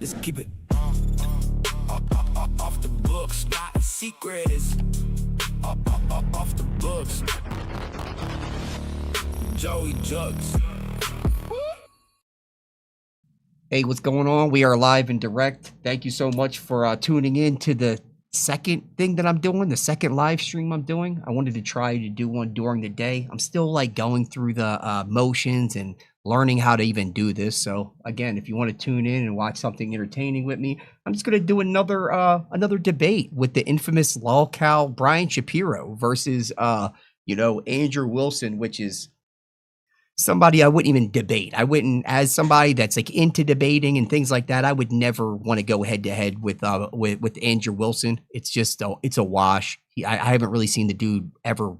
Let's keep it off the books. Not a secret. It's off the books. Joey Jugs. Hey, what's going on? We are live and direct. Thank you so much for tuning in to the second thing that I'm doing, the second live stream I'm doing. I wanted to try to do one during the day. I'm still like going through the motions and learning how to even do this. So again, if you want to tune in and watch something entertaining with me, I'm just going to do another debate with the infamous lolcow Brian Shapiro versus Andrew Wilson, which is somebody I wouldn't even debate. I wouldn't, as somebody that's like into debating and things like that, I would never want to go head to head with Andrew Wilson. It's just it's a wash. I haven't really seen the dude ever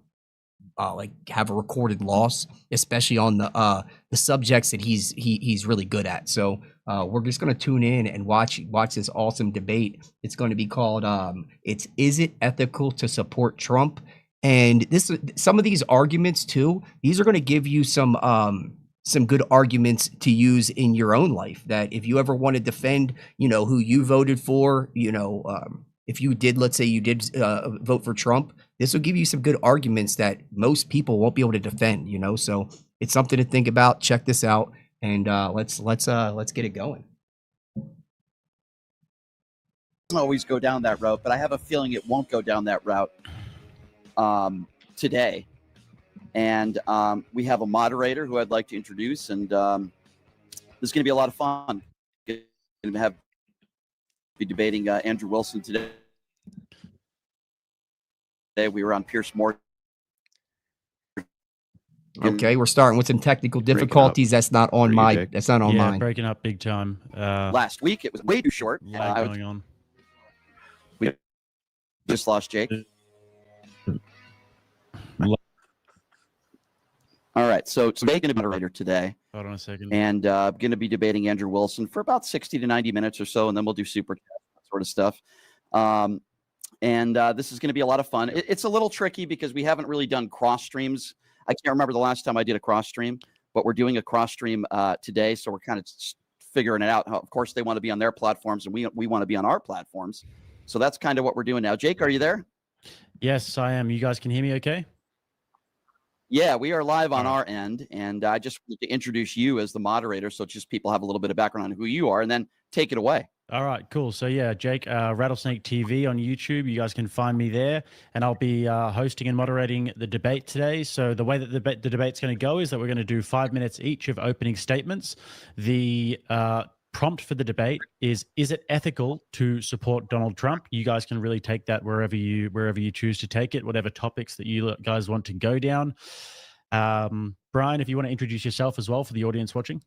like have a recorded loss, especially on the subjects that he's really good at. So we're just gonna tune in and watch this awesome debate. It's going to be called Is it ethical to support Trump? And some of these arguments too, these are going to give you some good arguments to use in your own life, that if you ever want to defend, who you voted for, if you did, let's say you did vote for Trump, this will give you some good arguments that most people won't be able to defend, so it's something to think about. Check this out, and let's get it going. Always go down that route, but I have a feeling it won't go down that route today. And we have a moderator who I'd like to introduce, and this is going to be a lot of fun. Going to be debating Andrew Wilson today. We were on Pierce Morgan. Okay, we're starting with some technical difficulties. That's not on my. That's not on mine. Breaking up big time. Last week it was way too short. Going on. We just lost Jake. All right, so Jake going to be moderator today. Hold on a second. And going to be debating Andrew Wilson for about 60 to 90 minutes or so, and then we'll do super chat, that sort of stuff. And this is going to be a lot of fun. It's a little tricky because we haven't really done cross streams. I can't remember the last time I did a cross stream, but we're doing a cross stream today, so we're kind of figuring it out. Of course, they want to be on their platforms, and we want to be on our platforms. So that's kind of what we're doing now. Jake, are you there? Yes, I am. You guys can hear me okay? Yeah, we are live on our end, and I just wanted to introduce you as the moderator, so just people have a little bit of background on who you are, and then take it away. All right, cool. So yeah, Jake, Rattlesnake TV on YouTube. You guys can find me there, and I'll be hosting and moderating the debate today. So the way that the debate's going to go is that we're going to do 5 minutes each of opening statements. The prompt for the debate is it ethical to support Donald Trump? You guys can really take that wherever you choose to take it, whatever topics that you guys want to go down. Brian, if you want to introduce yourself as well for the audience watching.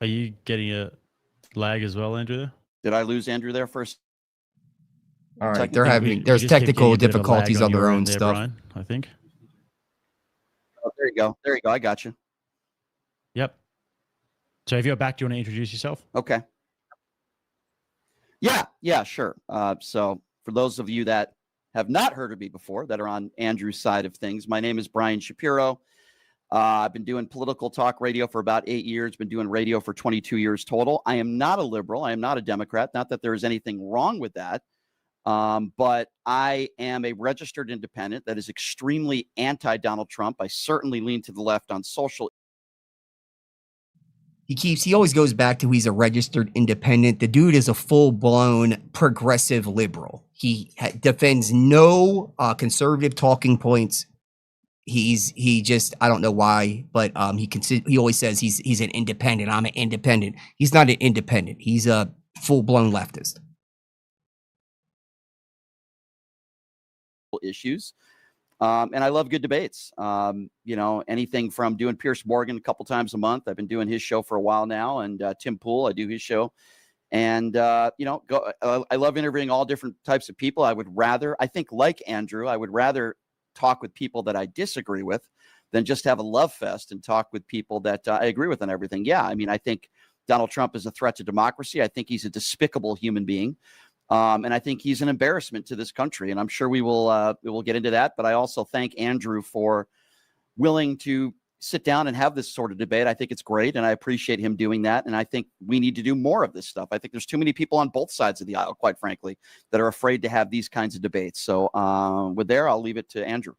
Are you getting a lag as well, Andrew? Did I lose Andrew there first? All right, there's technical difficulties on their own there, stuff. Brian, I think. Oh, there you go. There you go. I got you. Yep. So if you're back, do you want to introduce yourself? Okay. Yeah, sure. So for those of you that have not heard of me before, that are on Andrew's side of things, my name is Brian Shapiro. I've been doing political talk radio for about 8 years, been doing radio for 22 years total. I am not a liberal. I am not a Democrat. Not that there is anything wrong with that. But I am a registered independent that is extremely anti-Donald Trump. I certainly lean to the left on social. He always goes back to he's a registered independent. The dude is a full-blown progressive liberal. He defends no conservative talking points. He just, I don't know why, but he always says he's an independent. I'm an independent. He's not an independent. He's a full-blown leftist. Issues. And I love good debates. Anything from doing Pierce Morgan a couple times a month. I've been doing his show for a while now, and Tim Pool, I do his show. And, I love interviewing all different types of people. I think like Andrew, I would rather talk with people that I disagree with than just have a love fest and talk with people that I agree with on everything. Yeah, I mean, I think Donald Trump is a threat to democracy. I think he's a despicable human being. And I think he's an embarrassment to this country. And I'm sure we will get into that. But I also thank Andrew for willing to sit down and have this sort of debate. I think it's great, and I appreciate him doing that. And I think we need to do more of this stuff. I think there's too many people on both sides of the aisle, quite frankly, that are afraid to have these kinds of debates. So with there, I'll leave it to Andrew.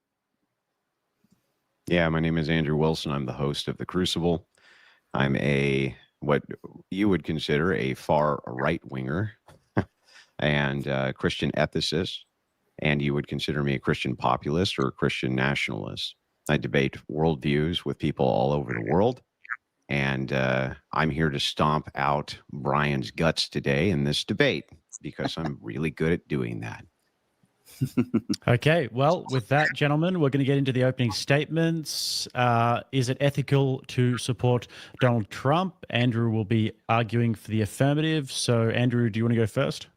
Yeah, my name is Andrew Wilson. I'm the host of The Crucible. I'm what you would consider a far right-winger and Christian ethicist, and you would consider me a Christian populist or a Christian nationalist. I debate worldviews with people all over the world, and I'm here to stomp out Brian's guts today in this debate because I'm really good at doing that. Okay, well, with that, gentlemen, we're going to get into the opening statements. Is it ethical to support Donald Trump? Andrew will be arguing for the affirmative. So, Andrew, do you want to go first?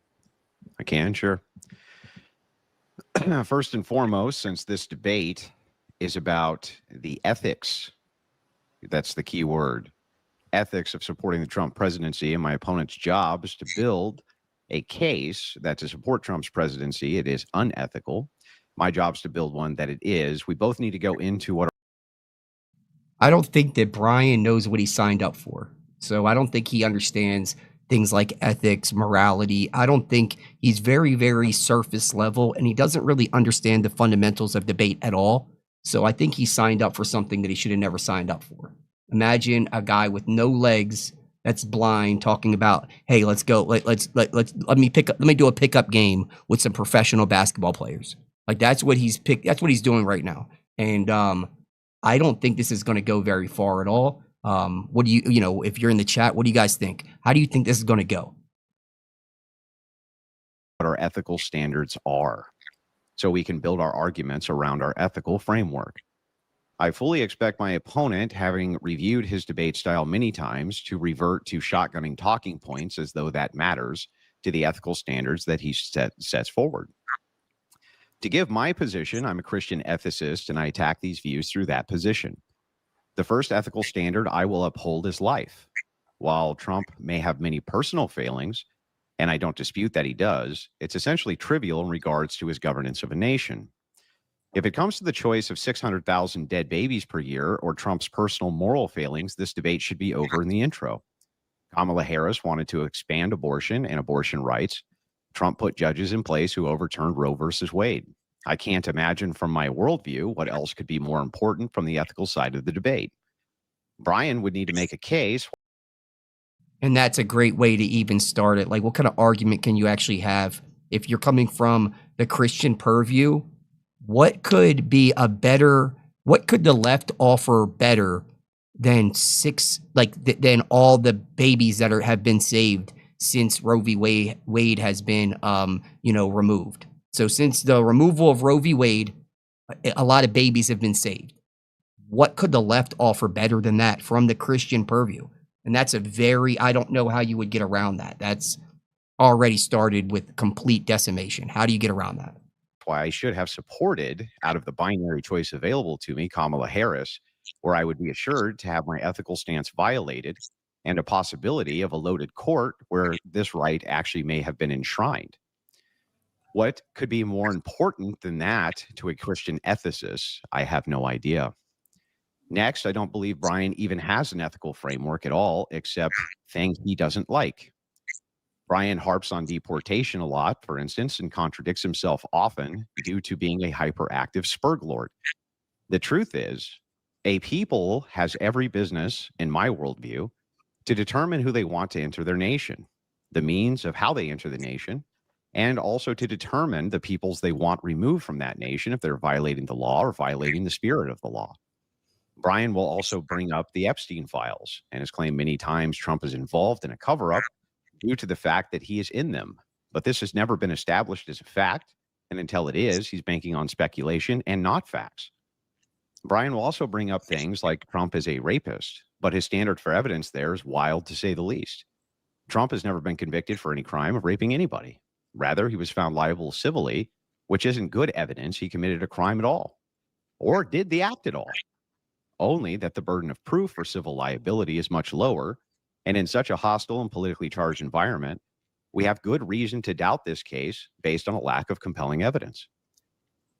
I can, sure. First and foremost, since this debate is about the ethics, that's the key word, ethics of supporting the Trump presidency, and my opponent's job is to build a case that to support Trump's presidency, it is unethical. My job is to build one that it is. We both need to go into what. I don't think that Brian knows what he signed up for. So I don't think he understands things like ethics, morality. I don't think he's very, very surface level, and he doesn't really understand the fundamentals of debate at all. So I think he signed up for something that he should have never signed up for. Imagine a guy with no legs that's blind talking about, hey, let's go, let me do a pickup game with some professional basketball players. Like that's what he's doing right now. And I don't think this is going to go very far at all. What do you if you're in the chat, what do you guys think? How do you think this is going to go? What our ethical standards are, so we can build our arguments around our ethical framework. I fully expect my opponent, having reviewed his debate style many times, to revert to shotgunning talking points as though that matters to the ethical standards that he sets forward. To give my position, I'm a Christian ethicist, and I attack these views through that position. The first ethical standard I will uphold is life. While Trump may have many personal failings, and I don't dispute that he does, it's essentially trivial in regards to his governance of a nation. If it comes to the choice of 600,000 dead babies per year or Trump's personal moral failings, this debate should be over in the intro. Kamala Harris wanted to expand abortion and abortion rights. Trump put judges in place who overturned Roe versus Wade. I can't imagine from my worldview what else could be more important from the ethical side of the debate. Brian would need to make a case. And that's a great way to even start it. Like, what kind of argument can you actually have if you're coming from the Christian purview? What could the left offer better than than all the babies that have been saved since Roe v. Wade has been removed? So since the removal of Roe v. Wade, a lot of babies have been saved. What could the left offer better than that from the Christian purview? And that's I don't know how you would get around that. That's already started with complete decimation. How do you get around that? Why I should have supported, out of the binary choice available to me, Kamala Harris, where I would be assured to have my ethical stance violated and a possibility of a loaded court where this right actually may have been enshrined. What could be more important than that to a Christian ethicist? I have no idea. Next, I don't believe Brian even has an ethical framework at all, except things he doesn't like. Brian harps on deportation a lot, for instance, and contradicts himself often due to being a hyperactive spurglord. The truth is, a people has every business, in my worldview, to determine who they want to enter their nation, the means of how they enter the nation, and also to determine the peoples they want removed from that nation if they're violating the law or violating the spirit of the law. Brian will also bring up the Epstein files and has claimed many times Trump is involved in a cover-up due to the fact that he is in them. But this has never been established as a fact, and until it is, he's banking on speculation and not facts. Brian will also bring up things like Trump is a rapist, but his standard for evidence there is wild to say the least. Trump has never been convicted for any crime of raping anybody. Rather, he was found liable civilly, which isn't good evidence he committed a crime at all, or did the act at all. Only that the burden of proof for civil liability is much lower, and in such a hostile and politically charged environment, we have good reason to doubt this case based on a lack of compelling evidence.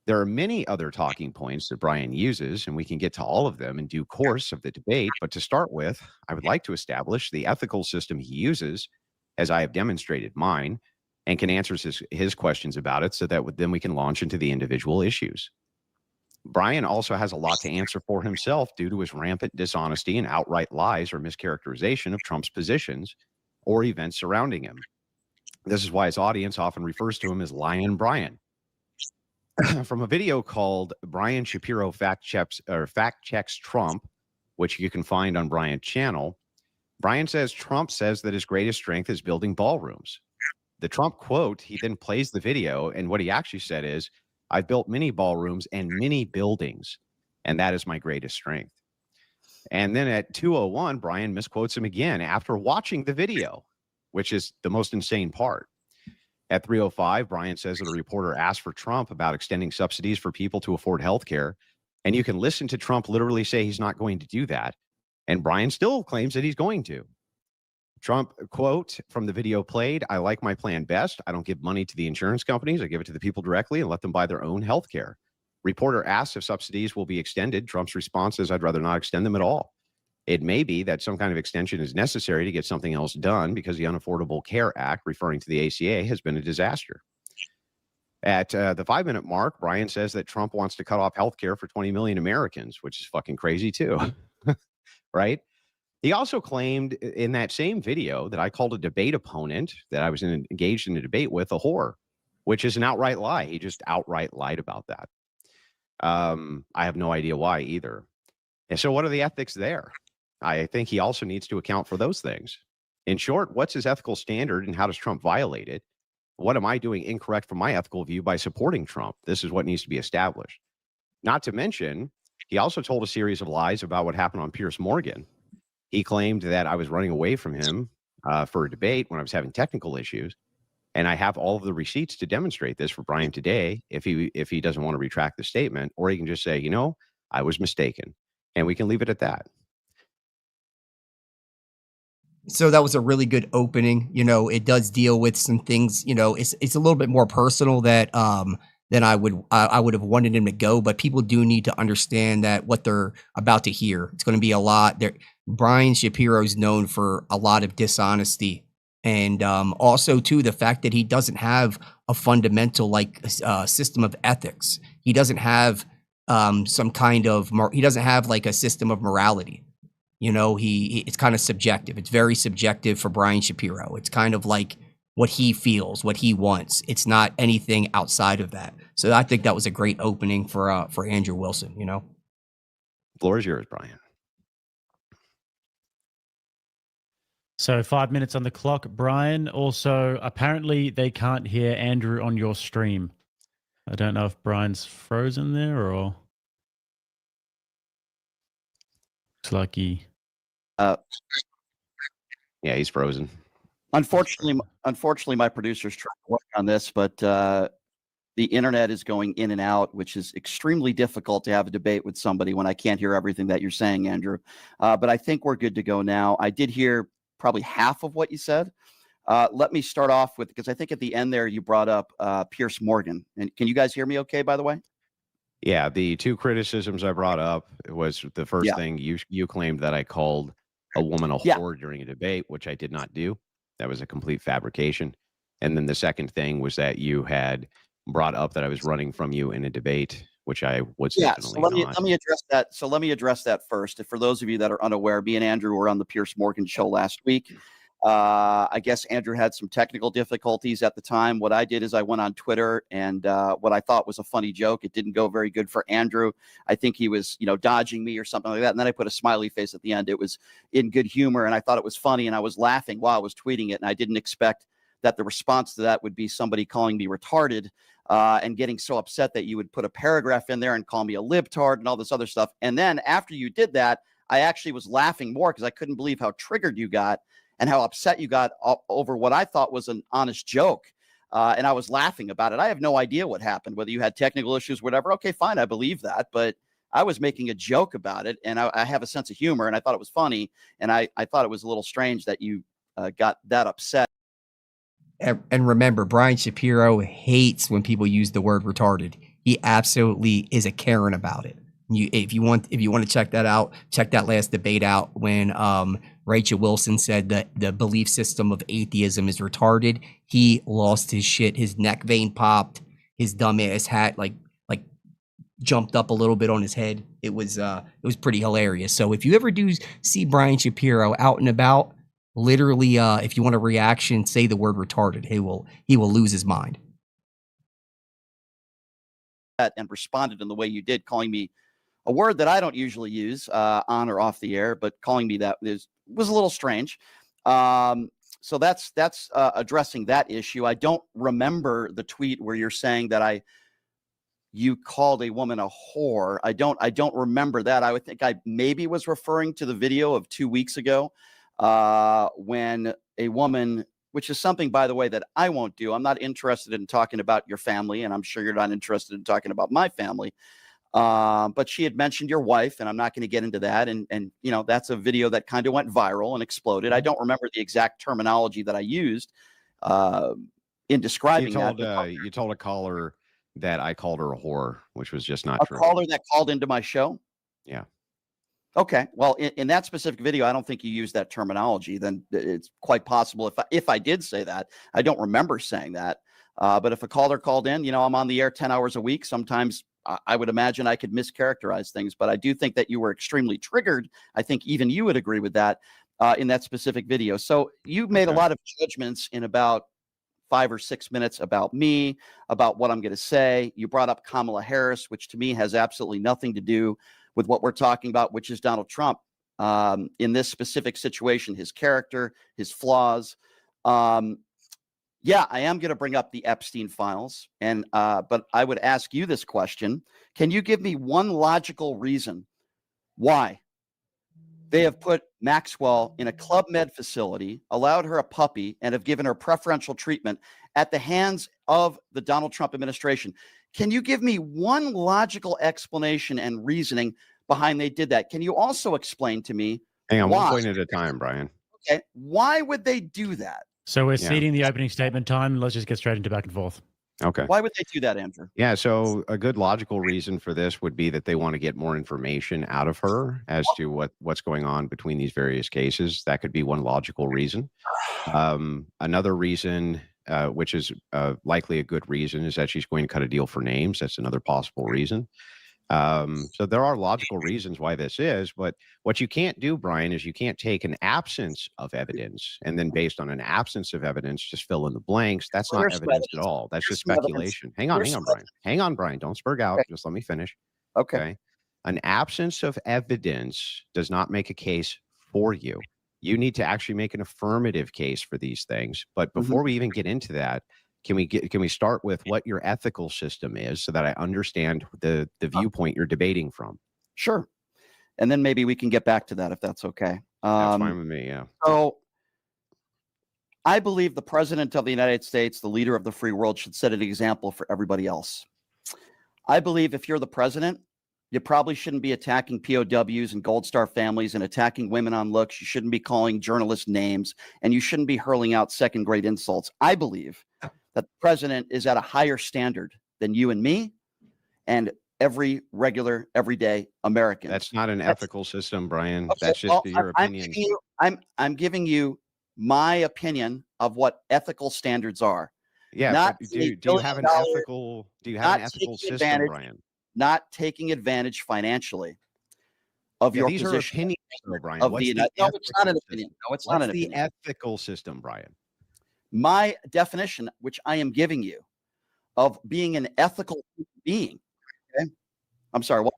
There are many other talking points that Brian uses, and we can get to all of them in due course of the debate. But to start with, I would like to establish the ethical system he uses, as I have demonstrated mine, and can answer his questions about it so that then we can launch into the individual issues. Brian also has a lot to answer for himself due to his rampant dishonesty and outright lies or mischaracterization of Trump's positions or events surrounding him. This is why his audience often refers to him as Lion Brian. From a video called Brian Shapiro Fact Checks Trump, which you can find on Brian's channel, Brian says Trump says that his greatest strength is building ballrooms. The Trump quote, he then plays the video, and what he actually said is, I've built many ballrooms and many buildings, and that is my greatest strength. And then at 2:01, Brian misquotes him again after watching the video, which is the most insane part. At 3:05, Brian says that a reporter asked for Trump about extending subsidies for people to afford health care, and you can listen to Trump literally say he's not going to do that, and Brian still claims that he's going to. Trump quote from the video played, I like my plan best. I don't give money to the insurance companies. I give it to the people directly and let them buy their own health care. Reporter asks if subsidies will be extended. Trump's response is, I'd rather not extend them at all. It may be that some kind of extension is necessary to get something else done because the Unaffordable Care Act, referring to the ACA, has been a disaster. At the 5-minute mark, Brian says that Trump wants to cut off health care for 20 million Americans, which is fucking crazy too, right? He also claimed in that same video that I called a debate opponent that I was engaged in a debate with a whore, which is an outright lie. He just outright lied about that. I have no idea why either. And so what are the ethics there? I think he also needs to account for those things. In short, what's his ethical standard and how does Trump violate it? What am I doing incorrect from my ethical view by supporting Trump? This is what needs to be established. Not to mention, he also told a series of lies about what happened on Piers Morgan. He claimed that I was running away from him for a debate when I was having technical issues. And I have all of the receipts to demonstrate this for Brian today if he doesn't want to retract the statement, or he can just say, I was mistaken. And we can leave it at that. So that was a really good opening. It does deal with some things, it's a little bit more personal than I would have wanted him to go, but people do need to understand that what they're about to hear. It's going to be a lot there. Brian Shapiro is known for a lot of dishonesty, and also too the fact that he doesn't have a fundamental system of ethics. He doesn't have he doesn't have like a system of morality. It's kind of subjective. It's very subjective for Brian Shapiro. It's kind of like what he feels, what he wants. It's not anything outside of that. So I think that was a great opening for Andrew Wilson. Floor is yours, Brian. So 5 minutes on the clock, Brian. Also, apparently they can't hear Andrew on your stream. I don't know if Brian's frozen there or looks like he. Yeah, he's frozen. Unfortunately, my producer's trying to work on this, but the internet is going in and out, which is extremely difficult to have a debate with somebody when I can't hear everything that you're saying, Andrew. But I think we're good to go now. I did hear probably half of what you said. Let me start off with, because I think at the end there you brought up Piers Morgan. And can you guys hear me okay, by the way? Yeah, the two criticisms I brought up was the first thing you claimed that I called a woman a whore during a debate, which I did not do. That was a complete fabrication. And then the second thing was that you had brought up that I was running from you in a debate, which I was definitely not. Let me address that. So let me address that first. For those of you that are unaware, me and Andrew were on the Piers Morgan show last week. I guess Andrew had some technical difficulties at the time. What I did is I went on Twitter and what I thought was a funny joke. It didn't go very good for Andrew. I think he was, dodging me or something like that. And then I put a smiley face at the end. It was in good humor and I thought it was funny and I was laughing while I was tweeting it. And I didn't expect that the response to that would be somebody calling me retarded and getting so upset that you would put a paragraph in there and call me a libtard and all this other stuff. And then after you did that, I actually was laughing more because I couldn't believe how triggered you got and how upset you got over what I thought was an honest joke. And I was laughing about it. I have no idea what happened, whether you had technical issues, whatever. Okay, fine. I believe that. But I was making a joke about it. And I have a sense of humor. And I thought it was funny. And I thought it was a little strange that you got that upset. And remember, Brian Shapiro hates when people use the word retarded. He absolutely is a Karen about it. If you want to check that out, check that last debate out when Rachel Wilson said that the belief system of atheism is retarded. He lost his shit. His neck vein popped. His dumbass hat like jumped up a little bit on his head. It was pretty hilarious. So if you ever do see Brian Shapiro out and about, literally, if you want a reaction, say the word retarded. He will lose his mind. And responded in the way you did, calling me a word that I don't usually use on or off the air, but calling me that was a little strange. So that's addressing that issue. I don't remember the tweet where you're saying that you called a woman a whore. I don't remember that. I would think I maybe was referring to the video of 2 weeks ago when a woman, which is something, by the way, that I won't do. I'm not interested in talking about your family, and I'm sure you're not interested in talking about my family. But she had mentioned your wife, and I'm not going to get into that. And you know, that's a video that kind of went viral and exploded. I don't remember the exact terminology that I used in describing that. You told a caller that I called her a whore, which was just not true. A caller that called into my show? Yeah. Okay. Well, in that specific video, I don't think you used that terminology. Then it's quite possible if I did say that. I don't remember saying that. But if a caller called in, you know, I'm on the air 10 hours a week. Sometimes I would imagine I could mischaracterize things, but I do think that you were extremely triggered. I think even you would agree with that in that specific video. So you made a lot of judgments in about 5 or 6 minutes about me, about what I'm going to say. You brought up Kamala Harris, which to me has absolutely nothing to do with what we're talking about, which is Donald Trump. In this specific situation, his character, his flaws. Yeah, I am going to bring up the Epstein files, and but I would ask you this question. Can you give me one logical reason why they have put Maxwell in a Club Med facility, allowed her a puppy, and have given her preferential treatment at the hands of the Donald Trump administration? Can you give me one logical explanation and reasoning behind they did that? Can you also explain to me Hang on, why? 1 point at a time, Brian. Okay, why would they do that? So we're ceding the opening statement time. Let's just get straight into back and forth. Okay. Why would they do that, Andrew? Yeah, so a good logical reason for this would be that they want to get more information out of her as to what's going on between these various cases. That could be one logical reason. Another reason, which is likely a good reason, is that she's going to cut a deal for names. That's another possible reason. So there are logical reasons why this is, but what you can't do, Brian, is you can't take an absence of evidence and then based on an absence of evidence, just fill in the blanks. That's not evidence at all. That's just speculation. Hang on, Brian. Hang on, Brian. Don't spurg out. Okay. Just let me finish. Okay. An absence of evidence does not make a case for you. You need to actually make an affirmative case for these things. But before we even get into that, can we start with what your ethical system is so that I understand the viewpoint you're debating from? Sure. And then maybe we can get back to that if that's okay. That's fine with me, yeah. So I believe the president of the United States, the leader of the free world, should set an example for everybody else. I believe if you're the president, you probably shouldn't be attacking POWs and Gold Star families and attacking women on looks. You shouldn't be calling journalists names, and you shouldn't be hurling out second-grade insults. I believe that the president is at a higher standard than you and me and every regular, everyday American. That's not an ethical system, Brian. Okay, that's just your opinion. I'm giving you my opinion of what ethical standards are. Yeah, not do you have an ethical system, Brian? Not taking advantage financially of your these position. Are opinions, though, Brian. No, it's not an opinion. No, it's not an opinion. What's the ethical system, Brian? My definition, which I am giving you, of being an ethical being. Okay? I'm sorry. What?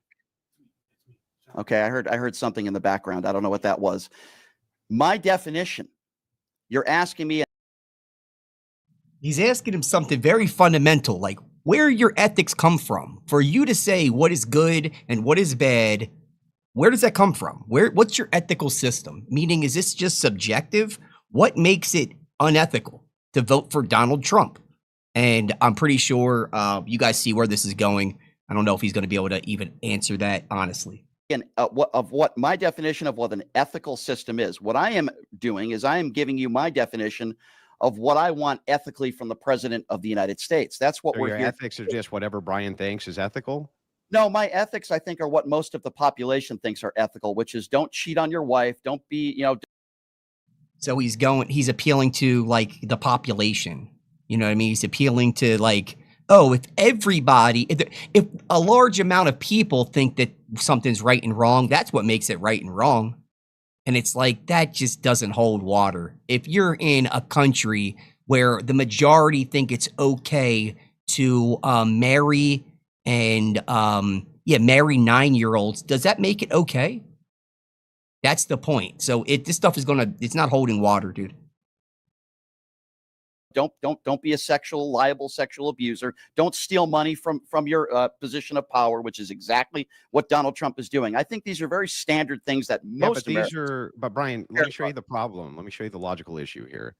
Okay, I heard something in the background. I don't know what that was. My definition. You're asking me. He's asking him something very fundamental, like where your ethics come from. For you to say what is good and what is bad, where does that come from? What's your ethical system? Meaning, is this just subjective? What makes it unethical to vote for Donald Trump? And I'm pretty sure you guys see where this is going. I don't know if he's going to be able to even answer that honestly. And what my definition of what an ethical system is. What I am doing is I am giving you my definition of what I want ethically from the president of the United States. That's what So we're your here. ethics are just whatever Brian thinks is ethical? No, my ethics, I think, are what most of the population thinks are ethical, which is don't cheat on your wife. Don't be, So he's appealing to like the population. You know what I mean? He's appealing to like, oh, if a large amount of people think that something's right and wrong, that's what makes it right and wrong. And it's like, that just doesn't hold water. If you're in a country where the majority think it's okay to marry and marry 9-year-olds, does that make it okay? That's the point. So this stuff it's not holding water, dude. don't be a liable sexual abuser. Don't steal money from your position of power, which is exactly what Donald Trump is doing. I think these are very standard things that most But Brian, let me show you the problem. Let me show you the logical issue here.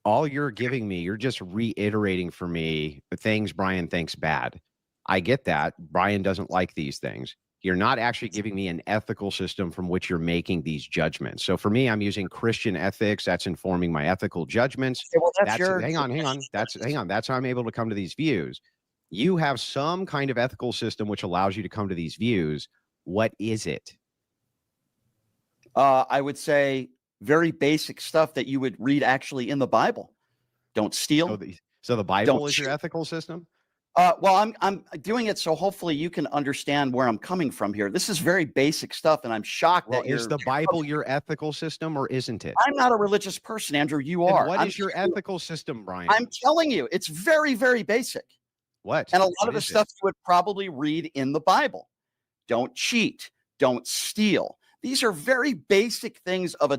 All you're giving me, you're just reiterating for me the things Brian thinks bad. I get that. Brian doesn't like these things. You're not actually giving me an ethical system from which you're making these judgments. So for me, I'm using Christian ethics. That's informing my ethical judgments. Okay, well, Hang on. That's how I'm able to come to these views. You have some kind of ethical system which allows you to come to these views. What is it? I would say very basic stuff that you would read actually in the Bible. Don't steal. So the Bible is your ethical system? Well, I'm doing it so hopefully you can understand where I'm coming from here. This is very basic stuff, and I'm shocked that is the Bible your ethical system, or isn't it? I'm not a religious person, Andrew. You are. What is your ethical system, Brian? I'm telling you, it's very, very basic. What? And a lot of the stuff you would probably read in the Bible. Don't cheat. Don't steal. These are very basic things of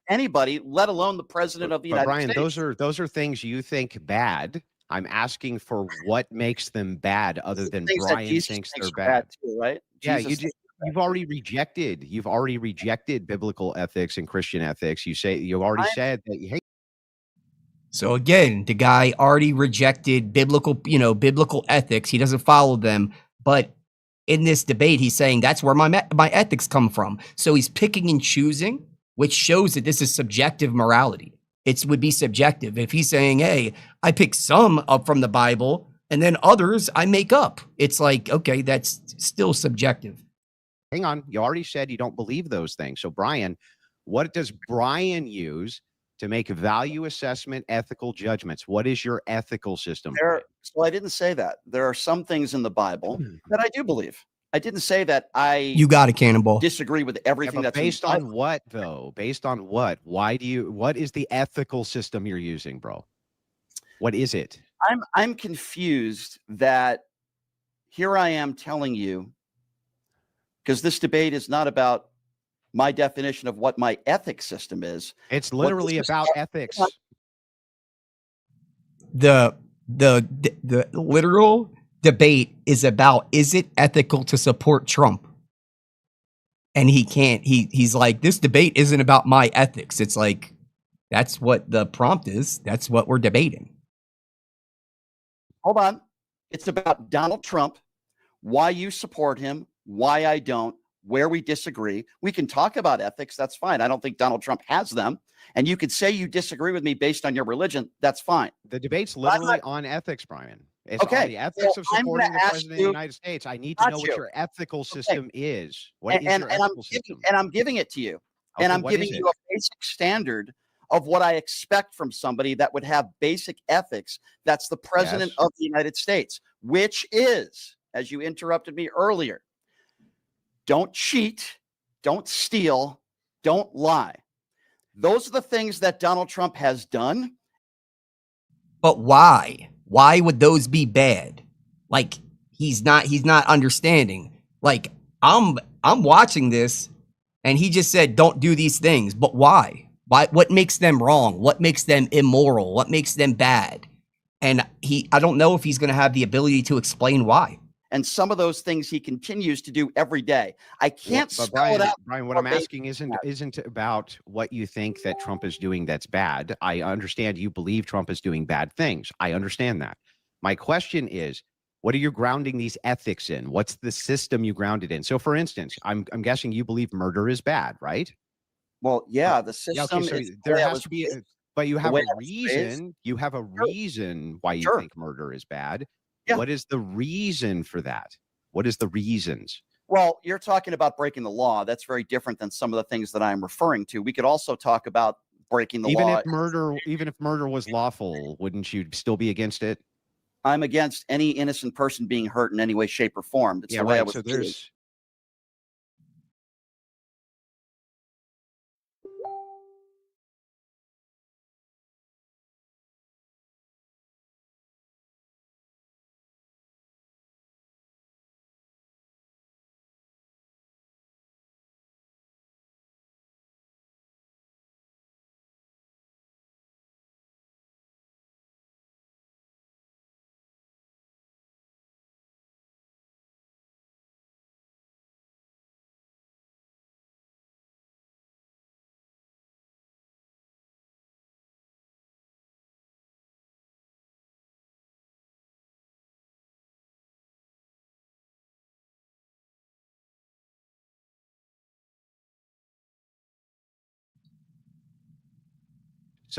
anybody, let alone the president of the United States. Brian, those are things you think bad. I'm asking for what makes them bad, other than Brian thinks they're bad too, right? Yeah, you've already rejected biblical ethics and Christian ethics. You've already said that you hate. So again, the guy already rejected biblical ethics. He doesn't follow them, but in this debate, he's saying that's where my ethics come from. So he's picking and choosing, which shows that this is subjective morality. It would be subjective if he's saying, hey, I pick some up from the Bible and then others I make up. It's like, okay, that's still subjective. Hang on. You already said you don't believe those things. So Brian, what does Brian use to make value assessment, ethical judgments? What is your ethical system? So I didn't say that. There are some things in the Bible that I do believe. I didn't say that you got a cannonball. Disagree with everything that's based on what, though? Based on what? What is the ethical system you're using, bro? What is it? I'm confused that here I am telling you, because this debate is not about my definition of what my ethics system is. It's literally about ethics. The literal debate is about, is it ethical to support Trump? And he's like, this debate isn't about my ethics. It's like, that's what the prompt is. That's what we're debating. Hold on. It's about Donald Trump, why you support him, why I don't, where we disagree. We can talk about ethics. That's fine. I don't think Donald Trump has them. And you could say you disagree with me based on your religion. That's fine. The debate's literally on ethics, Brian. It's on the ethics of supporting the president of the United States. I need to know what your ethical system is. What is your ethical system? And I'm giving it to you. Okay, and I'm giving you a basic standard of what I expect from somebody that would have basic ethics. That's the president of the United States, which is, as you interrupted me earlier, don't cheat, don't steal, don't lie. Those are the things that Donald Trump has done. But why? Why would those be bad? Like, he's not understanding. Like, I'm watching this and he just said, don't do these things. But why? What makes them wrong? What makes them immoral? What makes them bad? And I don't know if he's going to have the ability to explain why. And some of those things he continues to do every day. I can't spell it out. Brian, what I'm asking isn't about what you think that Trump is doing that's bad. I understand you believe Trump is doing bad things. I understand that. My question is, what are you grounding these ethics in? What's the system you ground it in? So, for instance, I'm guessing you believe murder is bad, right? Well, yeah, the system. There has to be. But you The have way a I was raised. reason. You have a reason why you Sure. think murder is bad. Yeah. What is the reason for that? What is the reasons? Well, you're talking about breaking the law. That's very different than some of the things that I'm referring to. We could also talk about breaking the law. Even if murder was lawful, wouldn't you still be against it? I'm against any innocent person being hurt in any way, shape, or form. It's Yeah, the way I right. was So raised. there's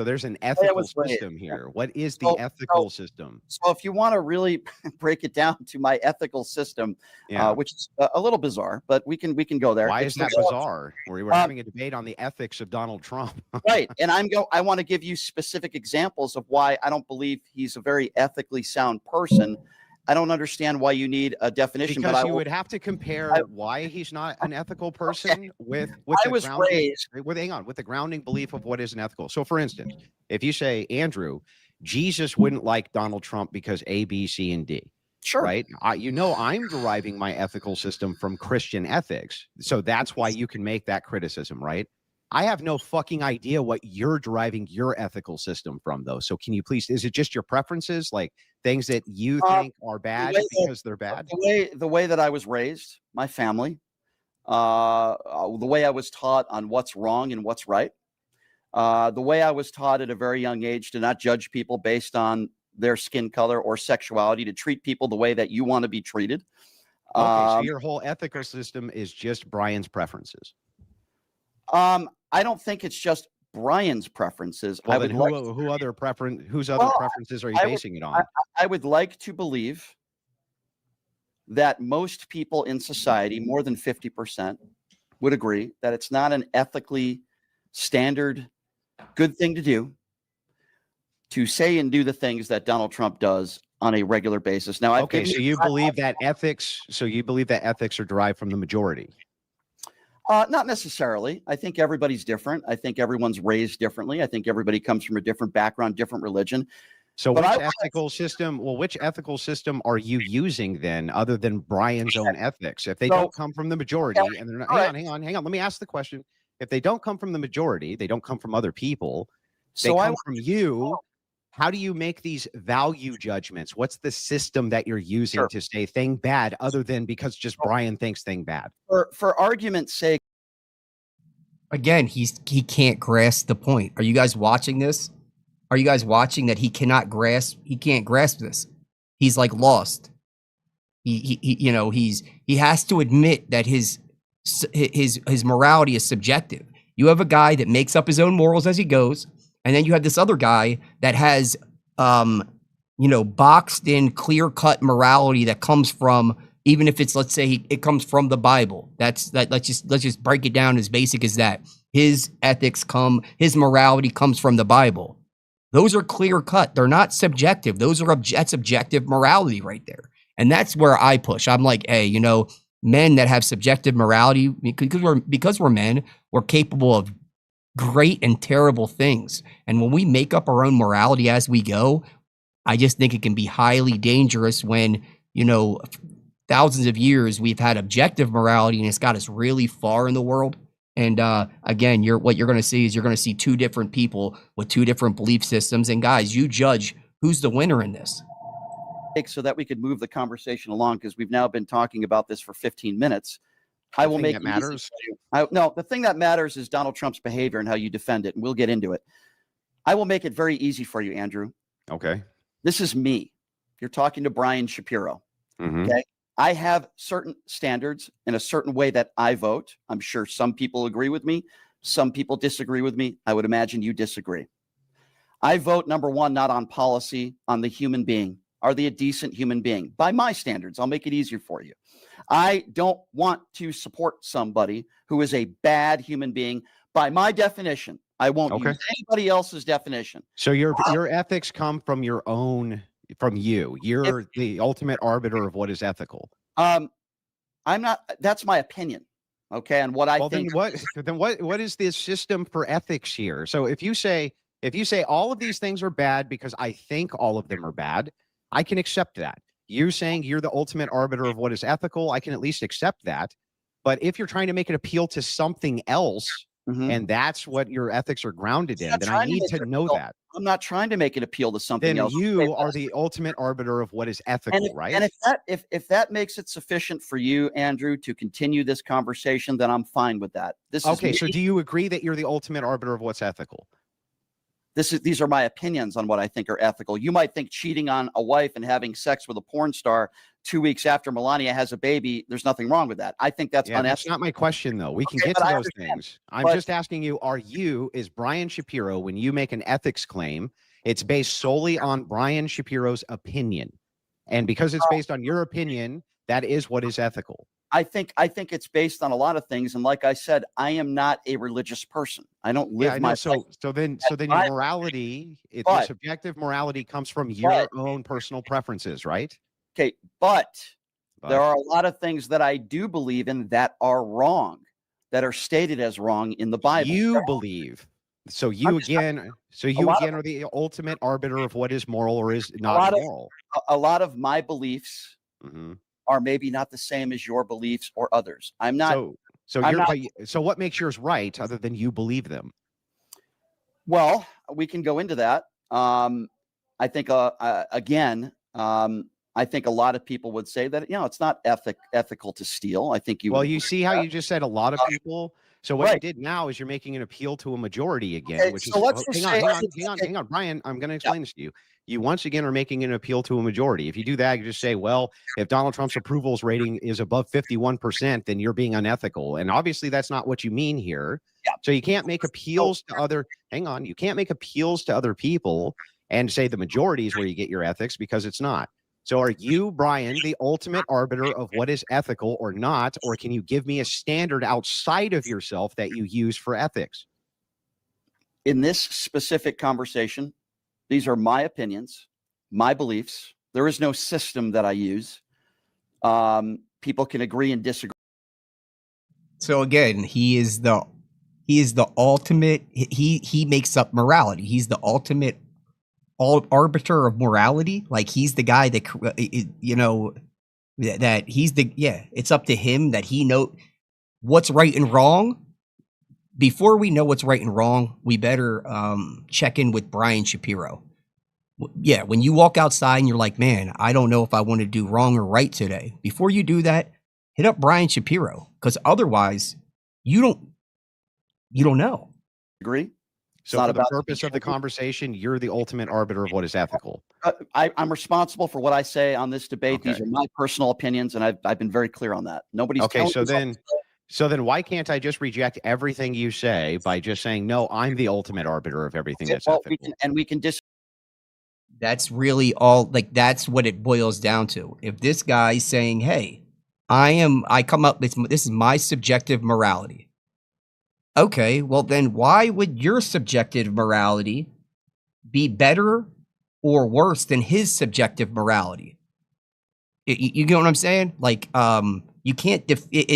there's an The way I ethical was raised. system Yeah. here. What is So- the ethical system? So if you want to really break it down to my ethical system, Yeah. which is a little bizarre, but we can go there. Why It's is that the law- bizarre? We're having a debate on the ethics of Donald Trump. Right. And I want to give you specific examples of why I don't believe he's a very ethically sound person. I don't understand why you need a definition, Because but you would have to compare why he's not an ethical person with I was raised. hang on, with the grounding belief of what is an ethical. So for instance, if you say, Andrew, Jesus wouldn't like Donald Trump because A, B, C, and D. Sure. Right. I'm deriving my ethical system from Christian ethics. So that's why you can make that criticism, right? I have no fucking idea what you're deriving your ethical system from, though. So can you please, is it just your preferences, like things that you think are bad because they're bad? The way that I was raised, my family, the way I was taught on what's wrong and what's right, the way I was taught at a very young age to not judge people based on their skin color or sexuality, to treat people the way that you want to be treated. Okay, so your whole ethical system is just Brian's preferences. I don't think it's just Brian's preferences. Well, I then would whose other preferences are you basing it on? I would like to believe that most people in society, more than 50%, would agree that it's not an ethically standard good thing to do to say and do the things that Donald Trump does on a regular basis. Now, Okay, so you believe that ethics are derived from the majority. Not necessarily. I think everybody's different. I think everyone's raised differently. I think everybody comes from a different background, different religion. So which ethical system are you using then, other than Brian's own ethics? If they don't come from the majority, and they're not, hang on. Let me ask the question. If they don't come from the majority, they don't come from other people, they come from you. How do you make these value judgments? What's the system that you're using to say thing bad, other than because just Brian thinks thing bad? For argument's sake. Again, he can't grasp the point. Are you guys watching this? Are you guys watching that he can't grasp this? He's like lost. He has to admit that his morality is subjective. You have a guy that makes up his own morals as he goes, and then you have this other guy that has boxed in, clear-cut morality that comes from, even if it's, let's say it comes from the Bible. Let's just break it down as basic as that. His morality comes from the Bible. Those are clear cut. They're not subjective. That's objective morality right there. And that's where I push. I'm like, hey, men that have subjective morality, because we're men, we're capable of great and terrible things. And when we make up our own morality as we go, I just think it can be highly dangerous when, thousands of years we've had objective morality and it's got us really far in the world. And again, what you're going to see is two different people with two different belief systems. And guys, you judge who's the winner in this. So that we could move the conversation along, because we've now been talking about this for 15 minutes. I will make it matters. No, the thing that matters is Donald Trump's behavior and how you defend it. And we'll get into it. I will make it very easy for you, Andrew. Okay. This is me. You're talking to Brian Shapiro. Mm-hmm. Okay. I have certain standards in a certain way that I vote. I'm sure some people agree with me. Some people disagree with me. I would imagine you disagree. I vote, number one, not on policy, on the human being. Are they a decent human being? By my standards, I'll make it easier for you. I don't want to support somebody who is a bad human being. By my definition, I won't use anybody else's definition. So your ethics come from you. You're the ultimate arbiter of what is ethical. I'm not. That's my opinion. Okay, and what I think. Then what is this system for ethics here? So if you say all of these things are bad because I think all of them are bad, I can accept that. You saying you're the ultimate arbiter of what is ethical, I can at least accept that. But if you're trying to make an appeal to something else, and that's what your ethics are grounded in, then I need to know that. I'm not trying to make an appeal to something else. Then you are the ultimate arbiter of what is ethical, right? And if that makes it sufficient for you, Andrew, to continue this conversation, then I'm fine with that. Okay, so do you agree that you're the ultimate arbiter of what's ethical? These are my opinions on what I think are ethical. You might think cheating on a wife and having sex with a porn star 2 weeks after Melania has a baby, there's nothing wrong with that. I think that's unethical. That's not my question, though. We can get to those things. I'm just asking you, is Brian Shapiro, when you make an ethics claim, it's based solely on Brian Shapiro's opinion. And because it's based on your opinion, that is what is ethical. I think it's based on a lot of things, and like I said, I am not a religious person. I don't live my life. So then your morality, the subjective morality comes from your own personal preferences, right? Okay, but there are a lot of things that I do believe in that are wrong, that are stated as wrong in the Bible. You believe. So you again are the ultimate arbiter of what is moral or is not moral. A lot of my beliefs are maybe not the same as your beliefs or others. I'm not. So what makes yours right other than you believe them? Well, we can go into that. I think I think a lot of people would say that, it's not ethical to steal. I think you. Well, you see how you just said a lot of people. So what you did now is you're making an appeal to a majority again, Okay, which so is let's just hang on, Brian. I'm going to explain this to you. You once again are making an appeal to a majority. If you do that, you just say, well, if Donald Trump's approvals rating is above 51%, then you're being unethical. And obviously that's not what you mean here. Yeah. So you can't make appeals to other. Hang on, you can't make appeals to other people and say the majority is where you get your ethics, because it's not. So are you, Brian, the ultimate arbiter of what is ethical or not? Or can you give me a standard outside of yourself that you use for ethics? In this specific conversation, these are my opinions, my beliefs. There is no system that I use. People can agree and disagree. So again, he is the ultimate. He makes up morality. He's the ultimate arbiter of morality. Like, he's the guy that that he's it's up to him that he know what's right and wrong. Before we know what's right and wrong, we better check in with Brian Shapiro. Yeah, when you walk outside and you're like, man, I don't know if I want to do wrong or right today. Before you do that, hit up Brian Shapiro, because otherwise you don't know. Agree? So for the purpose of the conversation, you're the ultimate arbiter of what is ethical. I'm responsible for what I say on this debate. Okay. These are my personal opinions, and I've been very clear on that. Nobody's okay. So then why can't I just reject everything you say by just saying, no, I'm the ultimate arbiter of everything that's ethical? We can disagree. That's really all. Like, that's what it boils down to. If this guy's saying, hey, this is my subjective morality. Okay, well then why would your subjective morality be better or worse than his subjective morality? You get what I'm saying? Like, you can't.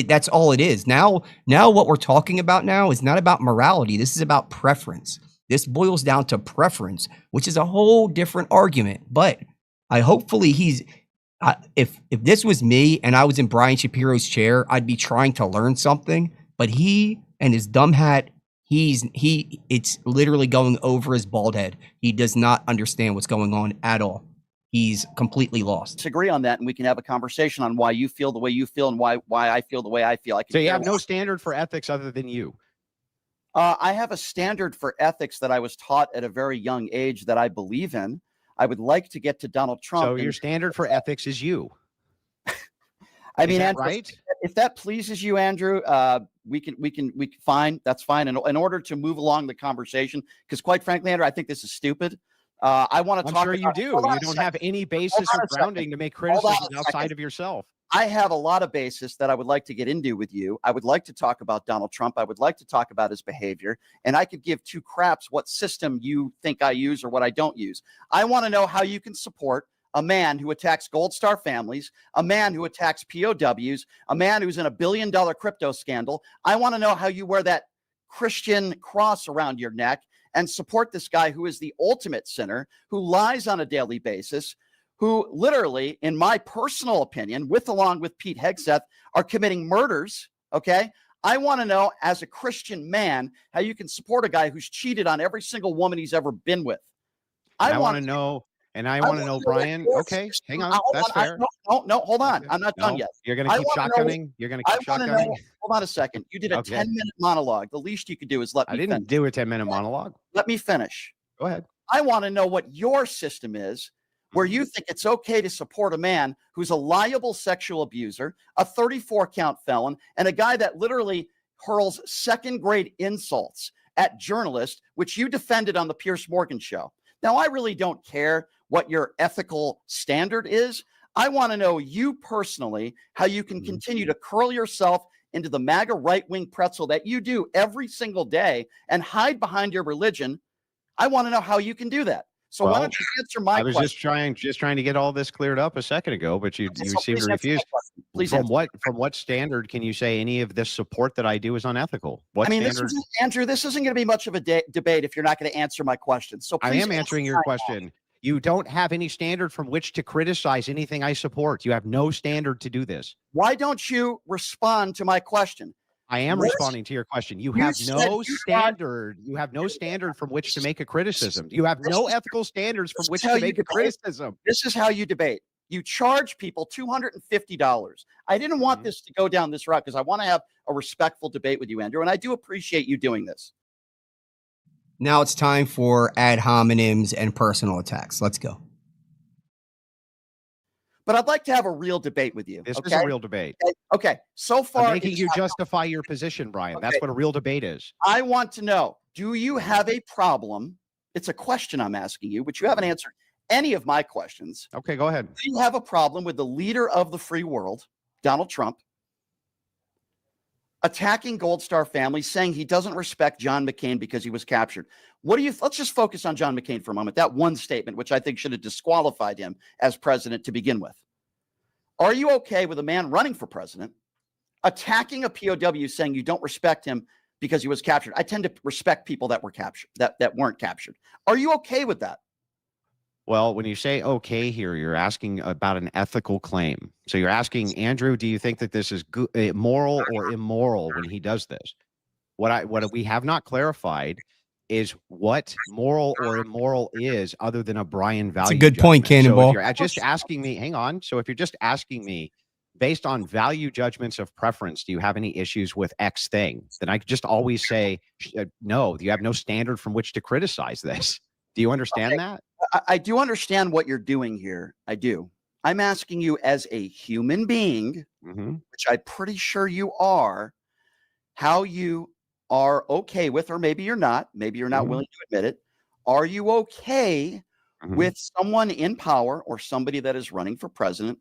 That's all it is. Now what we're talking about now is not about morality. This is about preference. This boils down to preference, which is a whole different argument. But hopefully if this was me and I was in Brian Shapiro's chair, I'd be trying to learn something. But he and his dumb hat, it's literally going over his bald head. He does not understand what's going on at all. He's completely lost. Disagree on that, and we can have a conversation on why you feel the way you feel and why I feel the way I feel. So you have no standard for ethics other than you? I have a standard for ethics that I was taught at a very young age that I believe in. I would like to get to Donald Trump. So your standard for ethics is you. I mean, Andrew, right? if that pleases you, Andrew, we can fine. That's fine. In order to move along the conversation, because quite frankly, Andrew, I think this is stupid. I want to I'm talk. sure you do. You don't have any basis or grounding to make criticisms outside of yourself. I have a lot of basis that I would like to get into with you. I would like to talk about Donald Trump. I would like to talk about his behavior, and I could give two craps what system you think I use or what I don't use. I want to know how you can support a man who attacks Gold Star families, a man who attacks POWs, a man who's in a $1 billion crypto scandal. I want to know how you wear that Christian cross around your neck and support this guy who is the ultimate sinner, who lies on a daily basis, who literally, in my personal opinion, along with Pete Hegseth, are committing murders, okay? I want to know, as a Christian man, how you can support a guy who's cheated on every single woman he's ever been with. I want to know, Brian, okay, hang on, that's fair. No, hold on. Okay. I'm not done yet. You're going to keep shotgunning? You're going to keep shotgunning? Hold on a second. You did a 10-minute monologue. The least you could do is let me finish. I didn't do a 10-minute monologue. Let me finish. Go ahead. I want to know what your system is, where you think it's okay to support a man who's a liable sexual abuser, a 34-count felon, and a guy that literally hurls second-grade insults at journalists, which you defended on the Piers Morgan show. Now, I really don't care what your ethical standard is. I want to know you personally, how you can continue to curl yourself into the MAGA right-wing pretzel that you do every single day and hide behind your religion. I want to know how you can do that. So why don't you answer my question? I was just trying to get all this cleared up a second ago, but you seem to refuse. Please from what standard can you say any of this support that I do is unethical? What standard? Andrew, this isn't going to be much of a debate if you're not going to answer my question. So please, I am answering your question. You don't have any standard from which to criticize anything I support. You have no standard to do this. Why don't you respond to my question? I am responding to your question. You have no standard. You have no standard from which to make a criticism. You have no ethical standards from which to make a criticism. This is how you debate. You charge people $250. I didn't want this to go down this route because I want to have a respectful debate with you, Andrew, and I do appreciate you doing this. Now it's time for ad hominems and personal attacks. Let's go. But I'd like to have a real debate with you. This is a real debate. Okay. So far, I'm making you justify your position, Brian. Okay. That's what a real debate is. I want to know, do you have a problem? It's a question I'm asking you, but you haven't answered any of my questions. Okay, go ahead. Do you have a problem with the leader of the free world, Donald Trump, attacking Gold Star family, saying he doesn't respect John McCain because he was captured? Let's just focus on John McCain for a moment. That one statement, which I think should have disqualified him as president to begin with. Are you okay with a man running for president attacking a POW, saying you don't respect him because he was captured? I tend to respect people that were captured, that weren't captured. Are you okay with that? Well, when you say okay here, you're asking about an ethical claim. So you're asking, Andrew, do you think that this is moral or immoral when he does this? What we have not clarified is what moral or immoral is, other than a Brian value. It's a good point, Cannonball. So if you're just asking me, hang on. So if you're just asking me based on value judgments of preference, do you have any issues with X thing? Then I could just always say, no, you have no standard from which to criticize this. Do you understand that? I do understand what you're doing here. I do. I'm asking you as a human being, which I'm pretty sure you are, how you are okay with, or maybe you're not willing to admit it. Are you okay with someone in power or somebody that is running for president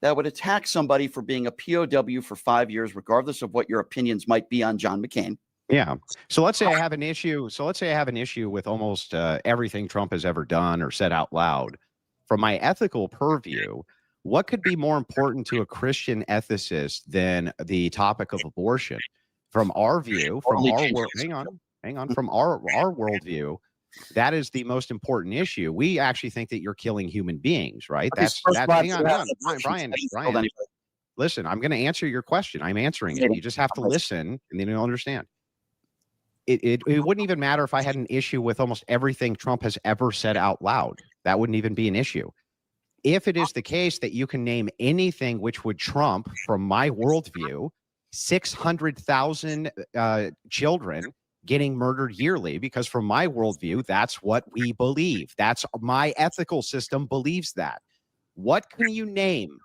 that would attack somebody for being a POW for 5 years, regardless of what your opinions might be on John McCain? Yeah. So let's say I have an issue. With almost everything Trump has ever done or said out loud. From my ethical purview, what could be more important to a Christian ethicist than the topic of abortion? From our view, from our world, hang on, from our worldview, that is the most important issue. We actually think that you're killing human beings, right? Hang on, Brian. Listen, I'm going to answer your question. I'm answering it. You just have to listen, and then you'll understand. It wouldn't even matter if I had an issue with almost everything Trump has ever said out loud. That wouldn't even be an issue. If it is the case that you can name anything which would trump, from my worldview, 600,000 children getting murdered yearly, because from my worldview, that's what we believe. That's my ethical system believes that. What can you name,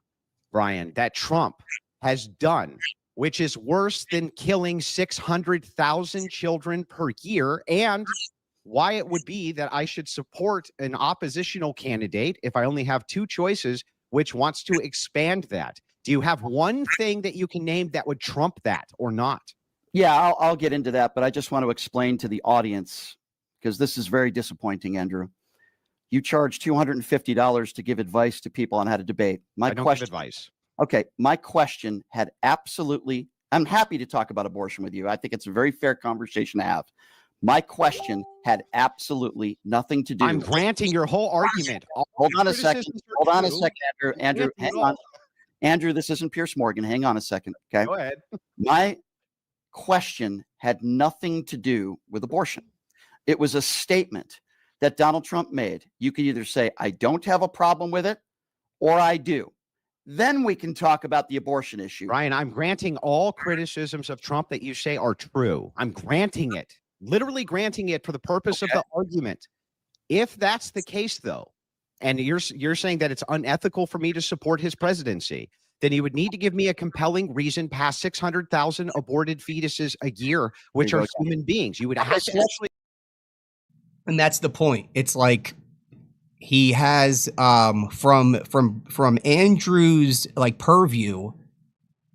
Brian, that Trump has done, which is worse than killing 600,000 children per year, and why it would be that I should support an oppositional candidate if I only have two choices, which wants to expand that. Do you have one thing that you can name that would trump that or not? Yeah, I'll get into that, but I just want to explain to the audience, because this is very disappointing, Andrew. You charge $250 to give advice to people on how to debate. I don't give advice. Okay, my question had absolutely, I'm happy to talk about abortion with you. I think it's a very fair conversation to have. My question had absolutely nothing to do. I'm granting your whole argument. Hold on a second. Hold on a second, Andrew. Andrew, hang on. Andrew, this isn't Pierce Morgan. Hang on a second. Okay. Go ahead. My question had nothing to do with abortion. It was a statement that Donald Trump made. You could either say, I don't have a problem with it, or I do. Then we can talk about the abortion issue. Ryan, I'm granting all criticisms of Trump that you say are true. I'm granting it, literally granting it for the purpose of the argument. If that's the case, though, and you're saying that it's unethical for me to support his presidency, then he would need to give me a compelling reason past 600,000 aborted fetuses a year, which are human beings. You would have to actually. And that's the point. It's like he has from Andrew's like purview,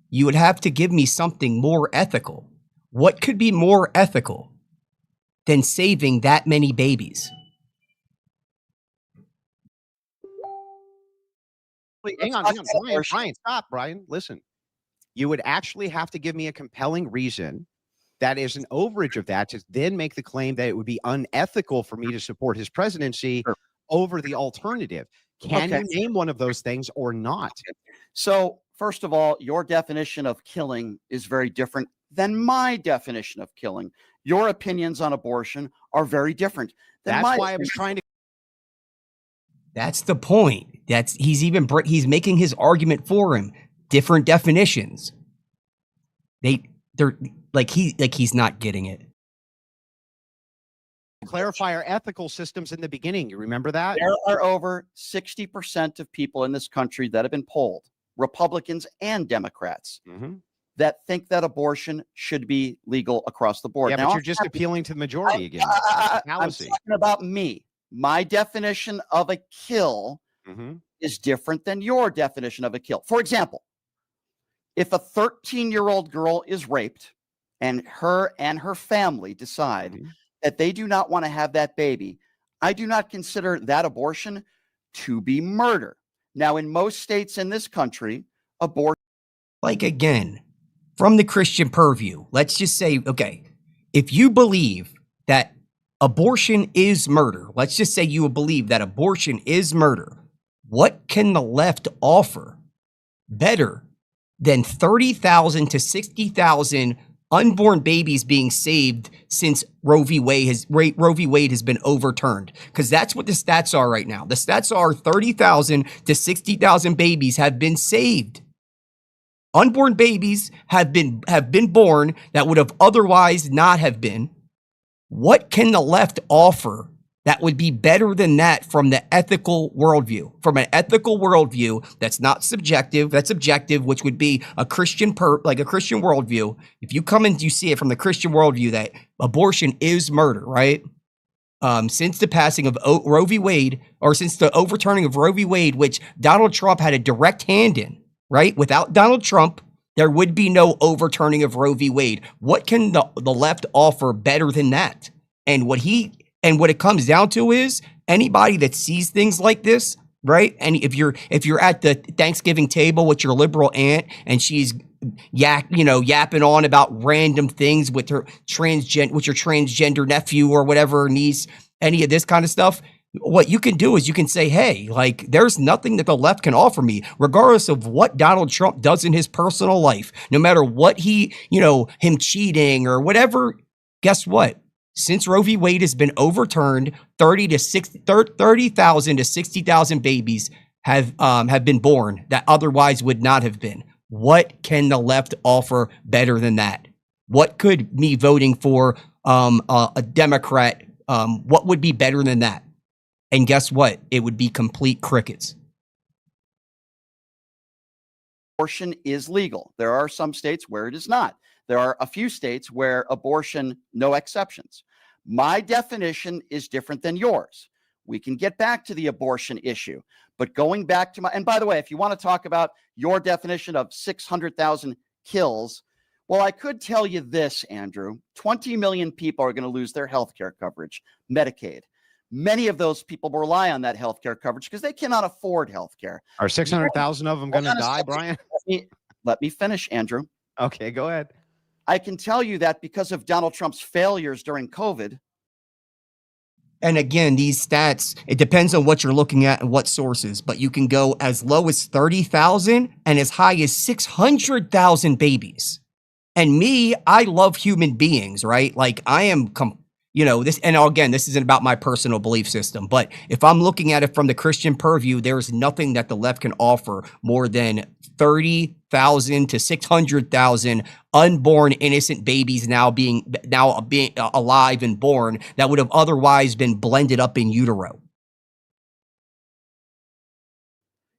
you would have to give me something more ethical. What could be more ethical than saving that many babies? Hang on, Brian, stop, Brian. Listen, you would actually have to give me a compelling reason that is an overage of that to then make the claim that it would be unethical for me to support his presidency over the alternative. Can you name one of those things or not? So, first of all, your definition of killing is very different than my definition of killing. Your opinions on abortion are very different. That's why I was trying to. That's the point. He's making his argument for him. Different definitions. They're he's not getting it. Clarify our ethical systems in the beginning. You remember that? There are over 60% of people in this country that have been polled, Republicans and Democrats, that think that abortion should be legal across the board. Yeah, now, but you're just appealing to the majority again. I'm talking about me. My definition of a kill is different than your definition of a kill. For example, if a 13-year-old girl is raped and her family decide that they do not want to have that baby, I do not consider that abortion to be murder. Now, in most states in this country, abortion. Like, again, from the Christian purview, let's just say, okay, if you believe that abortion is murder, let's just say you believe that abortion is murder, what can the left offer better than 30,000 to 60,000 unborn babies being saved since Roe v. Wade has been overturned? Because that's what the stats are right now. The stats are 30,000 to 60,000 babies have been saved. Unborn babies have been born that would have otherwise not have been. What can the left offer that would be better than that from the ethical worldview? From an ethical worldview that's not subjective, that's objective, which would be a Christian Christian worldview. If you come and you see it from the Christian worldview that abortion is murder, right? Since the passing of Roe v. Wade, or since the overturning of Roe v. Wade, which Donald Trump had a direct hand in, right? Without Donald Trump, there would be no overturning of Roe v. Wade. What can the left offer better than that? And what it comes down to is anybody that sees things like this, right? And if you're at the Thanksgiving table with your liberal aunt and she's yapping on about random things with your transgender nephew or whatever niece, any of this kind of stuff, what you can do is you can say, hey, like, there's nothing that the left can offer me, regardless of what Donald Trump does in his personal life, no matter what him cheating or whatever. Guess what? Since Roe v. Wade has been overturned, 30,000 to 60,000 babies have been born that otherwise would not have been. What can the left offer better than that? What could me voting for a Democrat, what would be better than that? And guess what? It would be complete crickets. abortion is legal. There are some states where it is not. There are a few states where abortion, no exceptions. My definition is different than yours. We can get back to the abortion issue, but going back to my, and by the way, if you want to talk about your definition of 600,000 kills, well, I could tell you this, Andrew, 20 million people are going to lose their health care coverage, Medicaid. Many of those people rely on that health care coverage because they cannot afford health care. Are 600,000 of them going to die, Brian? Let me finish, Andrew. Okay, go ahead. I can tell you that because of Donald Trump's failures during COVID. And again, these stats, it depends on what you're looking at and what sources, but you can go as low as 30,000 and as high as 600,000 babies. And me, I love human beings, right? Like I am, this, and again, this isn't about my personal belief system, but if I'm looking at it from the Christian purview, there's nothing that the left can offer more than 30,000 to 600,000 unborn innocent babies now being alive and born that would have otherwise been blended up in utero.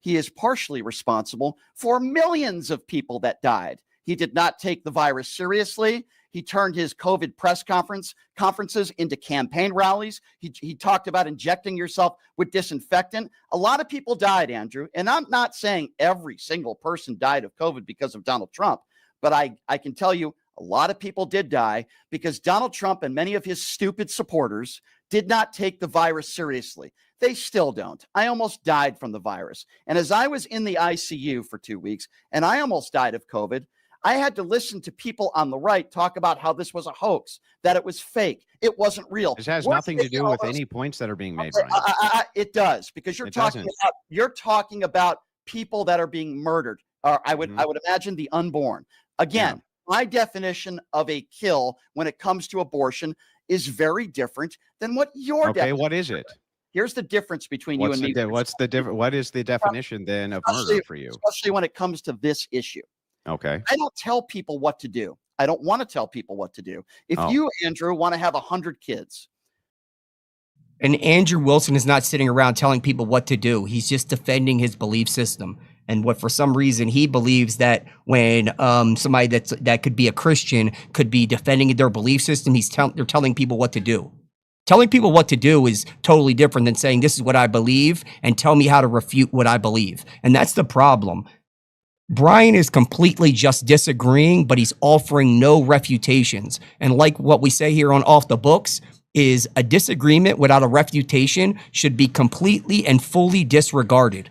He is partially responsible for millions of people that died. He did not take the virus seriously. He turned his COVID press conferences into campaign rallies. He talked about injecting yourself with disinfectant. A lot of people died, Andrew. And I'm not saying every single person died of COVID because of Donald Trump, but I can tell you a lot of people did die because Donald Trump and many of his stupid supporters did not take the virus seriously. They still don't. I almost died from the virus. And as I was in the ICU for 2 weeks and I almost died of COVID, I had to listen to people on the right talk about how this was a hoax, that it was fake, it wasn't real. This has nothing to do with any points that are being made, Brian. It does, because you're talking about people that are being murdered. I would imagine the unborn. Again, my definition of a kill when it comes to abortion is very different than what your definition. Okay, what is it? Here's the difference between you and me. What is the definition then of murder for you? Especially when it comes to this issue. Okay. I don't tell people what to do. I don't want to tell people what to do. If you, Andrew, want to have 100 kids. And Andrew Wilson is not sitting around telling people what to do. He's just defending his belief system. And what for some reason he believes that when somebody that could be a Christian could be defending their belief system, they're telling people what to do. Telling people what to do is totally different than saying this is what I believe and tell me how to refute what I believe. And that's the problem. Brian is completely just disagreeing, but he's offering no refutations. And like what we say here on Off the Books is a disagreement without a refutation should be completely and fully disregarded.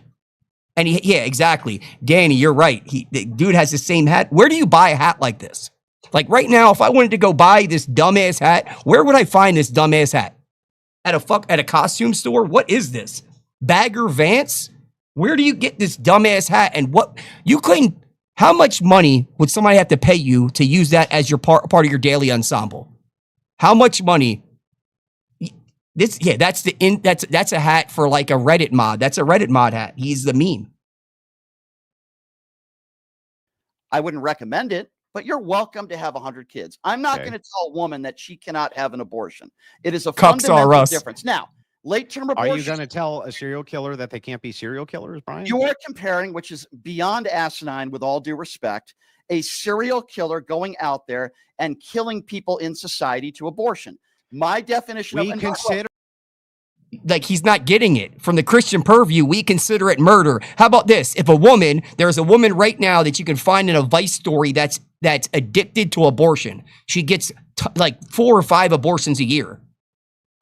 And yeah, exactly. Danny, you're right. The dude has the same hat. Where do you buy a hat like this? Like right now, if I wanted to go buy this dumbass hat, where would I find this dumbass hat? At a costume store? What is this? Bagger Vance? Where do you get this dumbass hat? And what you couldn't? How much money would somebody have to pay you to use that as your part of your daily ensemble? How much money? That's a hat for like a Reddit mod. That's a Reddit mod hat. He's the meme. I wouldn't recommend it, but you're welcome to have 100 kids. I'm not going to tell a woman that she cannot have an abortion. It is a fundamental difference. Now, late-term abortion. Are you going to tell a serial killer that they can't be serial killers, Brian? You are comparing, which is beyond asinine, with all due respect, a serial killer going out there and killing people in society to abortion. My definition of consider. Like he's not getting it. From the Christian purview, we consider it murder. How about this? If there's a woman right now that you can find in a Vice story that's addicted to abortion. She gets like 4 or 5 abortions a year.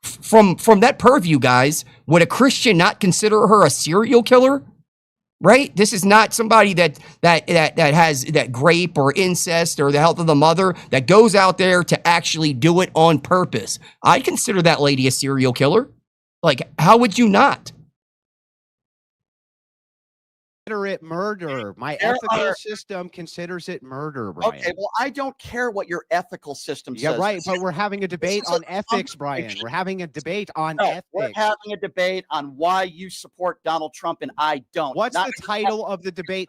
From that purview, guys, would a Christian not consider her a serial killer? Right? This is not somebody that has that grape or incest or the health of the mother that goes out there to actually do it on purpose. I consider that lady a serial killer. Like, how would you not? Consider it murder. My ethical system considers it murder, Brian. Okay, well, I don't care what your ethical system says. Yeah, right, but we're having a debate on ethics, Brian. We're having a debate on ethics. We're having a debate on why you support Donald Trump and I don't. What's the title of the debate?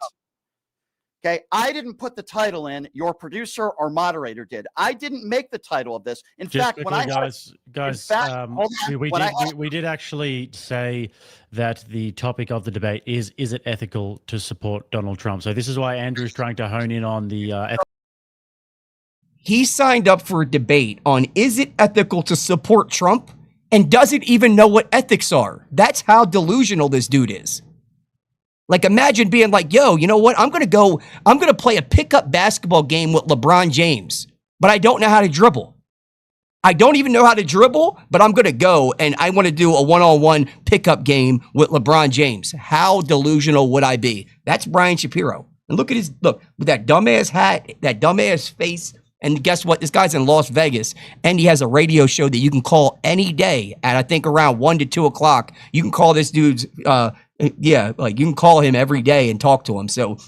Okay, I didn't put the title in. Your producer or moderator did. I didn't make the title of this. In Just fact, quickly, we did actually say that the topic of the debate is it ethical to support Donald Trump? So this is why Andrew's trying to hone in on the He signed up for a debate on is it ethical to support Trump and doesn't even know what ethics are. That's how delusional this dude is. Like, imagine being like, yo, you know what? I'm going to play a pickup basketball game with LeBron James, but I don't know how to dribble. I don't even know how to dribble, but I'm going to go and I want to do a one-on-one pickup game with LeBron James. How delusional would I be? That's Brian Shapiro. And look with that dumbass hat, that dumbass face. And guess what? This guy's in Las Vegas, and he has a radio show that you can call any day at, I think, around 1 to 2 o'clock. You can call this dude's, you can call him every day and talk to him. So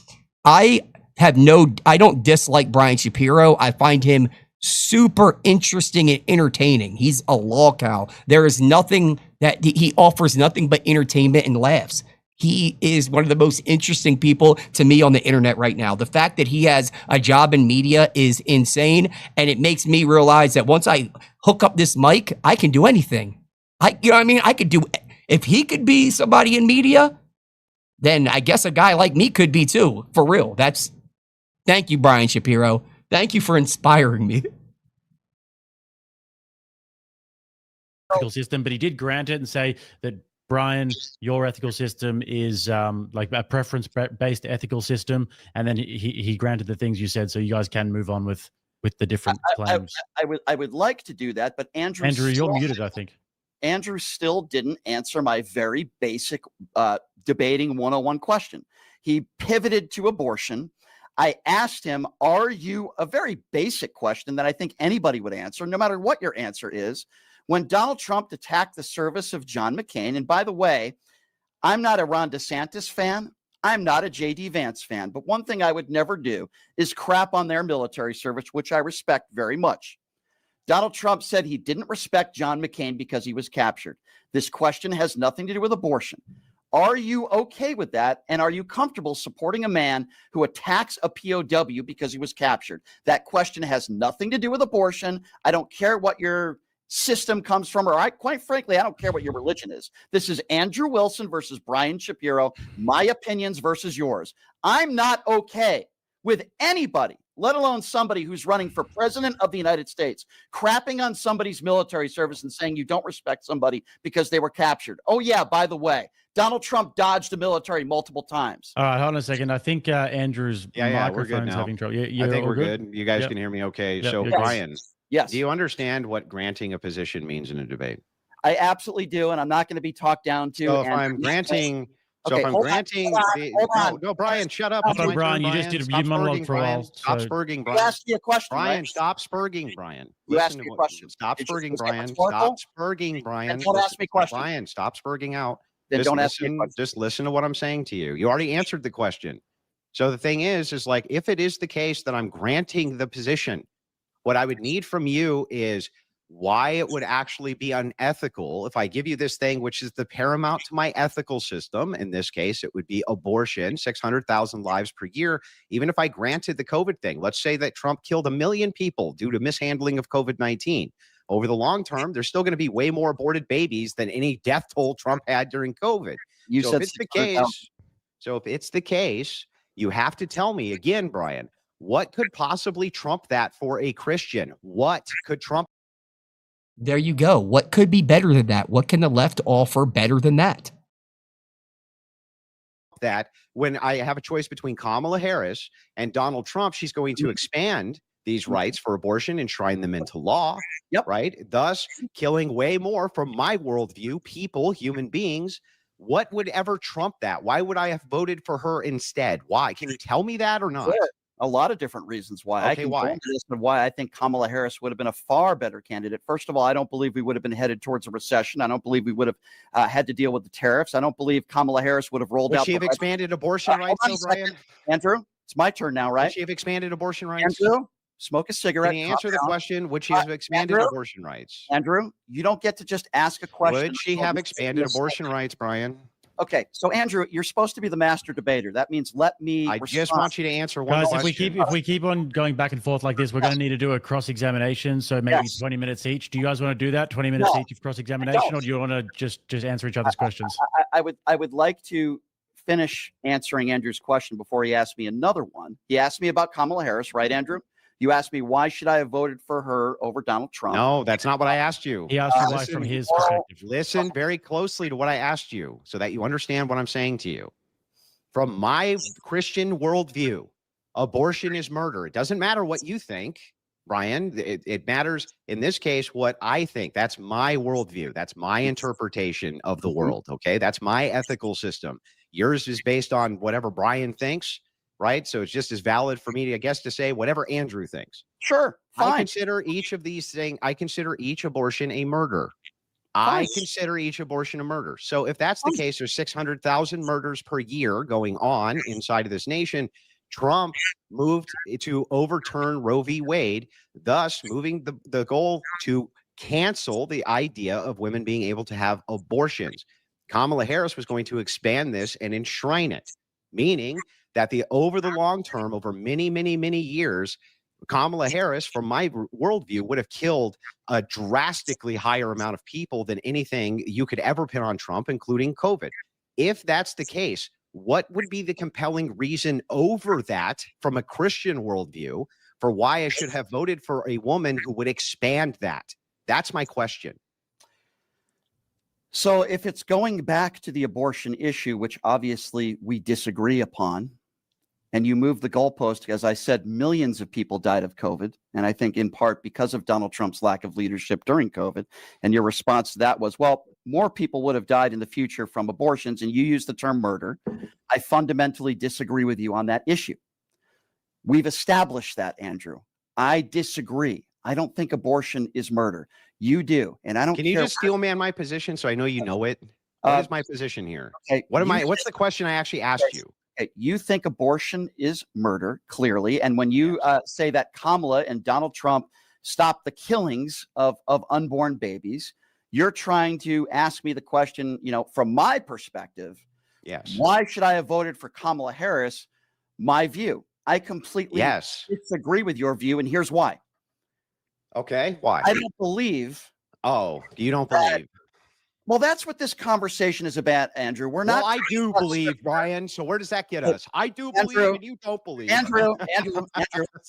I don't dislike Brian Shapiro. I find him super interesting and entertaining. He's a lolcow. There is nothing that he offers, nothing but entertainment and laughs. He is one of the most interesting people to me on the internet right now. The fact that he has a job in media is insane, and it makes me realize that once I hook up this mic, I can do anything. You know what I mean? I could do, if he could be somebody in media, then I guess a guy like me could be too, for real. Thank you, Brian Shapiro. Thank you for inspiring me. System, but he did grant it and say that, Brian, your ethical system is like a preference-based ethical system, and then he granted the things you said, so you guys can move on with the different claims. I would like to do that, but Andrew, you're muted, I think. Andrew still didn't answer my very basic debating 101 question. He pivoted to abortion. I asked him, are you, a very basic question that I think anybody would answer, no matter what your answer is. When Donald Trump attacked the service of John McCain, and by the way, I'm not a Ron DeSantis fan. I'm not a J.D. Vance fan. But one thing I would never do is crap on their military service, which I respect very much. Donald Trump said he didn't respect John McCain because he was captured. This question has nothing to do with abortion. Are you okay with that? And are you comfortable supporting a man who attacks a POW because he was captured? That question has nothing to do with abortion. I don't care what your system comes from, or quite frankly, I don't care what your religion is. This is Andrew Wilson versus Brian Shapiro, my opinions versus yours. I'm not okay with anybody, let alone somebody who's running for president of the United States, crapping on somebody's military service and saying you don't respect somebody because they were captured. Oh yeah, by the way, Donald Trump dodged the military multiple times. All right, hold on a second. I think Andrew's microphone's having trouble. I think we're good. You guys can hear me okay. Yep, so Brian, yes. Do you understand what granting a position means in a debate? I absolutely do, and I'm not going to be talked down to. So if I'm granting, no, Brian, shut up. Hold on, Brian, you just did a monologue for a while. Stop spurging, Brian. You asked me a question, Brian, right? Stop spurging, Brian. You asked me a question. Stop spurging, Brian. Stop spurging, Brian. Don't ask me questions. Brian, stop spurging out. Then don't ask me a question. Just listen to what I'm saying to you. You already answered the question. So the thing is like, if it is the case that I'm granting the position, what I would need from you is why it would actually be unethical if I give you this thing, which is the paramount to my ethical system. In this case, it would be abortion, 600,000 lives per year. Even if I granted the COVID thing, let's say that Trump killed 1 million people due to mishandling of COVID-19. Over the long term, there's still going to be way more aborted babies than any death toll Trump had during COVID. So if it's the case, you have to tell me again, Brian, what could possibly trump that for a Christian? What could trump? There you go. What could be better than that? What can the left offer better than that? That when I have a choice between Kamala Harris and Donald Trump, she's going to expand these rights for abortion, enshrine them into law, right? Thus killing way more, from my worldview, people, human beings. What would ever trump that? Why would I have voted for her instead? Why? Can you tell me that or not? Sure. A lot of different reasons why. Okay, I can why? go into this, but why I think Kamala Harris would have been a far better candidate. First of all, I don't believe we would have been headed towards a recession. I don't believe we would have had to deal with the tariffs. I don't believe Kamala Harris would have rolled out. Would she have expanded abortion rights, Brian? Andrew, it's my turn now, right? Would she have expanded abortion rights? Andrew, smoke a cigarette. Can you answer the question? Would she have expanded abortion rights? Andrew, you don't get to just ask a question. Would she have expanded abortion rights, Brian? Okay, so Andrew, you're supposed to be the master debater. That means let me. I just want you to answer one Guys, question. if we keep on going back and forth like this, we're going to need to do a cross examination. So maybe 20 minutes each. Do you guys want to do that? 20 minutes each of cross examination, or do you want to just answer each other's questions? I would like to finish answering Andrew's question before he asks me another one. He asked me about Kamala Harris, right, Andrew? You asked me why should I have voted for her over Donald Trump? No, that's not what I asked you. He asked you why from his perspective. Listen very closely to what I asked you so that you understand what I'm saying to you. From my Christian worldview, abortion is murder. It doesn't matter what you think, Brian. It matters in this case what I think. That's my worldview. That's my interpretation of the world. Okay, that's my ethical system. Yours is based on whatever Brian thinks, right? So it's just as valid for me, I guess, to say whatever Andrew thinks. Sure, fine. I consider each of these things. I consider each abortion a murder. I consider each abortion a murder. So if that's the case, there's 600,000 murders per year going on inside of this nation. Trump moved to overturn Roe v. Wade, thus moving the goal to cancel the idea of women being able to have abortions. Kamala Harris was going to expand this and enshrine it, meaning that over the long term, over many, many, many years, Kamala Harris, from my worldview, would have killed a drastically higher amount of people than anything you could ever pin on Trump, including COVID. If that's the case, what would be the compelling reason over that from a Christian worldview for why I should have voted for a woman who would expand that? That's my question. So if it's going back to the abortion issue, which obviously we disagree upon, and you move the goalpost, as I said, millions of people died of COVID. And I think in part because of Donald Trump's lack of leadership during COVID. And your response to that was, well, more people would have died in the future from abortions. And you used the term murder. I fundamentally disagree with you on that issue. We've established that, Andrew. I disagree. I don't think abortion is murder. You do. And I don't care. Can you just steel man my position so I know you know it? What is my position here? Okay, what's the question I actually asked you? Okay, you think abortion is murder, clearly. And when you say that Kamala and Donald Trump stopped the killings of unborn babies, you're trying to ask me the question, from my perspective, yes, why should I have voted for Kamala Harris? My view. I completely disagree with your view, and here's why. Okay, why? I don't believe. Oh, you don't believe? Well, that's what this conversation is about, Andrew. We're not. Well, I do believe, Brian. So where does that get us? I do believe, and you don't believe. Andrew,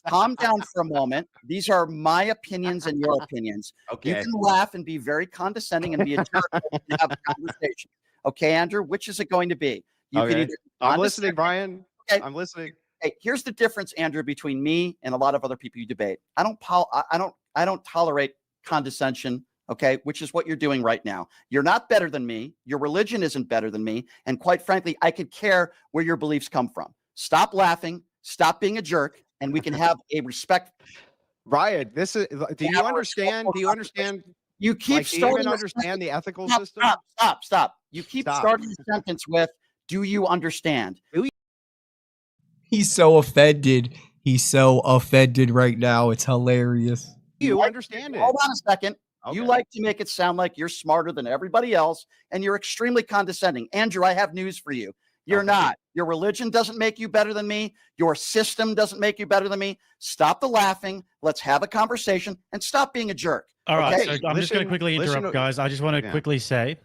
calm down for a moment. These are my opinions and your opinions. Okay. You can laugh and be very condescending and be a jerk and have a conversation. Okay, Andrew, which is it going to be? You can either I'm listening, Brian. Okay. I'm listening. Hey, here's the difference, Andrew, between me and a lot of other people you debate. I don't tolerate condescension. Okay, which is what you're doing right now. You're not better than me. Your religion isn't better than me. And quite frankly, I could care where your beliefs come from. Stop laughing. Stop being a jerk. And we can have a respect. Brian, do you understand? Do you understand? You keep starting. Do you even understand the ethical system? Stop. You keep starting the sentence with, do you understand? He's so offended. He's so offended right now. It's hilarious. You understand it. Hold on a second. Okay. You like to make it sound like you're smarter than everybody else, and you're extremely condescending. Andrew, I have news for you. You're not. Your religion doesn't make you better than me. Your system doesn't make you better than me. Stop the laughing. Let's have a conversation and stop being a jerk. All right. Okay? So I'm just going to quickly interrupt, guys. I just want to quickly say,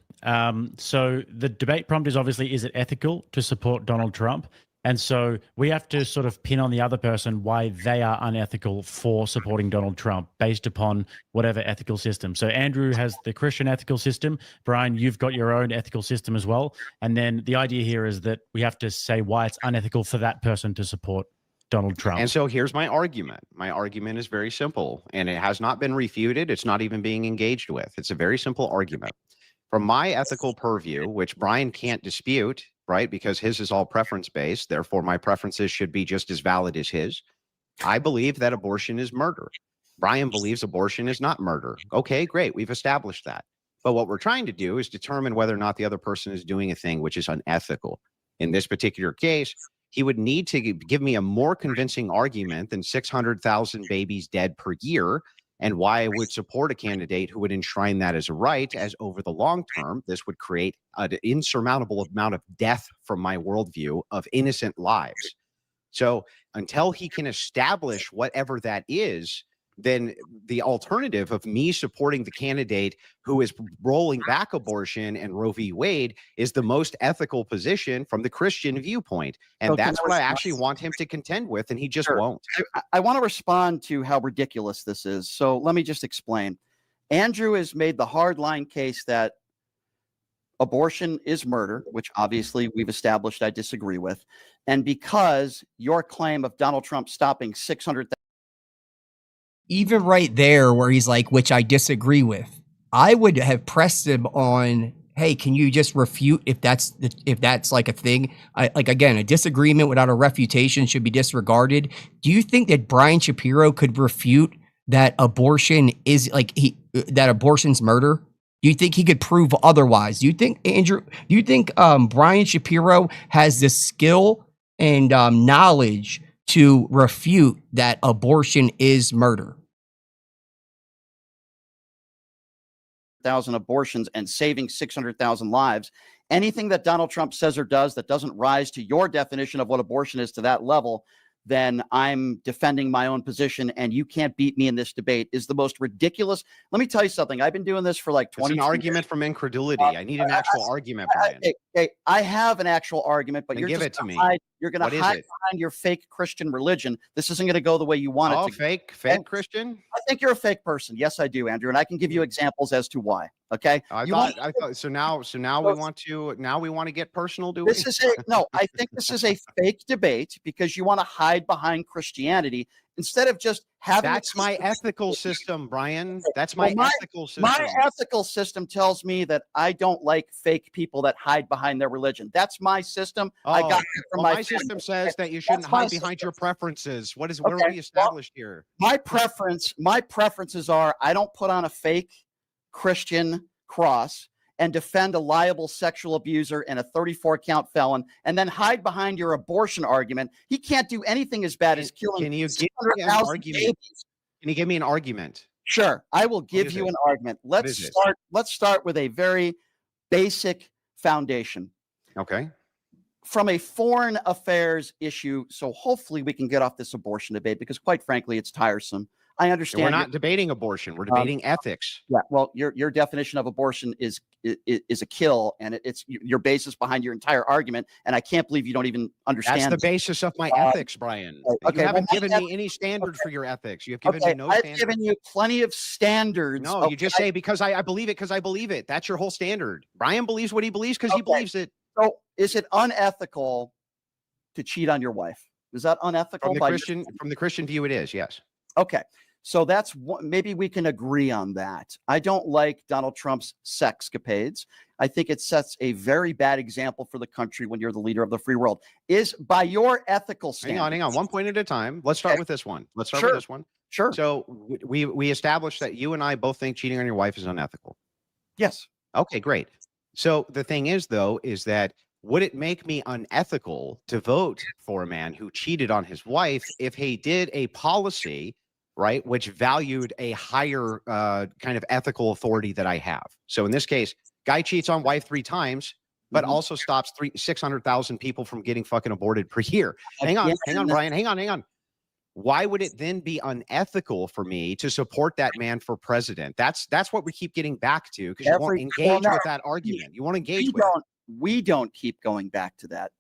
so the debate prompt is obviously, is it ethical to support Donald Trump? And so we have to sort of pin on the other person why they are unethical for supporting Donald Trump based upon whatever ethical system. So Andrew has the Christian ethical system. Brian, you've got your own ethical system as well. And then the idea here is that we have to say why it's unethical for that person to support Donald Trump. And so here's my argument. My argument is very simple, and it has not been refuted. It's not even being engaged with. It's a very simple argument. From my ethical purview, which Brian can't dispute, right? Because his is all preference-based. Therefore, my preferences should be just as valid as his. I believe that abortion is murder. Brian believes abortion is not murder. Okay, great. We've established that. But what we're trying to do is determine whether or not the other person is doing a thing which is unethical. In this particular case, he would need to give me a more convincing argument than 600,000 babies dead per year and why I would support a candidate who would enshrine that as a right, as over the long term, this would create an insurmountable amount of death from my worldview of innocent lives. So until he can establish whatever that is, then the alternative of me supporting the candidate who is rolling back abortion and Roe v. Wade is the most ethical position from the Christian viewpoint. And So that's what I actually want him to contend with, and he just Sure. won't. I want to respond to how ridiculous this is. So let me just explain. Andrew has made the hard line case that abortion is murder, which obviously we've established I disagree with. And because your claim of Donald Trump stopping 600,000. Even right there where he's like, which I disagree with, I would have pressed him on, hey, can you just refute if that's like a thing? Like, again, a disagreement without a refutation should be disregarded. Do you think that Brian Shapiro could refute that abortion is that abortion's murder? Do you think he could prove otherwise? Do you think, Andrew, do you think Brian Shapiro has the skill and knowledge to refute that abortion is murder? Thousand abortions and saving 600,000 lives. Anything that Donald Trump says or does that doesn't rise to your definition of what abortion is to that level, then I'm defending my own position, and you can't beat me in this debate, is the most ridiculous. Let me tell you something. I've been doing this for like 20 It's years. an argument from incredulity. I need an actual argument, Brian. I have an actual argument, but Then you're give just it to me. you're going What to is hide it? behind your fake Christian religion. This isn't going to go the way you want Oh, it to. fake And Christian? I think you're a fake person. Yes, I do, Andrew, and I can give you examples as to why. Okay. I You thought want- so now we want to get personal, do we? This is I think this is a fake debate because you want to hide behind Christianity instead of just having. That's my ethical system, Brian. That's Well, my ethical system. My ethical system tells me that I don't like fake people that hide behind their religion. That's my system. I got it from my my system family. says that you shouldn't That's my hide behind your preferences. What are Okay, we established here? My preferences are I don't put on a fake Christian cross and defend a liable sexual abuser and a 34 count felon and then hide behind your abortion argument. He can't do anything as bad as killing. Can you give me an 600,000 argument? babies. Can you give me an argument? Sure, I will give is you it? an argument. is it? Let's start with a very basic foundation Okay. from a foreign affairs issue. So hopefully we can get off this abortion debate because quite frankly, it's tiresome. I understand. We're not debating abortion. We're debating ethics. Yeah, well, your definition of abortion is a kill, and it's your basis behind your entire argument. And I can't believe you don't even understand. That's the basis of my ethics, Brian. okay, You haven't well, given me any standard for your ethics. You have given me no I've standard. given you plenty of standards. No, you just say because I believe it because I believe it. That's your whole standard. Brian believes what he believes because he believes it. So, is it unethical to cheat on your wife? Is that unethical? From the Christian view, it is. Yes. Okay. So that's what, maybe we can agree on that. I don't like Donald Trump's sexcapades. I think it sets a very bad example for the country when you're the leader of the free world. Is by your ethical standards. Hang on. One point at a time. Let's start with this one. Sure. So we established that you and I both think cheating on your wife is unethical. Yes. Okay, great. So the thing is, though, is that would it make me unethical to vote for a man who cheated on his wife if he did a policy, right, which valued a higher kind of ethical authority that I have? So in this case, guy cheats on wife 3 times, but also stops 600,000 people from getting fucking aborted per year. Hang on, Brian. Hang on. Why would it then be unethical for me to support that man for president? That's what we keep getting back to because you won't engage with that argument. You won't engage with it. We don't keep going back to that.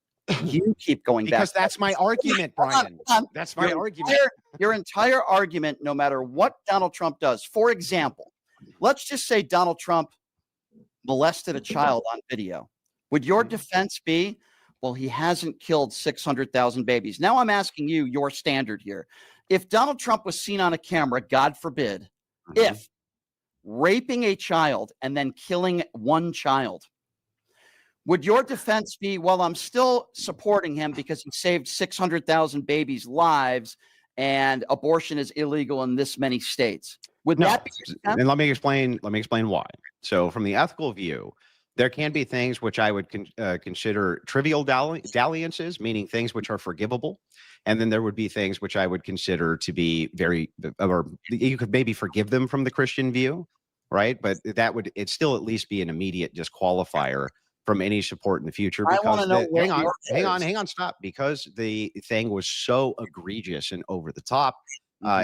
You keep going back. Because that's my argument, Brian. That's my argument. Your entire argument, no matter what Donald Trump does. For example, let's just say Donald Trump molested a child on video. Would your defense be, well, he hasn't killed 600,000 babies? Now I'm asking you your standard here. If Donald Trump was seen on a camera, God forbid, if raping a child and then killing one child, would your defense be, well, I'm still supporting him because he saved 600,000 babies' lives and abortion is illegal in this many states? Would that be? And let me explain why. So from the ethical view, There can be things which I would consider trivial dalliances, meaning things which are forgivable. And then there would be things which I would consider to be or you could maybe forgive them from the Christian view, right? But it'd still at least be an immediate disqualifier from any support in the future. I want Because to know what hang on, stop. Because the thing was so egregious and over the top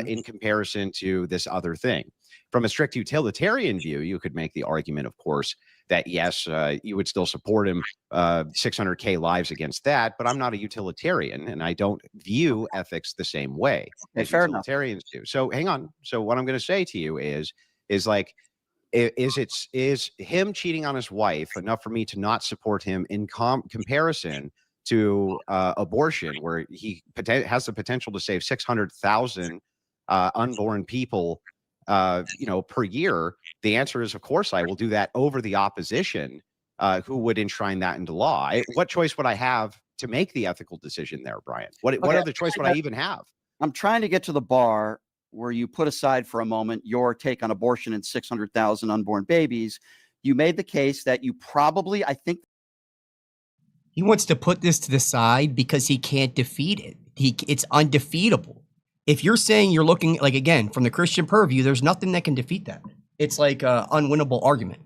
in comparison to this other thing. From a strict utilitarian view, you could make the argument, of course, that yes, you would still support him 600K lives against that, but I'm not a utilitarian and I don't view ethics the same way as utilitarians do. So hang on. So what I'm going to say to you is like, is him cheating on his wife enough for me to not support him in comparison to abortion, where he has the potential to save 600,000 unborn people per year? The answer is, of course, I will do that over the opposition who would enshrine that into law. What choice would I have to make the ethical decision there, Brian? What other choice would I even have? I'm trying to get to the bar where you put aside for a moment your take on abortion and 600,000 unborn babies. You made the case that you probably, I think, he wants to put this to the side because he can't defeat it. It's undefeatable. If you're saying you're looking, like, again, from the Christian purview, there's nothing that can defeat that. It's like an unwinnable argument.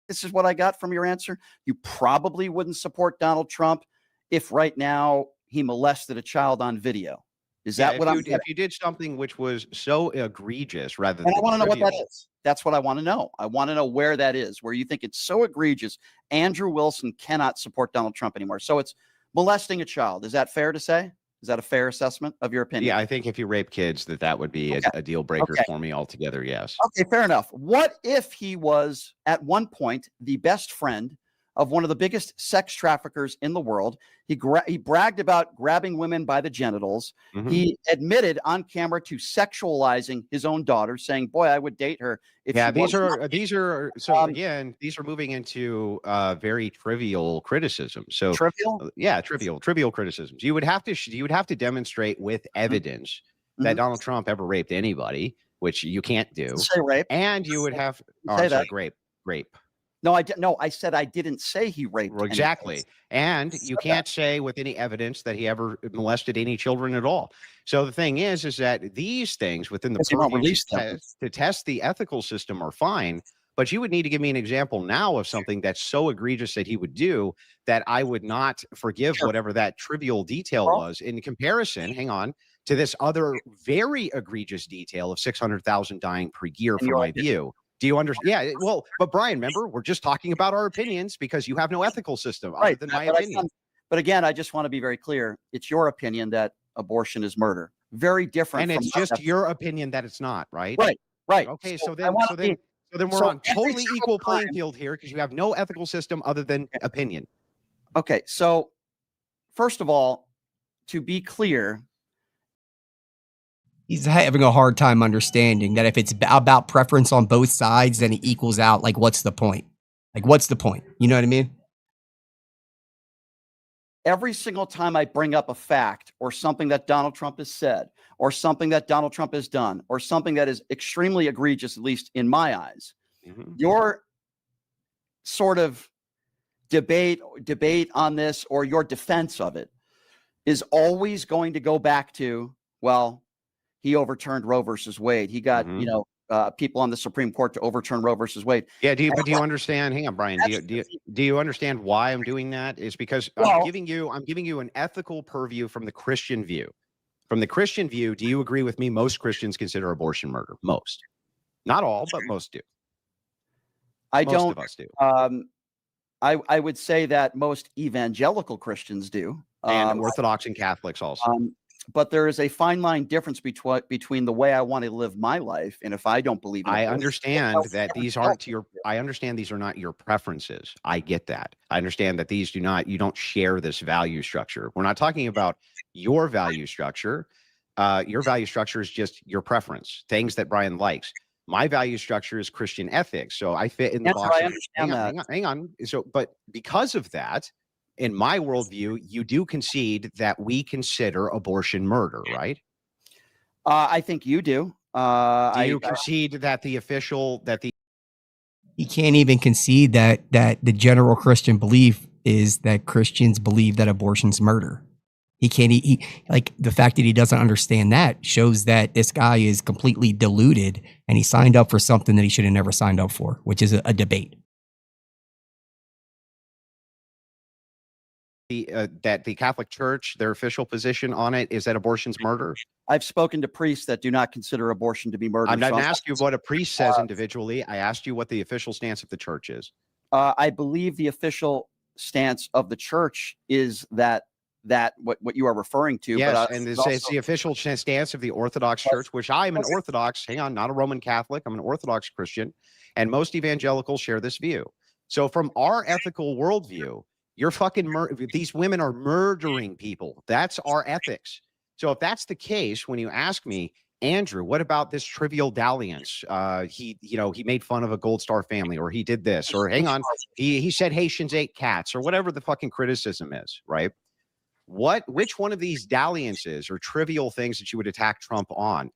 This is what I got from your answer. You probably wouldn't support Donald Trump if right now he molested a child on video. Is that what if you did something which was so egregious rather than I want to know what that is. That's what I want to know. I want to know where that is, where you think it's so egregious. Andrew Wilson cannot support Donald Trump anymore. So it's molesting a child. Is that fair to say? Is that a fair assessment of your opinion? Yeah, I think if you rape kids, that would be a deal breaker for me altogether. Yes. Okay, fair enough. What if he was at one point the best friend of one of the biggest sex traffickers in the world? He bragged about grabbing women by the genitals. He admitted on camera to sexualizing his own daughter, saying, "Boy, I would date her." These are so again, these are moving into very trivial criticism. So trivial, trivial criticisms. You would have to demonstrate with evidence that Donald Trump ever raped anybody, which you can't do. Say rape, and you would have rape. No, I said I didn't say he raped. Exactly. And you can't say with any evidence that he ever molested any children at all. So the thing is that these things within the purview to test the ethical system are fine, but you would need to give me an example now of something that's so egregious that he would do that I would not forgive whatever that trivial detail was in comparison, hang on, to this other very egregious detail of 600,000 dying per year from my view. Do you understand? Yeah, well, but Brian, remember, we're just talking about our opinions because you have no ethical system other than my opinion. But again, I just want to be very clear. It's your opinion that abortion is murder. Very different. And it's just your opinion that it's not, right? Right. Okay, so then we're on totally equal playing field here because you have no ethical system other than opinion. Okay, so first of all, to be clear, he's having a hard time understanding that if it's about preference on both sides, then it equals out. Like, what's the point? What's the point? You know what I mean? Every single time I bring up a fact or something that Donald Trump has said or something that Donald Trump has done or something that is extremely egregious, at least in my eyes, your sort of debate on this or your defense of it is always going to go back to, well, he overturned Roe versus Wade. He got, people on the Supreme Court to overturn Roe versus Wade. Yeah. Do you understand? Hang on, Brian. Do you understand why I'm doing that? It's because I'm giving you an ethical purview from the Christian view. From the Christian view, do you agree with me? Most Christians consider abortion murder. Most, not all, but most do. Most of us do. I would say that most evangelical Christians do, and Orthodox and Catholics also. But there is a fine line difference between the way I want to live my life and if I don't believe in it. I understand that these aren't I understand these are not your preferences. I get that. I understand that you don't share this value structure. We're not talking about your value structure. Your value structure is just your preference, things that Brian likes. My value structure is Christian ethics. So I fit in the box. I understand that. Hang on. So, but because of that, in my worldview, you do concede that we consider abortion murder, right? I think you do. Do you concede that He can't even concede that the general Christian belief is that Christians believe that abortion's murder. He can't. He like the fact that he doesn't understand that shows that this guy is completely deluded, and he signed up for something that he should have never signed up for, which is a debate. That the Catholic Church, their official position on it is that abortion's murder. I've spoken to priests that do not consider abortion to be murder. I'm not asking you what a priest says individually. I asked you what the official stance of the church is. I believe the official stance of the church is that what you are referring to. Yes, but, and it's the official stance of the Orthodox Church, which I'm an Orthodox. Hang on, not a Roman Catholic. I'm an Orthodox Christian, and most evangelicals share this view. So, from our ethical worldview, you're fucking these women are murdering people. That's our ethics. So if that's the case, when you ask me, Andrew, what about this trivial dalliance? He made fun of a Gold Star family, or he did this, or hang on, he said Haitians ate cats, or whatever the fucking criticism is, right? Which one of these dalliances or trivial things that you would attack Trump on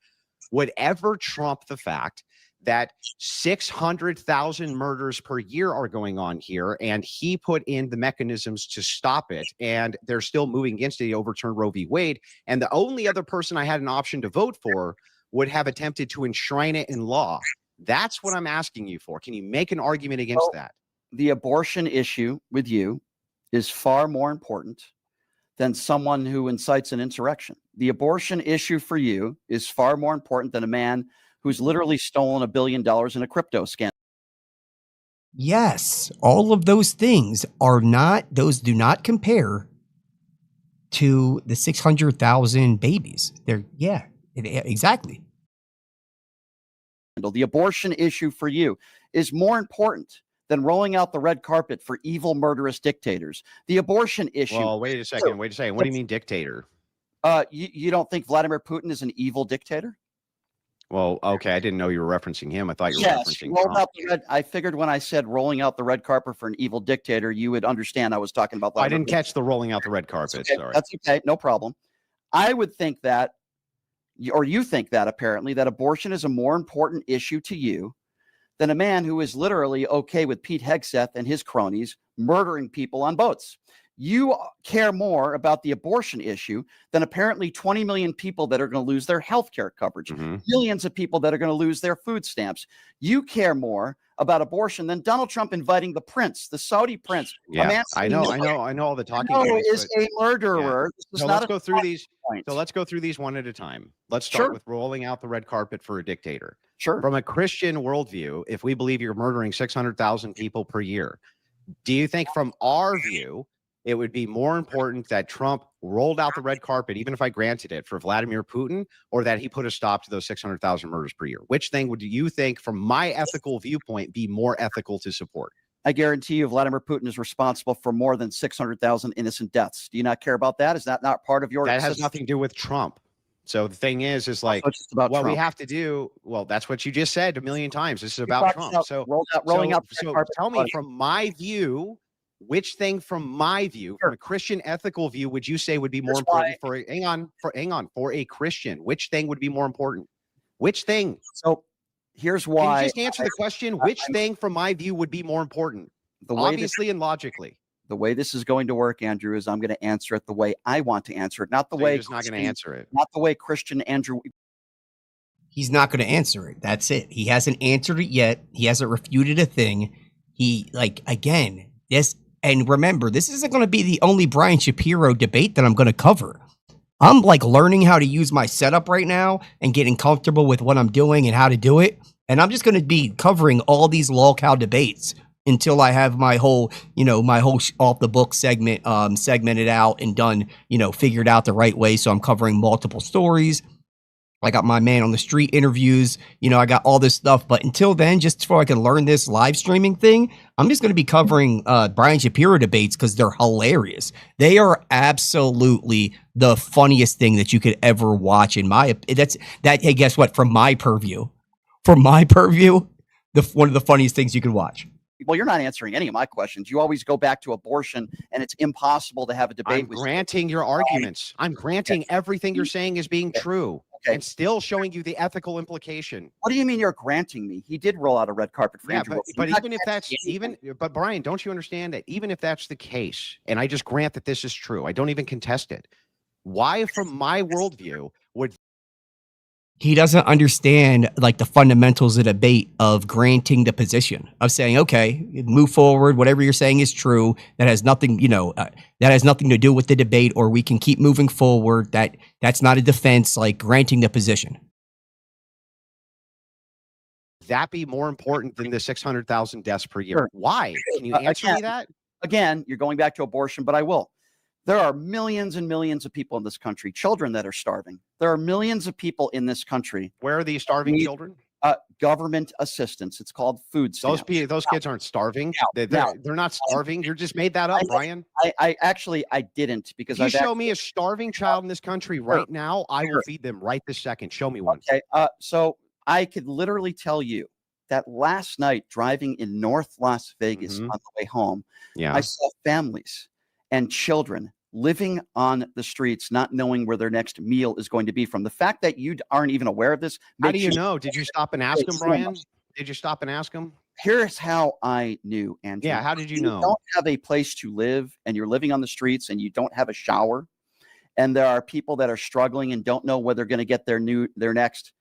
would ever trump the fact that 600,000 murders per year are going on here, and he put in the mechanisms to stop it, and they're still moving against it. He overturned Roe v. Wade, and the only other person I had an option to vote for would have attempted to enshrine it in law. That's what I'm asking you for. Can you make an argument against that? The abortion issue with you is far more important than someone who incites an insurrection. The abortion issue for you is far more important than a man who's literally stolen $1 billion in a crypto scam. Yes, all of those things do not compare to the 600,000 babies. Exactly. The abortion issue for you is more important than rolling out the red carpet for evil, murderous dictators. The abortion issue. Well, wait a second. What do you mean dictator? You don't think Vladimir Putin is an evil dictator? Well, okay, I didn't know you were referencing him. I thought you were referencing Trump. I figured when I said rolling out the red carpet for an evil dictator, you would understand I was talking about that. I didn't catch the rolling out the red carpet. Okay, sorry. That's okay. No problem. I would think that, or you think that apparently, that abortion is a more important issue to you than a man who is literally okay with Pete Hegseth and his cronies murdering people on boats. You care more about the abortion issue than apparently 20 million people that are going to lose their health care coverage, millions of people that are going to lose their food stamps. You care more about abortion than Donald Trump inviting the prince, the Saudi prince. Yeah, I know all the talking points. Is a murderer. Yeah. So let's go through these. So let's go through these one at a time. Let's start with rolling out the red carpet for a dictator. Sure. From a Christian worldview, if we believe you're murdering 600,000 people per year, do you think from our view, it would be more important that Trump rolled out the red carpet, even if I granted it, for Vladimir Putin, or that he put a stop to those 600,000 murders per year? Which thing would you think, from my ethical viewpoint, be more ethical to support? I guarantee you Vladimir Putin is responsible for more than 600,000 innocent deaths. Do you not care about that? Is that not part of your... That has nothing to do with Trump. So the thing is like, what Trump. We have to do, well, that's what you just said a million times. This is about Trump. So tell me, from my view, which thing from my view, from a Christian ethical view, would you say would be more important for a Christian? Which thing would be more important? Which thing? So here's why. Can you just answer the question? Which thing from my view would be more important? Obviously and logically. The way this is going to work, Andrew, is I'm going to answer it the way I want to answer it, not the way. He's not going to answer it. Not the way Christian Andrew. He's not going to answer it. That's it. He hasn't answered it yet. He hasn't refuted a thing. And remember, this isn't going to be the only Brian Shapiro debate that I'm going to cover. I'm learning how to use my setup right now and getting comfortable with what I'm doing and how to do it. And I'm just going to be covering all these lolcow debates until I have my whole off the book segment segmented out and done, figured out the right way. So I'm covering multiple stories. I got my man on the street interviews, I got all this stuff. But until then, just so I can learn this live streaming thing, I'm just going to be covering Brian Shapiro debates because they're hilarious. They are absolutely the funniest thing that you could ever watch. Hey, guess what? From my purview, one of the funniest things you can watch. Well, you're not answering any of my questions. You always go back to abortion, and it's impossible to have a debate. I'm granting your arguments. I'm granting everything you're saying is being true. and still showing you the ethical implication. What do you mean you're granting me? He did roll out a red carpet for Andrew Wilson. But He's not even if granting that's anything. but Brian, don't you understand that even if that's the case, and I just grant that this is true, I don't even contest it. Why, from my worldview, would He doesn't understand like the fundamentals of debate of granting the position of saying, okay, move forward. Whatever you're saying is true. That has nothing, that has nothing to do with the debate, or we can keep moving forward. That's not a defense, like granting the position. that be more important than the 600,000 deaths per year? Sure. Why? Can you answer me that? Again, you're going back to abortion, but I will. There are millions and millions of people in this country, children that are starving. There are millions of people in this country. Where are these starving children? Government assistance. It's called food stamps. Those kids aren't starving. They're not starving. You just made that up, Brian. I actually didn't, because if you show me a starving child in this country right now, I will feed them right this second. Show me one. Okay. So I could literally tell you that last night, driving in North Las Vegas on the way home, I saw families and children living on the streets, not knowing where their next meal is going to be from. The fact that you aren't even aware of this. How do you know? Did you stop and ask them, Brian? Did you stop and ask them? Here's how I knew, Andrew. Yeah, how did you know? You don't have a place to live, and you're living on the streets, and you don't have a shower, and there are people that are struggling and don't know where they're going to get their next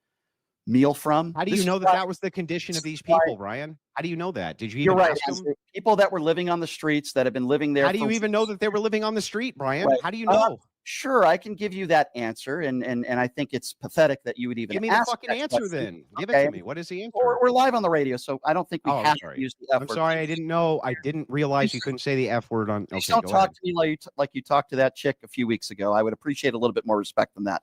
meal from. How do you know that was the condition of these people, Brian? How do you know that? Did you even ask them? People that were living on the streets that have been living there. How do you even know that they were living on the street, Brian? Right. How do you know? Sure, I can give you that answer, and I think it's pathetic that you would even give me ask the fucking answer then. Give it to me. What is the answer? We're live on the radio, so I don't think we have to use the F word. I'm sorry, I didn't know. I didn't realize you couldn't say the F word on. Please don't talk to me like you talked to that chick a few weeks ago. I would appreciate a little bit more respect than that.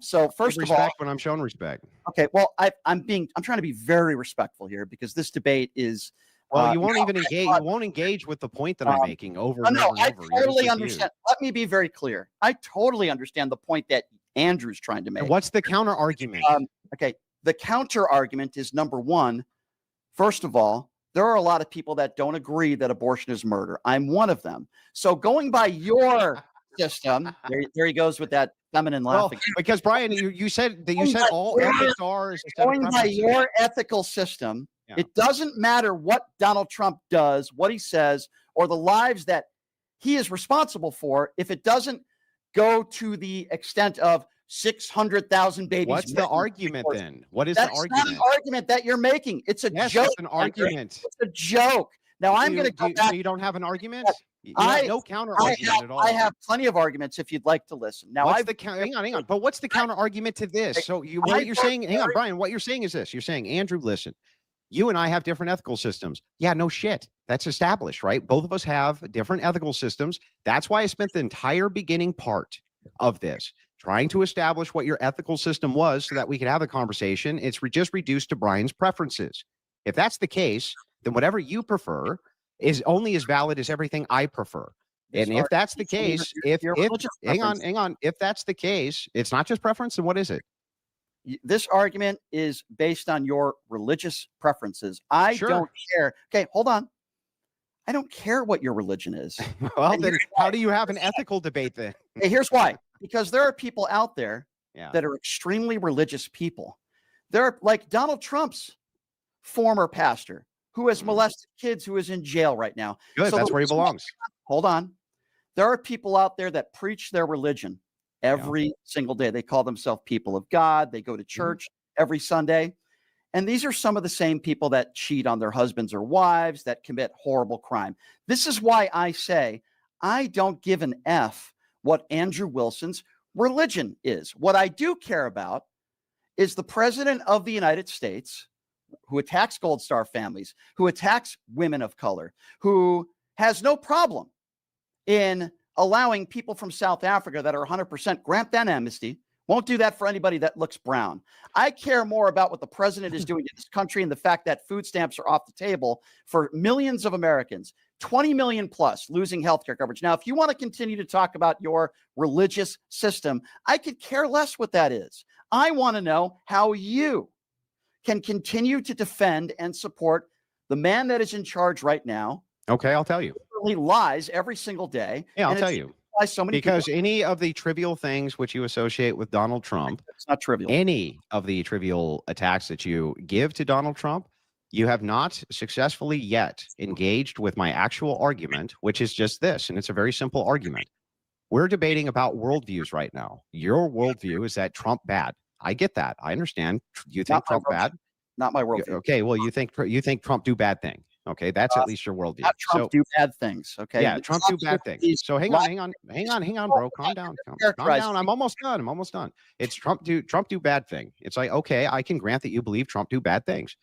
So first of all, when I'm showing respect. Okay, well, I'm trying to be very respectful here, because this debate is. Well, you won't even engage. You won't engage with the point that I'm making over and over. I totally understand. Let me be very clear. I totally understand the point that Andrew's trying to make. And what's the counter argument? Okay, the counter argument is, number one, first of all, there are a lot of people that don't agree that abortion is murder. I'm one of them. So going by your system, there he goes with that feminine laughing. Well, because Brian, you said all ethics are going by your ethical system. Yeah. It doesn't matter what Donald Trump does, what he says, or the lives that he is responsible for, if it doesn't go to the extent of 600,000 babies. What's the argument then? What is the argument? That's not an argument that you're making. It's a joke. It's an argument. It's a joke. Now I'm going to go back. So you don't have an argument? You have no counter argument at all. I have plenty of arguments if you'd like to listen. Now, hang on. But what's the counter argument to this? So what you're saying, hang on, Brian, what you're saying is this. You're saying, Andrew, listen. You and I have different ethical systems. Yeah, no shit. That's established, right? Both of us have different ethical systems. That's why I spent the entire beginning part of this trying to establish what your ethical system was so that we could have a conversation. It's just reduced to Brian's preferences. If that's the case, then whatever you prefer is only as valid as everything I prefer. And if that's the case, hang on. If that's the case, it's not just preference, then what is it? This argument is based on your religious preferences. I don't care. Okay, hold on. I don't care what your religion is. Well, then how do you have an ethical debate then? Hey, here's why. Because there are people out there that are extremely religious people. They're like Donald Trump's former pastor who has molested kids, who is in jail right now. Good, so that's where he belongs. Hold on. There are people out there that preach their religion every single day. They call themselves people of God. They go to church every Sunday. And these are some of the same people that cheat on their husbands or wives, that commit horrible crime. This is why I say I don't give an F what Andrew Wilson's religion is. What I do care about is the president of the United States, who attacks Gold Star families, who attacks women of color, who has no problem in allowing people from South Africa that are 100% grant them amnesty. Won't do that for anybody that looks brown. I care more about what the president is doing in this country and the fact that food stamps are off the table for millions of Americans, 20 million plus losing healthcare coverage. Now, if you want to continue to talk about your religious system, I could care less what that is. I want to know how you can continue to defend and support the man that is in charge right now. Okay, I'll tell you. He lies every single day. Yeah, I'll tell you. why so many people. Because any of the trivial things which you associate with Donald Trump, It's not trivial. any of the trivial attacks that you give to Donald Trump, you have not successfully yet engaged with my actual argument, which is just this, and it's a very simple argument. We're debating about worldviews right now. Your worldview is that Trump bad. I get that. I understand. You think Trump bad? Not my worldview. Okay, well, you think Trump do bad thing. Okay, that's at least your worldview. Not Trump do bad things. Okay. Yeah, Trump do bad things. So hang on, bro. Calm down. Calm down. I'm almost done. It's Trump do bad thing. It's like, okay, I can grant that you believe Trump do bad things.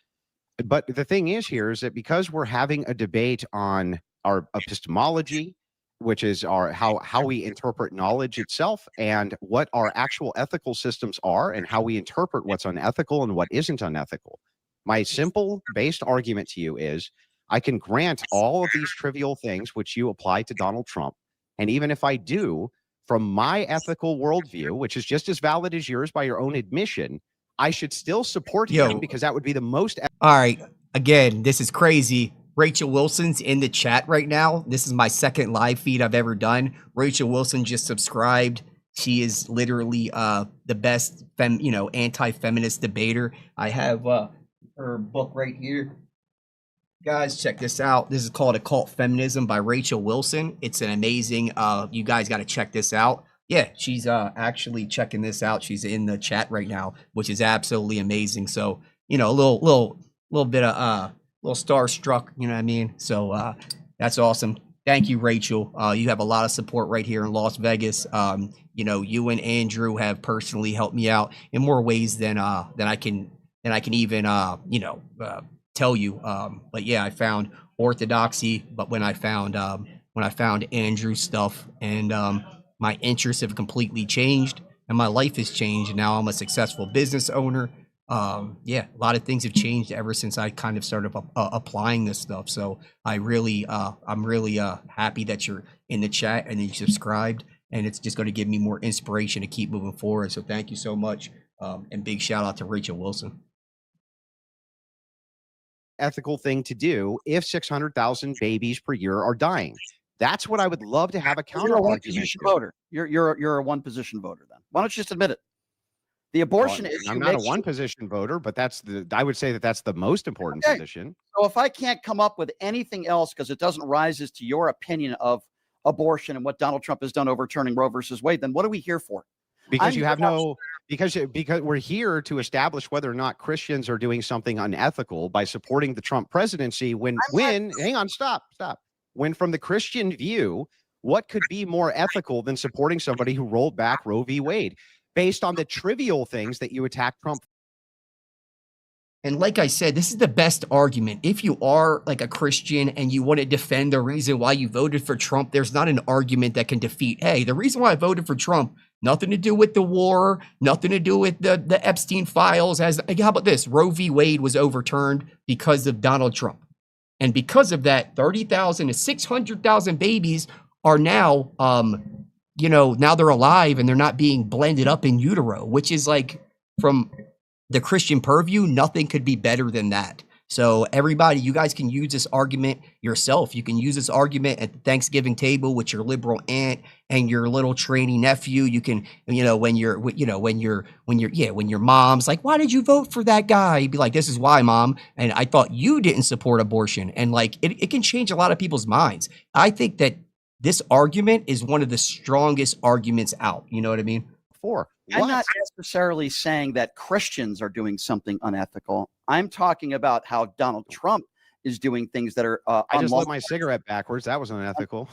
But the thing is here is that because we're having a debate on our epistemology, which is our how we interpret knowledge itself, and what our actual ethical systems are, and how we interpret what's unethical and what isn't unethical. My simple based argument to you is I can grant all of these trivial things which you apply to Donald Trump. And even if I do, from my ethical worldview, which is just as valid as yours by your own admission, I should still support him because that would be the most. All right. Again, this is crazy. Rachel Wilson's in the chat right now. This is my second live feed I've ever done. Rachel Wilson just subscribed. She is literally the best anti-feminist debater. I have her book right here. Guys, check this out. This is called Occult Feminism by Rachel Wilson. It's an amazing, you guys got to check this out. Yeah, she's actually checking this out. She's in the chat right now, which is absolutely amazing. So, a little bit of little starstruck, you know what I mean? So that's awesome. Thank you, Rachel. You have a lot of support right here in Las Vegas. You and Andrew have personally helped me out in more ways than I can even tell you. But yeah, I found orthodoxy, but when I found Andrew's stuff, and my interests have completely changed and my life has changed. And now I'm a successful business owner. A lot of things have changed ever since I kind of started applying this stuff. So I'm really happy that you're in the chat and you subscribed, and it's just going to give me more inspiration to keep moving forward. So thank you so much. And big shout out to Rachel Wilson. Ethical thing to do if 600,000 babies per year are dying. That's what I would love to have a counter You're a argument. one-position voter. You're a one-position voter then. Why don't you just admit it? The abortion issue. I'm not a one-position voter, but I would say that's the most important position. So if I can't come up with anything else because it doesn't rise to your opinion of abortion and what Donald Trump has done overturning Roe versus Wade, then what are we here for? Because because we're here to establish whether or not Christians are doing something unethical by supporting the Trump presidency. Hang on, stop. When from the Christian view, what could be more ethical than supporting somebody who rolled back Roe v. Wade based on the trivial things that you attack Trump? And like I said, this is the best argument. If you are like a Christian and you want to defend the reason why you voted for Trump, there's not an argument that can defeat, hey, the reason why I voted for Trump, nothing to do with the war, nothing to do with the Epstein files. How about this? Roe v. Wade was overturned because of Donald Trump. And because of that, 30,000 to 600,000 babies are now, now they're alive and they're not being blended up in utero, which is like, from the Christian purview, nothing could be better than that. So everybody, you guys can use this argument yourself. You can use this argument at the Thanksgiving table with your liberal aunt and your little trainee nephew. You can, when your mom's like, why did you vote for that guy? You'd be like, this is why, Mom. And I thought you didn't support abortion. And like, it can change a lot of people's minds. I think that this argument is one of the strongest arguments out. You know what I mean? I'm not necessarily saying that Christians are doing something unethical. I'm talking about how Donald Trump is doing things that are I just lit my cigarette backwards. That was unethical.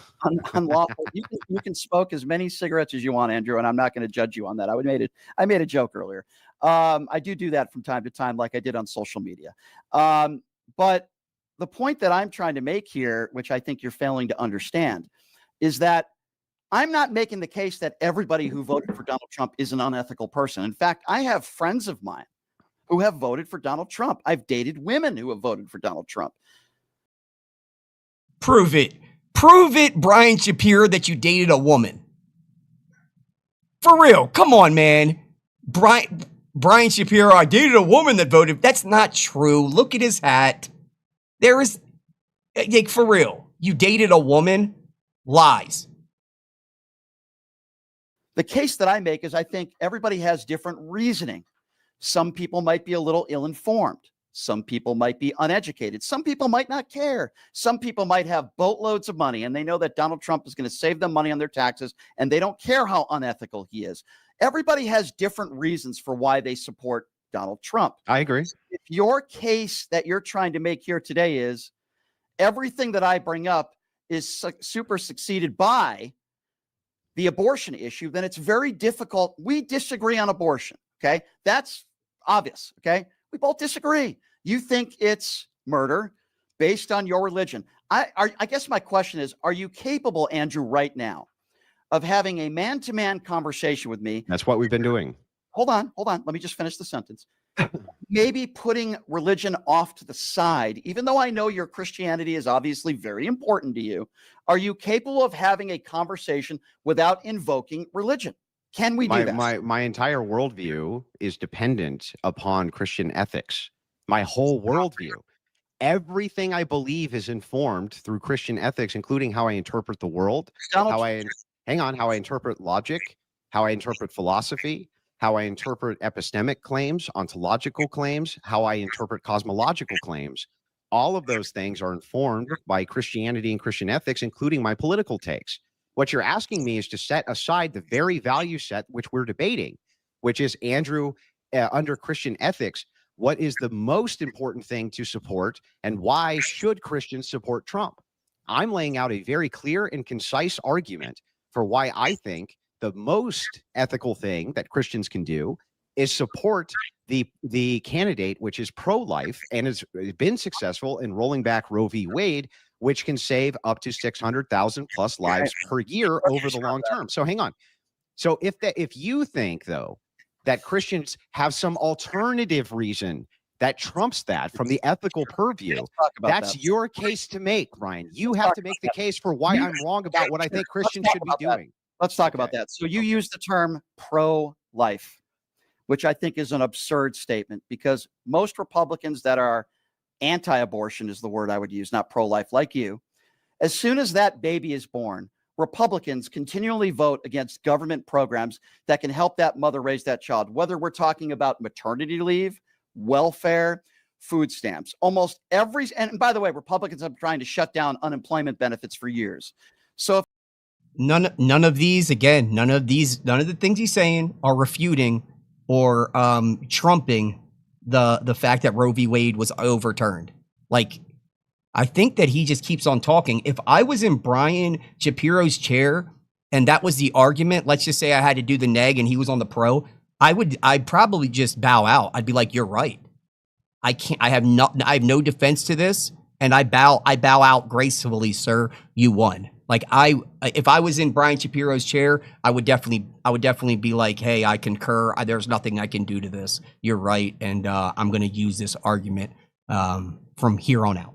Unlawful. You can smoke as many cigarettes as you want, Andrew, and I'm not going to judge you on that. I made a joke earlier. I do that from time to time, like I did on social media. But the point that I'm trying to make here, which I think you're failing to understand, is that I'm not making the case that everybody who voted for Donald Trump is an unethical person. In fact, I have friends of mine who have voted for Donald Trump. I've dated women who have voted for Donald Trump. Prove it. Prove it, Brian Shapiro, that you dated a woman. For real. Come on, man. Brian Shapiro, I dated a woman that voted. That's not true. Look at his hat. There is, like, for real. You dated a woman? Lies. The case that I make is I think everybody has different reasoning. Some people might be a little ill-informed. Some people might be uneducated. Some people might not care. Some people might have boatloads of money and they know that Donald Trump is going to save them money on their taxes and they don't care how unethical he is. Everybody has different reasons for why they support Donald Trump. I agree. If your case that you're trying to make here today is everything that I bring up is super succeeded by the abortion issue, then it's very difficult. We disagree on abortion. Okay. That's obvious. Okay. We both disagree. You think it's murder based on your religion. I guess my question is, are you capable, Andrew, right now of having a man-to-man conversation with me? That's what we've been doing. Hold on. Let me just finish the sentence. Maybe putting religion off to the side, even though I know your Christianity is obviously very important to you. Are you capable of having a conversation without invoking religion? Can we do that? My entire worldview is dependent upon Christian ethics. My whole worldview. Everything I believe is informed through Christian ethics, including how I interpret the world, how I interpret logic, how I interpret philosophy, how I interpret epistemic claims, ontological claims, how I interpret cosmological claims. All of those things are informed by Christianity and Christian ethics, including my political takes. What you're asking me is to set aside the very value set which we're debating, which is, Andrew, under Christian ethics, what is the most important thing to support and why should Christians support Trump? I'm laying out a very clear and concise argument for why I think the most ethical thing that Christians can do is support the candidate which is pro-life and has been successful in rolling back Roe v. Wade, which can save up to 600,000 plus lives per year over the long term. So hang on. So if you think, though, that Christians have some alternative reason that trumps that from the ethical purview, that's your case to make, Ryan. You have to make the case for why I'm wrong about what I think Christians should be doing. Let's talk about that. So you use the term pro-life, which I think is an absurd statement because most Republicans that are anti-abortion is the word I would use, not pro-life like you. As soon as that baby is born, Republicans continually vote against government programs that can help that mother raise that child, whether we're talking about maternity leave, welfare, food stamps, almost every, and by the way, Republicans have been trying to shut down unemployment benefits for years. So if none of these, again, none of the things he's saying are refuting or trumping the fact that Roe v. Wade was overturned. Like, I think that he just keeps on talking. If I was in Brian Shapiro's chair and that was the argument, let's just say I had to do the neg and he was on the pro, I'd probably just bow out. I'd be like, you're right. I have no defense to this. And I bow out gracefully, sir. You won. Like if I was in Brian Shapiro's chair, I would definitely be like, hey, I concur. There's nothing I can do to this. You're right. And I'm going to use this argument from here on out.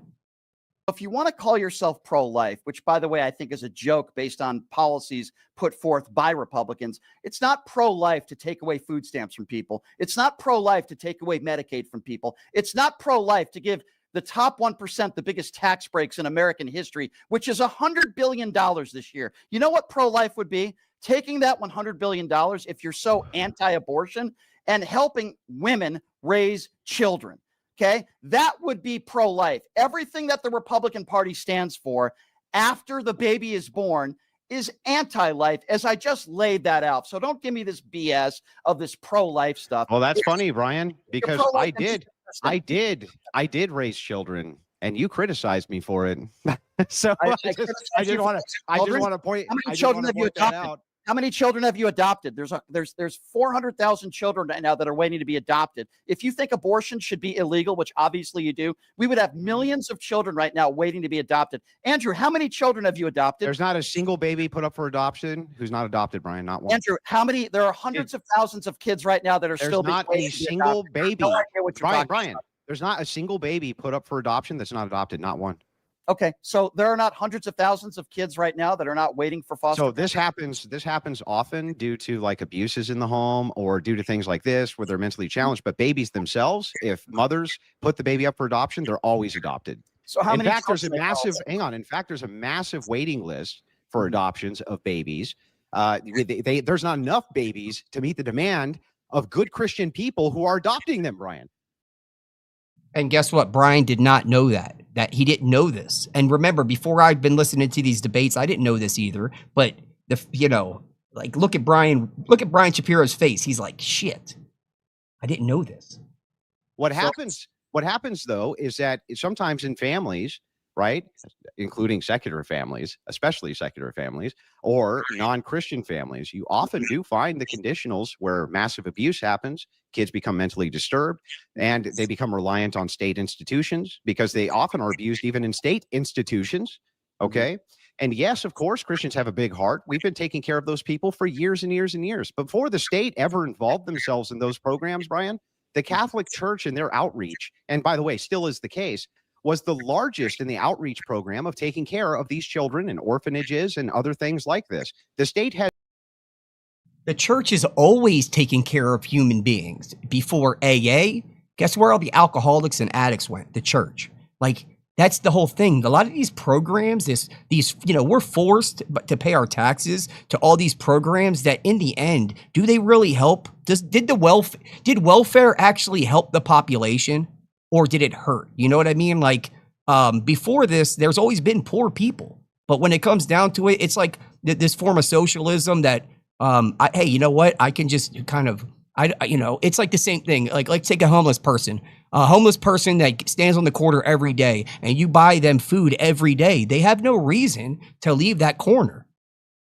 If you want to call yourself pro-life, which, by the way, I think is a joke based on policies put forth by Republicans, it's not pro-life to take away food stamps from people. It's not pro-life to take away Medicaid from people. It's not pro-life to give the top 1% the biggest tax breaks in American history, which is $100 billion this year. You know what pro-life would be? Taking that $100 billion, if you're so anti-abortion, and helping women raise children. Okay, that would be pro-life. Everything that the Republican Party stands for after the baby is born is anti-life, as I just laid that out. So don't give me this BS of this pro-life stuff. Well, that's funny, Brian, because I did raise children, and you criticized me for it. So I just want to point that out. How many children have you adopted? There's 400,000 children right now that are waiting to be adopted. If you think abortion should be illegal, which obviously you do, we would have millions of children right now waiting to be adopted. Andrew, how many children have you adopted? There's not a single baby put up for adoption who's not adopted, Brian. Not one. Andrew, how many? There are hundreds of thousands of kids right now that are still not a single baby. Brian, there's not a single baby put up for adoption that's not adopted. Not one. Okay, so there are not hundreds of thousands of kids right now that are not waiting for foster. So this happens often due to like abuses in the home or due to things like this where they're mentally challenged. But babies themselves, if mothers put the baby up for adoption, they're always adopted. So how many? In fact, there's a massive waiting list for adoptions of babies. There's not enough babies to meet the demand of good Christian people who are adopting them, Brian. And guess what? Brian did not know that he didn't know this. And remember, before I'd been listening to these debates, I didn't know this either. But like look at Brian Shapiro's face. He's like, shit, I didn't know this. What happens though is that sometimes in families, right, including secular families, especially secular families or non-Christian families, you often do find the conditionals where massive abuse happens, kids become mentally disturbed, and they become reliant on state institutions because they often are abused even in state institutions. Okay. And yes, of course, Christians have a big heart. We've been taking care of those people for years and years and years. Before the state ever involved themselves in those programs, Brian, the Catholic Church and their outreach, and by the way, still is the case, was the largest in the outreach program of taking care of these children in orphanages and other things like this. The state had. The church is always taking care of human beings. Before AA, guess where all the alcoholics and addicts went? The church. Like, that's the whole thing. A lot of these programs, these we're forced to pay our taxes to all these programs that in the end, do they really help? Did welfare actually help the population? Or did it hurt? You know what I mean? Like, before this, there's always been poor people. But when it comes down to it, it's like this form of socialism that, hey, you know what? I can just kind of, it's like the same thing. Like take a homeless person that stands on the corner every day and you buy them food every day. They have no reason to leave that corner.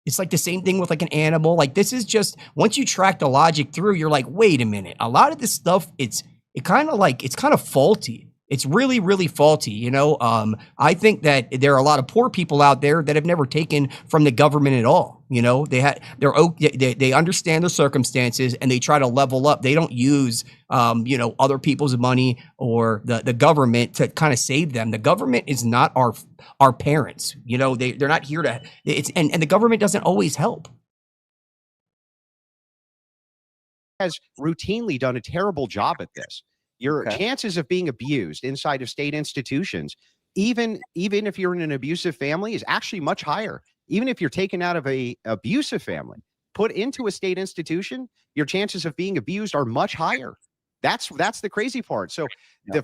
It's like the same thing with like an animal. Like this is just, once you track the logic through, you're like, wait a minute. A lot of this stuff, it's kind of faulty. It's really, really faulty. I think that there are a lot of poor people out there that have never taken from the government at all. They understand the circumstances and they try to level up. They don't use, other people's money or the government to kind of save them. The government is not our parents. They're not here to. And the government doesn't always help. Has routinely done a terrible job at this. Your chances of being abused inside of state institutions, even if you're in an abusive family, is actually much higher. Even if you're taken out of a abusive family, put into a state institution, your chances of being abused are much higher. That's the crazy part. So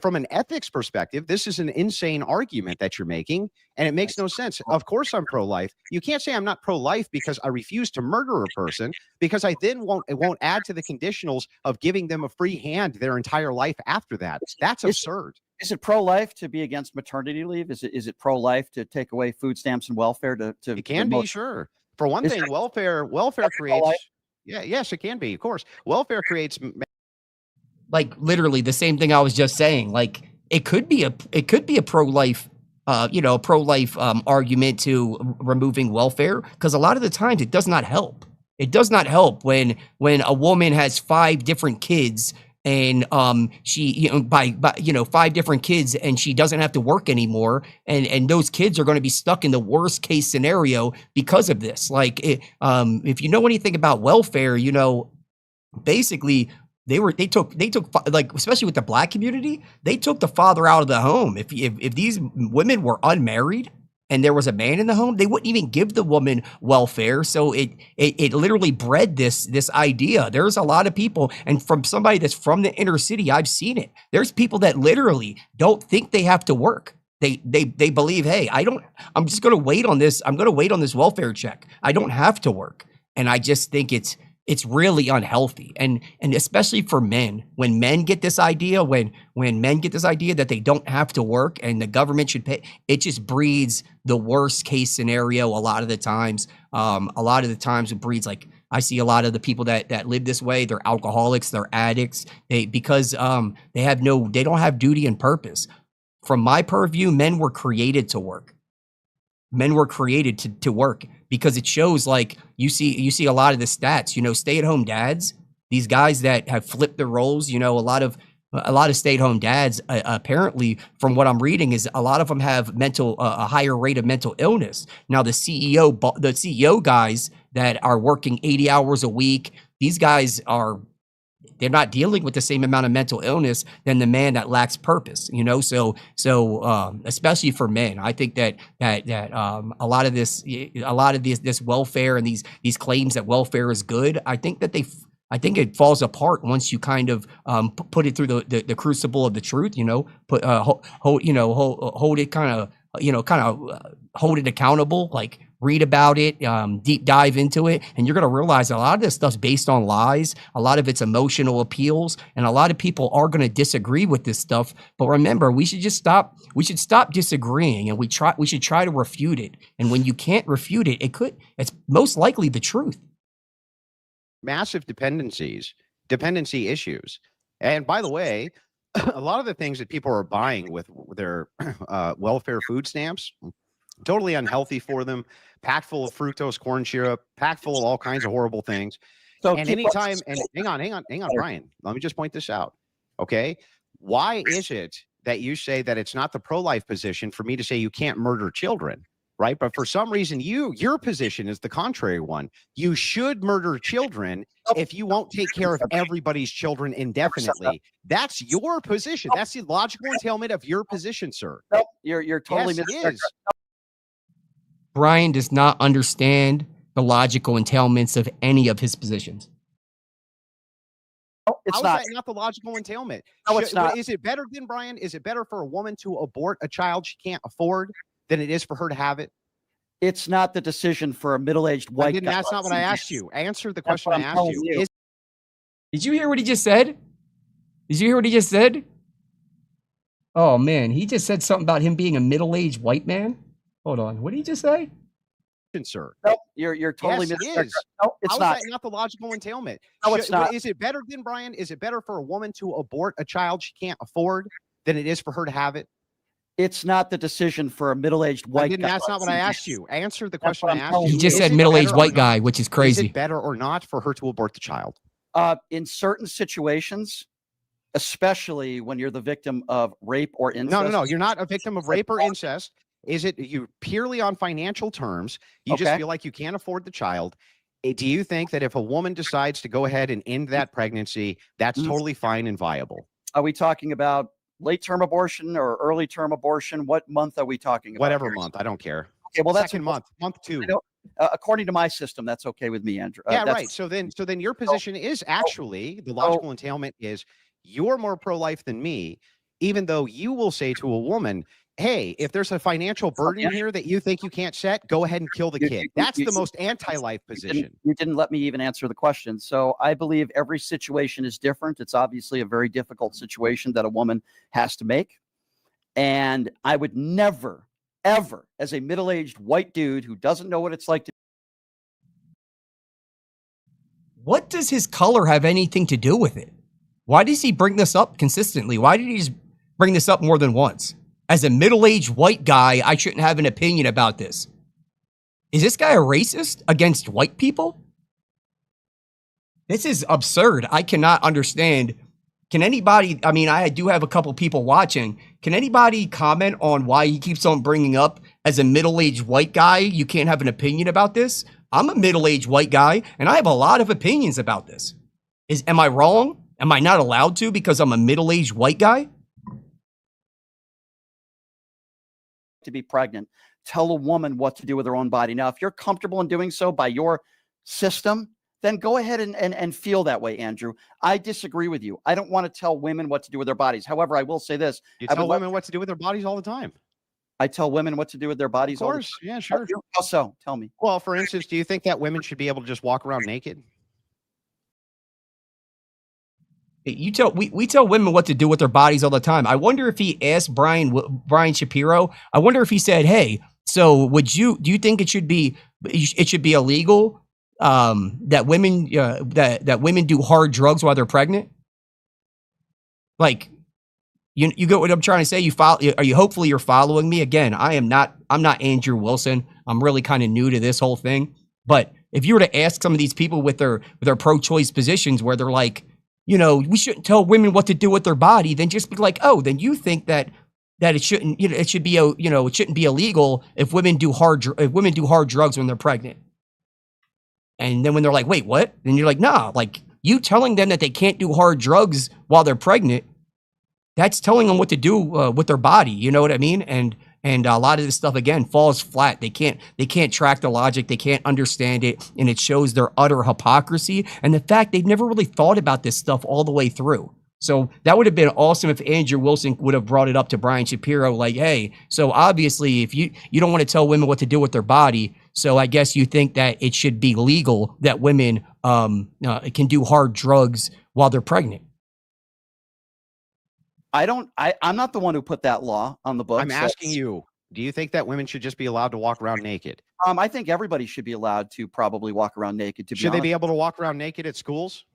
from an ethics perspective, this is an insane argument that you're making, and it makes no sense. Of course I'm pro-life. You can't say I'm not pro-life because I refuse to murder a person, because I then won't add to the conditionals of giving them a free hand their entire life after that. That's absurd. Is it pro-life to be against maternity leave? Is it pro-life to take away food stamps and welfare to It can be, sure. For one thing, welfare creates. Yes, it can be, of course. Welfare creates. Like literally the same thing I was just saying. Like it could be a pro-life, argument to removing welfare, because a lot of the times it does not help. It does not help when a woman has 5 different kids and she by 5 different kids and she doesn't have to work anymore, and those kids are going to be stuck in the worst case scenario because of this. Like if you know anything about welfare, basically. They took like, especially with the black community, they took the father out of the home. If these women were unmarried and there was a man in the home, they wouldn't even give the woman welfare. So it literally bred this idea. There's a lot of people, and from somebody that's from the inner city, I've seen it. There's people that literally don't think they have to work. They believe, hey, I'm just going to wait on this. I'm going to wait on this welfare check. I don't have to work. And I just think it's really unhealthy. And especially for men, when men get this idea, when men get this idea that they don't have to work and the government should pay, it just breeds the worst case scenario a lot of the times. It breeds, like, I see a lot of the people that live this way, they're alcoholics, they're addicts, because they don't have duty and purpose. From my purview, men were created to work. Men were created to work, because it shows, like, you see a lot of the stats, stay-at-home dads, these guys that have flipped the roles, a lot of stay-at-home dads, apparently, from what I'm reading, is a lot of them have a higher rate of mental illness. Now, the CEO guys that are working 80 hours a week, these guys are they're not dealing with the same amount of mental illness than the man that lacks purpose, you know. So especially for men, I think that a lot of this welfare and these claims that welfare is good, I think it falls apart once you kind of put it through the crucible of the truth, you know, hold it kind of, hold it accountable, like read about it, deep dive into it, and you're going to realize a lot of this stuff's based on lies. A lot of it's emotional appeals, and a lot of people are going to disagree with this stuff. But remember, we should stop disagreeing, and we should try to refute it. And when you can't refute it, it's most likely the truth. Massive dependency issues. And by the way, a lot of the things that people are buying with their welfare food stamps, totally unhealthy for them, packed full of fructose corn syrup, packed full of all kinds of horrible things. So and anytime, and hang on, Brian, let me just point this out. Okay. Why is it that you say that it's not the pro-life position for me to say you can't murder children? Right. But for some reason, your position is the contrary one. You should murder children if you won't take care of everybody's children indefinitely. That's your position. That's the logical entailment of your position, sir. Nope. You're totally yes, Brian does not understand the logical entailments of any of his positions. No, it's not. Is that not the logical entailment? No, it's not. Is it better than, Brian? Is it better for a woman to abort a child she can't afford than it is for her to have it? It's not the decision for a middle-aged white guy. That's not what I asked you. Answer the question I asked you. Did you hear what he just said? Did you hear what he just said? Oh, man. He just said something about him being a middle-aged white man. Hold on. What did he just say? Sir. Nope, you're totally yes, missing. No, it's not. Is that not the logical entailment? No, it's not. Is it better than, Brian? Is it better for a woman to abort a child she can't afford than it is for her to have it? It's not the decision for a middle-aged white guy. That's not what I asked you. Answer the question I asked you. He just said middle-aged white guy, which is crazy. Is it better or not for her to abort the child? In certain situations, especially when you're the victim of rape or incest. No. You're not a victim of rape or incest. Is it you purely on financial terms? You just feel like you can't afford the child. Do you think that if a woman decides to go ahead and end that pregnancy, that's totally fine and viable? Are we talking about late-term abortion or early-term abortion? What month are we talking about? Whatever month. I don't care. Okay, well, that's second month 2. According to my system, that's okay with me, Andrew. Yeah, right. So then your position is actually the logical entailment is you're more pro-life than me, even though you will say to a woman, hey, if there's a financial burden here that you think you can't set, go ahead and kill the kid. That's the most anti-life position. You didn't let me even answer the question. So I believe every situation is different. It's obviously a very difficult situation that a woman has to make. And I would never, ever, as a middle-aged white dude who doesn't know what it's like to. What does his color have anything to do with it? Why does he bring this up consistently? Why did he just bring this up more than once? As a middle-aged white guy, I shouldn't have an opinion about this. Is this guy a racist against white people? This is absurd. I cannot understand. Can anybody, I mean, I do have a couple people watching. Can anybody comment on why he keeps on bringing up as a middle-aged white guy, you can't have an opinion about this? I'm a middle-aged white guy, and I have a lot of opinions about this. Am I wrong? Am I not allowed to because I'm a middle-aged white guy? To be pregnant, tell a woman what to do with her own body. Now, if you're comfortable in doing so by your system, then go ahead and feel that way, Andrew. I disagree with you. I don't want to tell women what to do with their bodies. However, I will say this. You tell women what to do with their bodies all the time. I tell women what to do with their bodies all the time. Of course. Yeah, sure. How so? Tell me. Well, for instance, do you think that women should be able to just walk around naked? We tell women what to do with their bodies all the time. I wonder if he asked Brian Shapiro. I wonder if he said, "Hey, so do you think it should be illegal that women that women do hard drugs while they're pregnant?" Like, you get what I'm trying to say? Hopefully you're following me. Again, I'm not Andrew Wilson. I'm really kind of new to this whole thing. But if you were to ask some of these people with their pro-choice positions where they're like, we shouldn't tell women what to do with their body, then just be like, oh, then you think that it shouldn't, it should be, it shouldn't be illegal if women do hard drugs when they're pregnant. And then when they're like, wait, what? Then you're like, nah, like You telling them that they can't do hard drugs while they're pregnant, that's telling them what to do with their body. You know what I mean? And a lot of this stuff, again, falls flat. They can't track the logic. They can't understand it. And it shows their utter hypocrisy and the fact they've never really thought about this stuff all the way through. So that would have been awesome if Andrew Wilson would have brought it up to Brian Shapiro, like, hey, so obviously if you don't want to tell women what to do with their body, so I guess you think that it should be legal that women can do hard drugs while they're pregnant. I'm not the one who put that law on the books. I'm asking you, do you think that women should just be allowed to walk around naked? I think everybody should be allowed to probably walk around naked. Should they be able to walk around naked at schools?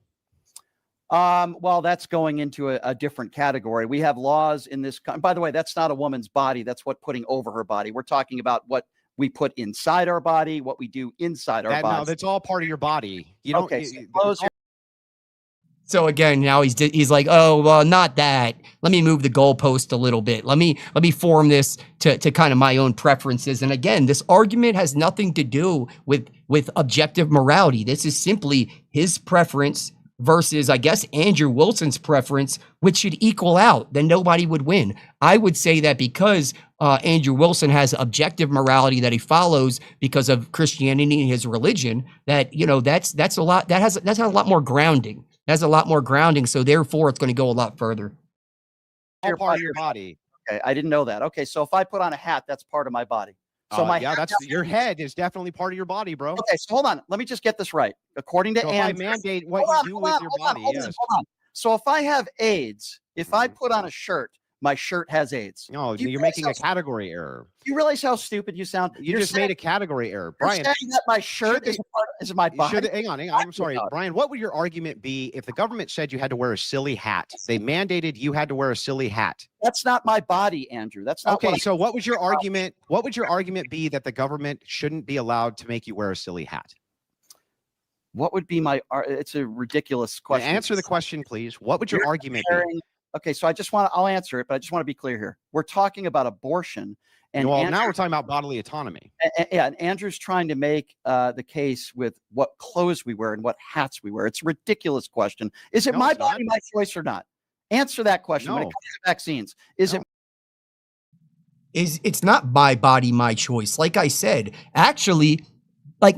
Well, that's going into a different category. We have laws in this. By the way, that's not a woman's body. That's what putting over her body. We're talking about what we put inside our body, what we do inside our body. No, that's all part of your body. You don't. Okay, So again, now he's like, oh, well, not that. Let me move the goalpost a little bit. Let me form this to kind of my own preferences. And again, this argument has nothing to do with objective morality. This is simply his preference versus, I guess, Andrew Wilson's preference, which should equal out. Then nobody would win. I would say that because Andrew Wilson has objective morality that he follows because of Christianity and his religion, that, you know, that's a lot. That's a lot more grounding. Has a lot more grounding, so therefore it's going to go a lot further. All part of your body. Okay, I didn't know that. Okay, so if I put on a hat, that's part of my body. So your head is definitely part of your body, bro. Okay, so hold on. Let me just get this right. According to Andrew, I mandate what you do with your body. Hold on. So if I have AIDS, if I put on a shirt, my shirt has AIDS. No, you're making a category error. You realize how stupid you sound? You just made a category error, Brian. You're saying that my shirt is my body. Hang on. I'm sorry, Brian. What would your argument be if the government said you had to wear a silly hat? They mandated you had to wear a silly hat. That's not my body, Andrew. That's not okay. So what would your argument? What would your argument be that the government shouldn't be allowed to make you wear a silly hat? What would be my? It's a ridiculous question. Now answer the question, please. What would your argument be? Okay, so I'll answer it, but I just want to be clear here. We're talking about abortion. And now we're talking about bodily autonomy. And Andrew's trying to make the case with what clothes we wear and what hats we wear. It's a ridiculous question. Is it my body, my choice or not? Answer that question when it comes to vaccines. It's not my body, my choice. Like I said, actually, like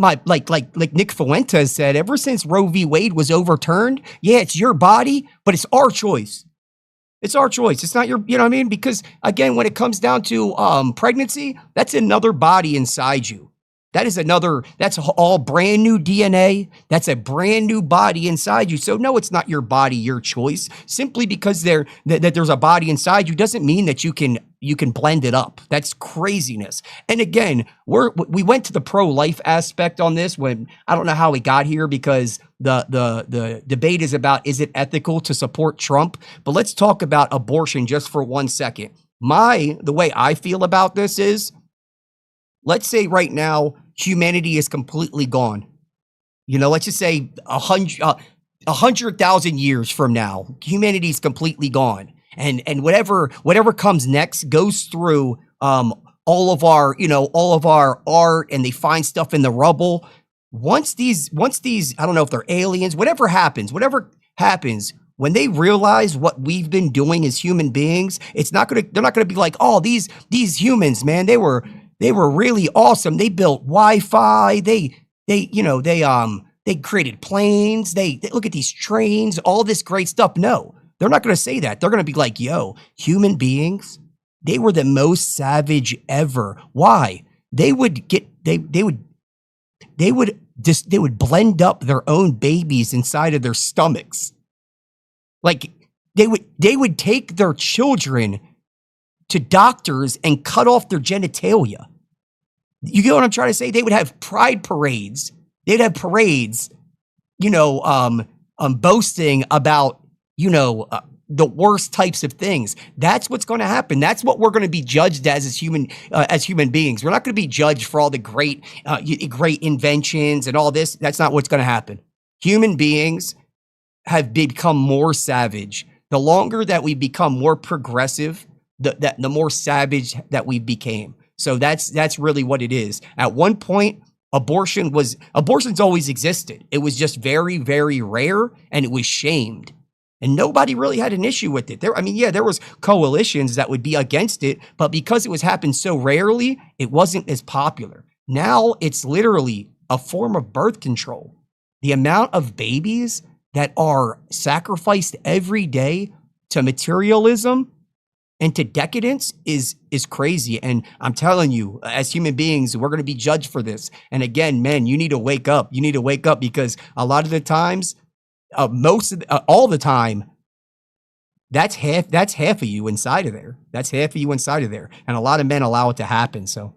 Nick Fuentes said, ever since Roe v. Wade was overturned, yeah, it's your body, but it's our choice. It's our choice. It's not your, you know what I mean? Because again, when it comes down to pregnancy, that's another body inside you. That's all brand new DNA. That's a brand new body inside you. So no, it's not your body, your choice. Simply because there's a body inside you doesn't mean that you can blend it up. That's craziness. And again, we went to the pro-life aspect on this when I don't know how we got here because the debate is about, is it ethical to support Trump? But let's talk about abortion just for 1 second. The way I feel about this is, let's say right now, humanity is completely gone. You know, let's just say 100,000 years from now, humanity is completely gone. And whatever comes next goes through all of our art, and they find stuff in the rubble. Once these, I don't know if they're aliens, whatever happens, when they realize what we've been doing as human beings, they're not gonna be like, oh, these humans, man, they were really awesome. They built Wi-Fi. They created planes. They look at these trains, all this great stuff. No, they're not going to say that. They're going to be like, yo, human beings, they were the most savage ever. Why? They would blend up their own babies inside of their stomachs. Like they would take their children to doctors and cut off their genitalia. You get what I'm trying to say? They would have pride parades. They'd have parades, boasting about, the worst types of things. That's what's going to happen. That's what we're going to be judged as human beings. We're not going to be judged for all the great inventions and all this. That's not what's going to happen. Human beings have become more savage. The longer that we become more progressive, the more savage that we became. So that's really what it is. At one point, Abortion's always existed. It was just very, very rare, and it was shamed. And nobody really had an issue with it. There was coalitions that would be against it, but because it was happened so rarely, it wasn't as popular. Now it's literally a form of birth control. The amount of babies that are sacrificed every day to materialism and to decadence is crazy. And I'm telling you, as human beings, we're going to be judged for this. And again, men, you need to wake up. You need to wake up, because a lot of the times, all the time, that's half of you inside of there. That's half of you inside of there. And a lot of men allow it to happen. So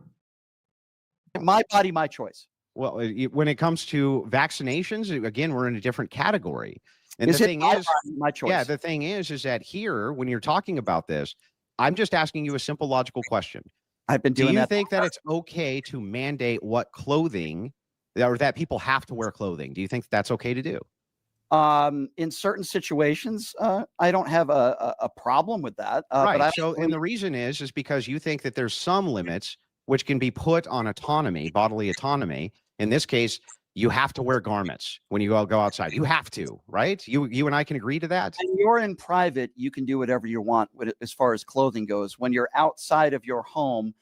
My body, my choice. Well, when it comes to vaccinations, again, we're in a different category. And Is the it thing my is, body, my choice? yeah, the thing is that here, when you're talking about this, I'm just asking you a simple logical question. I've been Do doing you that. think that it's okay to mandate what clothing, or that people have to wear clothing? Do you think that's okay to do? In certain situations, I don't have a problem with that. Right. But So, and the reason is because you think that there's some limits which can be put on autonomy, bodily autonomy. In this case, you have to wear garments when you go outside. You have to, right? You and I can agree to that. when you're in private, you can do whatever you want as far as clothing goes. When you're outside of your home,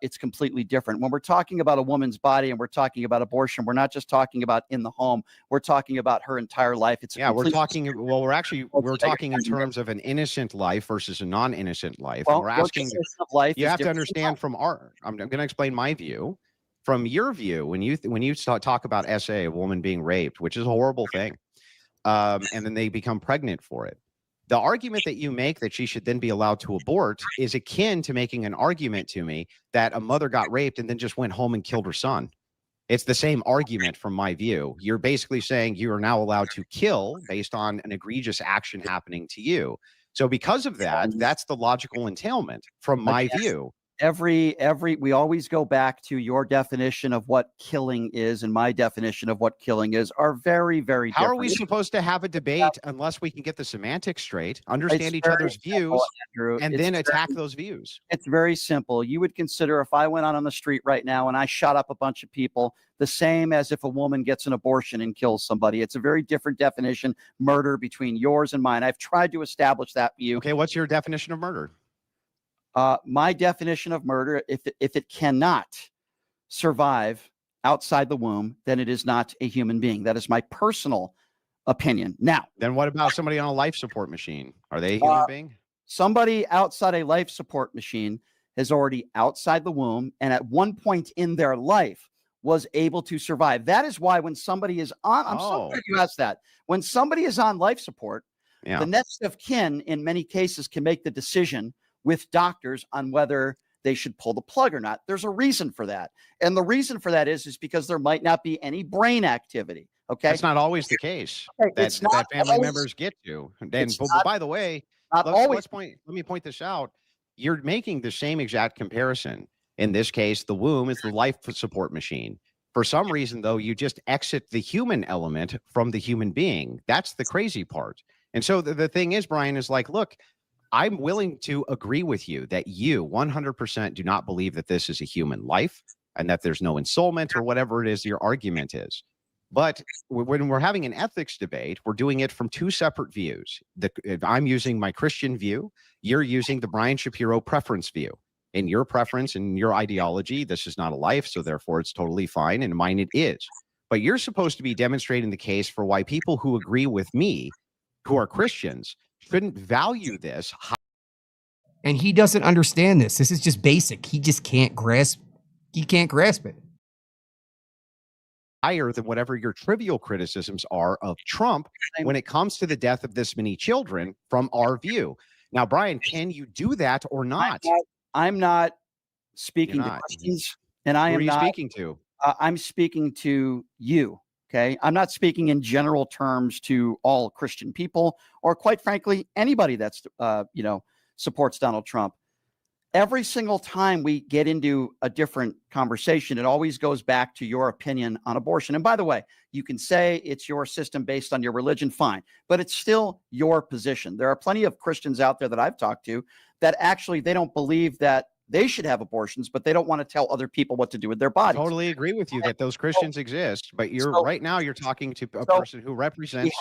it's completely different. When we're talking about a woman's body and we're talking about abortion, we're not just talking about in the home. We're talking about her entire life. It's We're talking. Well, we're talking in bigger. terms of an innocent life versus a non-innocent life. Well, and we're your asking. definition of life You is have to different than understand from our. I'm going to explain my view. From your view, when you talk about a woman being raped, which is a horrible thing, and then they become pregnant for it. The argument that you make that she should then be allowed to abort is akin to making an argument to me that a mother got raped and then just went home and killed her son. It's the same argument from my view. You're basically saying you are now allowed to kill based on an egregious action happening to you. So because of that, that's the logical entailment from my view. we always go back to your definition of what killing is and my definition of what killing is are very, very How different. are we supposed to have a debate unless we can get the semantics straight, understand each other's views, Andrew. and then attack those views? It's very simple. You would consider if I went out on the street right now and I shot up a bunch of people, the same as if a woman gets an abortion and kills somebody. It's a very different definition, murder, between yours and mine. I've tried to establish that for you. Okay, what's your definition of murder? My definition of murder, if it cannot survive outside the womb, then it is not a human being. That is my personal opinion. Now, then what about somebody on a life support machine? Are they a human being? Somebody outside a life support machine is already outside the womb, and at one point in their life was able to survive. That is why when somebody is on, I'm so glad you asked that. When somebody is on life support, the next of kin in many cases can make the decision with doctors on whether they should pull the plug or not. There's a reason for that. And the reason for that is because there might not be any brain activity. Okay. That's not always the case. Okay, that family members get to. And by the way, let me point this out. You're making the same exact comparison. In this case, the womb is the life support machine. For some reason, though, you just exit the human element from the human being. That's the crazy part. And so the thing is, Brian, is like, look, I'm willing to agree with you that you 100% do not believe that this is a human life and that there's no ensoulment or whatever it is your argument is. But when we're having an ethics debate, we're doing it from two separate views. I'm using my Christian view. You're using the Brian Shapiro preference view. In your preference and your ideology, this is not a life, so therefore it's totally fine. And mine, it is. But you're supposed to be demonstrating the case for why people who agree with me, who are Christians, shouldn't value this. And he doesn't understand this. This is just basic. He just can't grasp. He can't grasp it. Higher than whatever your trivial criticisms are of Trump when it comes to the death of this many children from our view. Now, Brian, can you do that or not? I'm not speaking to Christians, and I am not speaking to. I'm speaking to you. Okay. I'm not speaking in general terms to all Christian people or, quite frankly, anybody that's, supports Donald Trump. Every single time we get into a different conversation, it always goes back to your opinion on abortion. And by the way, you can say it's your system based on your religion, fine, but it's still your position. There are plenty of Christians out there that I've talked to that actually they don't believe that they should have abortions, but they don't want to tell other people what to do with their bodies. Totally agree with you that those Christians exist, but right now you're talking to a person who represents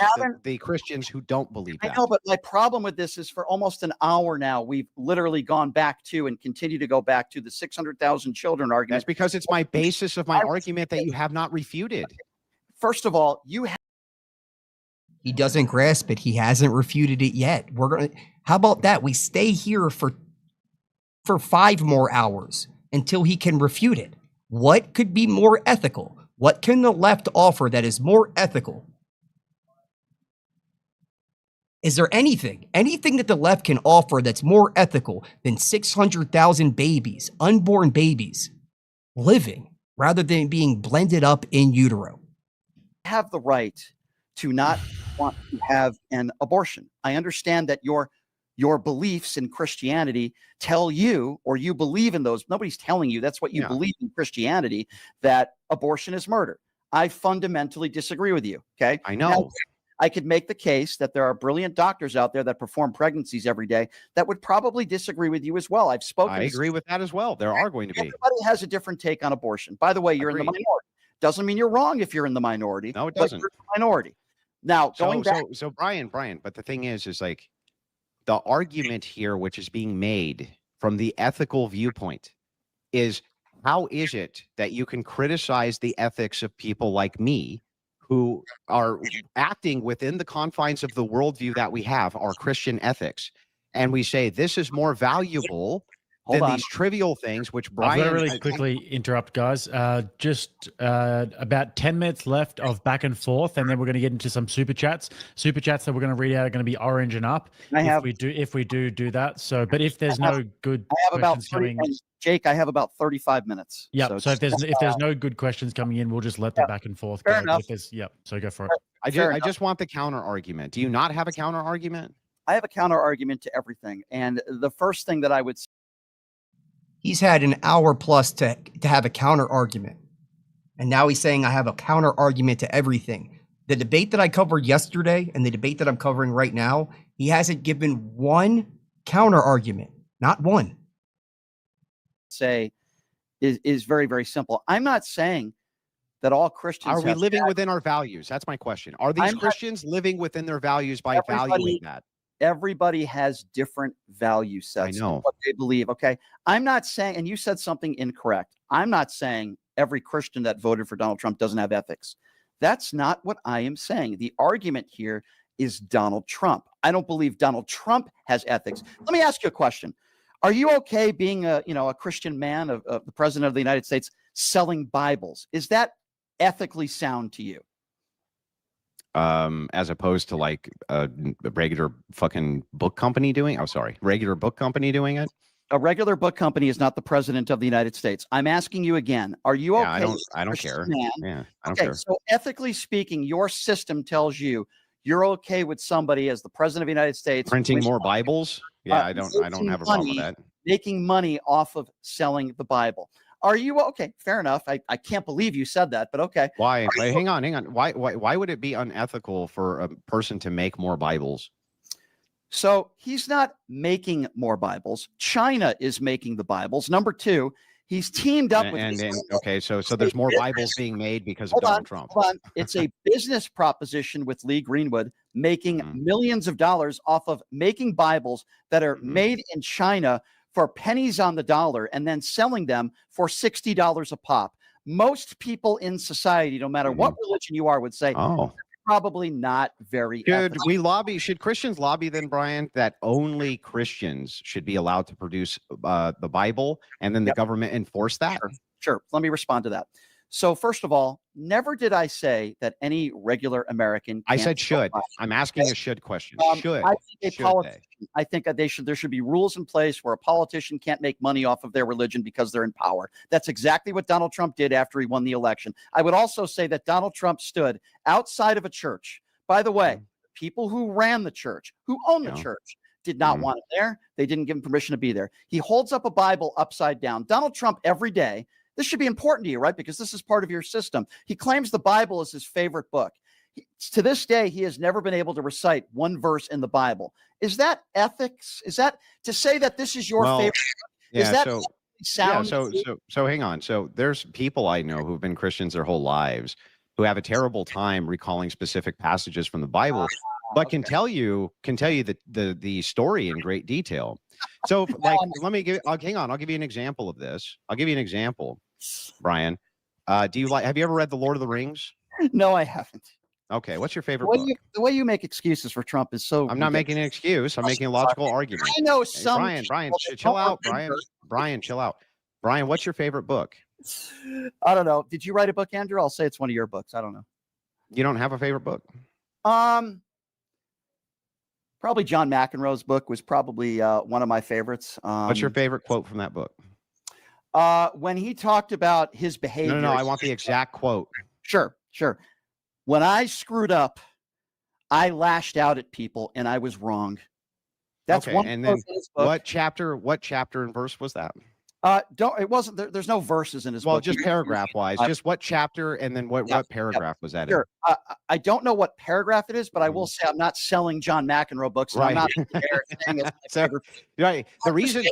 the Christians who don't believe that. I know, but my problem with this is for almost an hour now, we've literally gone back to and continue to go back to the 600,000 children argument. That's because it's my basis of my argument that you have not refuted. First of all, he doesn't grasp it. He hasn't refuted it yet. How about that? We stay here for 5 more hours until he can refute it. What could be more ethical? What can the left offer that is more ethical? Is there anything that the left can offer that's more ethical than 600,000 babies, unborn babies, living rather than being blended up in utero? Have the right to not want to have an abortion. I understand that your beliefs in Christianity tell you, or you believe in those. Nobody's telling you. That's what you believe in Christianity, that abortion is murder. I fundamentally disagree with you. Okay. I know. Now, I could make the case that there are brilliant doctors out there that perform pregnancies every day that would probably disagree with you as well. I've spoken. I agree with that as well. There are going to be. Everybody has a different take on abortion. By the way, you're in the minority. Doesn't mean you're wrong if you're in the minority. No, it doesn't. But you're in the minority. Now, going back. So Brian, but the thing is like the argument here, which is being made from the ethical viewpoint, is how is it that you can criticize the ethics of people like me who are acting within the confines of the worldview that we have, our Christian ethics, and we say this is more valuable than these trivial things, which Brian... I'm going to really quickly interrupt, guys. Just about 10 minutes left of back and forth, and then we're going to get into some super chats. Super chats that we're going to read out are going to be orange and up. If we do that. So, but if there's no good questions coming, Jake, I have about 35 minutes. Yeah. So if there's no good questions coming in, we'll just let the back and forth go. Fair enough. So go for it. I just want the counter argument. Do you not have a counter argument? I have a counter argument to everything, and the first thing that I would say. He's had an hour plus to have a counter argument. And now he's saying I have a counter argument to everything. The debate that I covered yesterday and the debate that I'm covering right now, he hasn't given one counter argument. Not one. Say is very, very simple. I'm not saying that all Christians are we living within our values. That's my question. Are these Christians living within their values by valuing that? Everybody has different value sets. I know what they believe. Okay. I'm not saying, and you said something incorrect. I'm not saying every Christian that voted for Donald Trump doesn't have ethics. That's not what I am saying. The argument here is Donald Trump. I don't believe Donald Trump has ethics. Let me ask you a question. Are you okay being a Christian man, of the president of the United States, selling Bibles? Is that ethically sound to you? As opposed to like a regular fucking book company doing regular book company doing it? A regular book company is not the president of the United States. I'm asking you again. Are you okay? I don't care. Yeah, I don't care. So ethically speaking, your system tells you you're okay with somebody as the president of the United States printing more Bibles? Yeah, I don't have a problem with that. Making money off of selling the Bible. Are you okay? Fair enough. I can't believe you said that, but okay. Why? Hang on. Why would it be unethical for a person to make more Bibles? So he's not making more Bibles. China is making the Bibles. Number two, he's teamed up with. So there's more Bibles being made because of Donald Trump. Hold on. It's a business proposition with Lee Greenwood making millions of dollars off of making Bibles that are made in China for pennies on the dollar and then selling them for $60 a pop. Most people in society, no matter what religion you are, would say, probably not very ethical. Should Christians lobby then, Brian, that only Christians should be allowed to produce the Bible and then the government enforce that? Sure. Let me respond to that. So first of all, never did I say that any regular American. I said should. I'm asking a should question. Should. I think there should be rules in place where a politician can't make money off of their religion because they're in power. That's exactly what Donald Trump did after he won the election. I would also say that Donald Trump stood outside of a church. By the way, people who ran the church, who owned the church, did not want him there. They didn't give him permission to be there. He holds up a Bible upside down. Donald Trump every day. This should be important to you, right? Because this is part of your system. He claims the Bible is his favorite book. To this day, he has never been able to recite one verse in the Bible. Is that ethics? Is that to say that this is your favorite book? sound. So hang on. So there's people I know who've been Christians their whole lives who have a terrible time recalling specific passages from the Bible, but can tell you the story in great detail. So like, hang on. I'll give you an example of this. I'll give you an example, Brian. Have you ever read The Lord of the Rings? No, I haven't. Okay. What's your favorite book? The way you make excuses for Trump is so. I'm not making an excuse. I'm making a logical argument. I know Hey, some. Brian, chill out. Brian, chill out. Brian, what's your favorite book? I don't know. Did you write a book, Andrew? I'll say it's one of your books. I don't know. You don't have a favorite book? Probably John McEnroe's book was probably one of my favorites. What's your favorite quote from that book? When he talked about his behavior. No. I want the exact quote. Sure. When I screwed up, I lashed out at people, and I was wrong. That's okay, one. And then what chapter and verse was that? It wasn't. There's no verses in his book. Well, just paragraph wise. Just what chapter and then what paragraph was that? Sure. I don't know what paragraph it is, but I will say I'm not selling John McEnroe books. Right. I'm not saying it's my favorite. Right. The reason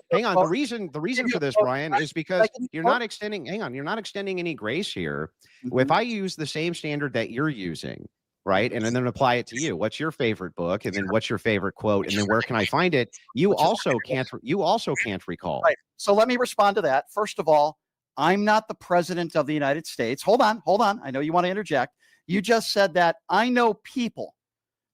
for this, Brian, is because you're not extending. Hang on, you're not extending any grace here. Mm-hmm. If I use the same standard that you're using, right, and then apply it to you, what's your favorite book, and then what's your favorite quote, and then where can I find it? You also can't recall. Right. So let me respond to that. First of all, I'm not the president of the United States. Hold on. I know you want to interject. You just said that I know people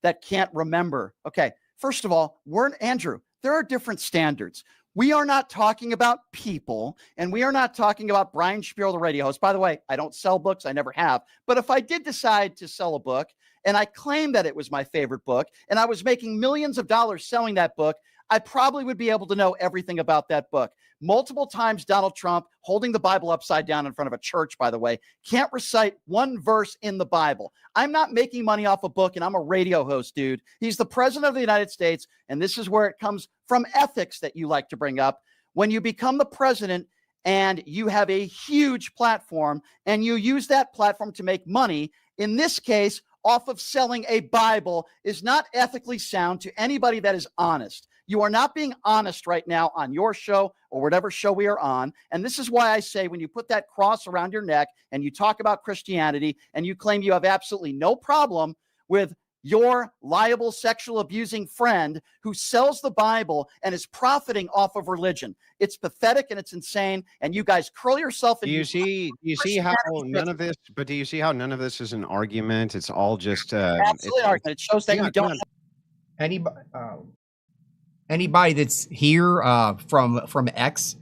that can't remember. Okay. First of all, Andrew, there are different standards. We are not talking about people, and we are not talking about Brian Shapiro, the radio host. By the way, I don't sell books. I never have. But if I did decide to sell a book and I claimed that it was my favorite book and I was making millions of dollars selling that book, I probably would be able to know everything about that book. Multiple times, Donald Trump, holding the Bible upside down in front of a church, by the way, can't recite one verse in the Bible. I'm not making money off a book, and I'm a radio host, dude. He's the president of the United States, and this is where it comes from ethics that you like to bring up. When you become the president and you have a huge platform and you use that platform to make money, in this case, off of selling a Bible, is not ethically sound to anybody that is honest. You are not being honest right now on your show or whatever show we are on. And this is why I say when you put that cross around your neck and you talk about Christianity and you claim you have absolutely no problem with your liable sexual abusing friend who sells the Bible and is profiting off of religion. It's pathetic and it's insane. And you guys curl yourself. Do you see how none of this? But do you see how none of this is an argument? It's all just absolutely an argument. It shows that you don't. Anybody that's here from X,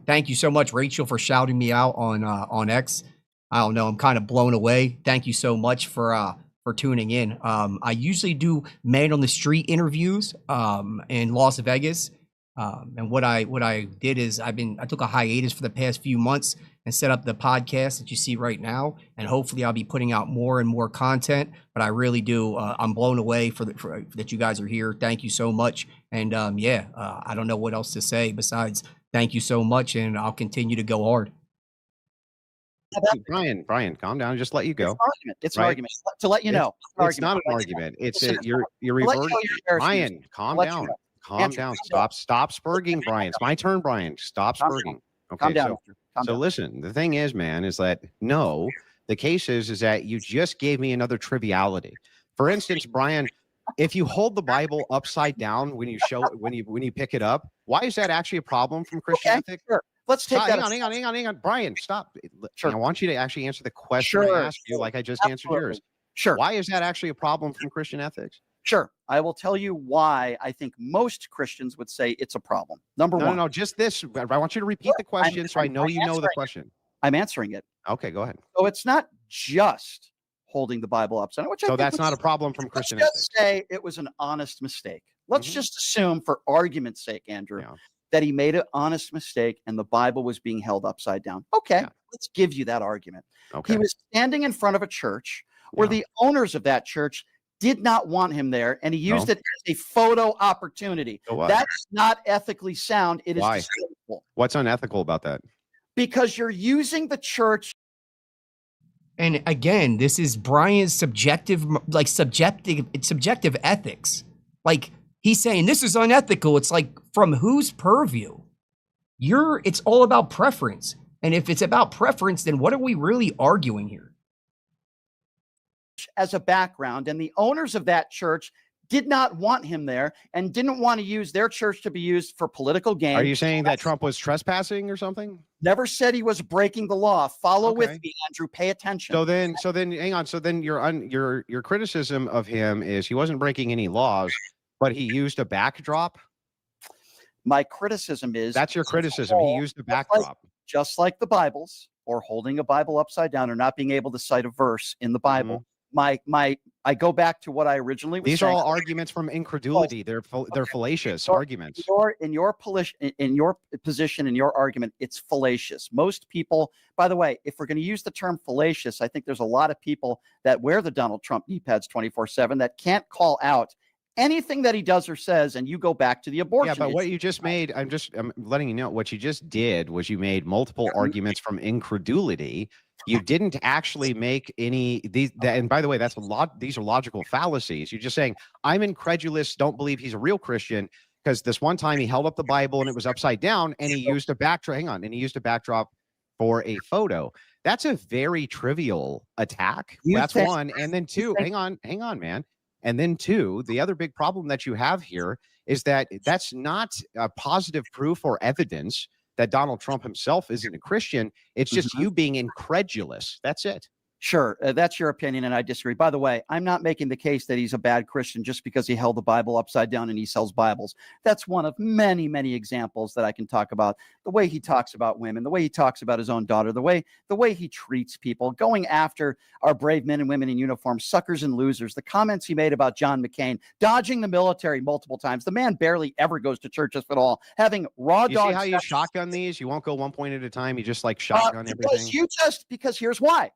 thank you so much, Rachel, for shouting me out on X. I don't know, I'm kind of blown away. Thank you so much for tuning in. I usually do man on the street interviews in Las Vegas. And what I did is I took a hiatus for the past few months and set up the podcast that you see right now. And hopefully I'll be putting out more and more content, but I really do. I'm blown away for that you guys are here. Thank you so much. And I don't know what else to say besides thank you so much. And I'll continue to go hard. Brian, calm down. Just let you go. It's an argument to let you know. It's not an argument. It's you're reverting. Brian, calm down. Calm down. Stop spurging, Brian. It's my turn, Brian. Stop spurging. Okay. So listen, the thing is, man, is that the case is that you just gave me another triviality. For instance, Brian, if you hold the Bible upside down when you pick it up, why is that actually a problem from Christian ethics? Sure. Let's take that. Hang on. Brian, stop. Sure. I want you to actually answer the question I asked you like I just answered yours. Sure. Why is that actually a problem from Christian ethics? Sure. I will tell you why I think most Christians would say it's a problem. Number one. No, just this. I want you to repeat the question so I know you know the question. I'm answering it. Okay, go ahead. So it's not just holding the Bible upside down. So that's not a problem from Christian ethics. Let's just say it was an honest mistake. Let's just assume, for argument's sake, Andrew, that he made an honest mistake and the Bible was being held upside down. Okay, let's give you that argument. Okay. He was standing in front of a church where the owners of that church did not want him there, and he used it as a photo opportunity. That's not ethically sound. It is disgraceful. What's unethical about that? Because you're using the church. And again, this is Brian's subjective ethics. Like, he's saying this is unethical. It's like, from whose purview? It's all about preference. And if it's about preference, then what are we really arguing here? As a background, and the owners of that church did not want him there and didn't want to use their church to be used for political gain. Are you saying that Trump was trespassing or something? Never said he was breaking the law. Follow with me, Andrew. Pay attention. So then, hang on. So then your criticism of him is he wasn't breaking any laws, but he used a backdrop. My criticism is that's your criticism. He used a backdrop, just like the Bibles, or holding a Bible upside down, or not being able to cite a verse in the Bible. Mm-hmm. I go back to what I originally was These saying. are all arguments from incredulity. They're fallacious arguments. In your position, in your argument, it's fallacious. Most people, by the way, if we're going to use the term fallacious, I think there's a lot of people that wear the Donald Trump knee pads 24/7 that can't call out anything that he does or says, and you go back to the abortion. Yeah, but what you just made, I'm letting you know what you just did was you made multiple arguments from incredulity. You didn't actually make any and by the way, that's a lot. These are logical fallacies. You're just saying, I'm incredulous, don't believe he's a real Christian because this one time he held up the Bible and it was upside down and he used a backdrop. And he used a backdrop for a photo. That's a very trivial attack. That's one. And then two, hang on, man. And then two, the other big problem that you have here is that that's not positive proof or evidence that Donald Trump himself isn't a Christian. It's just you being incredulous. That's it. Sure, that's your opinion, and I disagree. By the way, I'm not making the case that he's a bad Christian just because he held the Bible upside down and he sells Bibles. That's one of many, many examples that I can talk about. The way he talks about women, the way he talks about his own daughter, the way he treats people, going after our brave men and women in uniform, suckers and losers, the comments he made about John McCain, dodging the military multiple times. The man barely ever goes to church, if at all, having raw dog. You see how you shotgun these? You won't go one point at a time. You just like shotgun everything. Because here's why.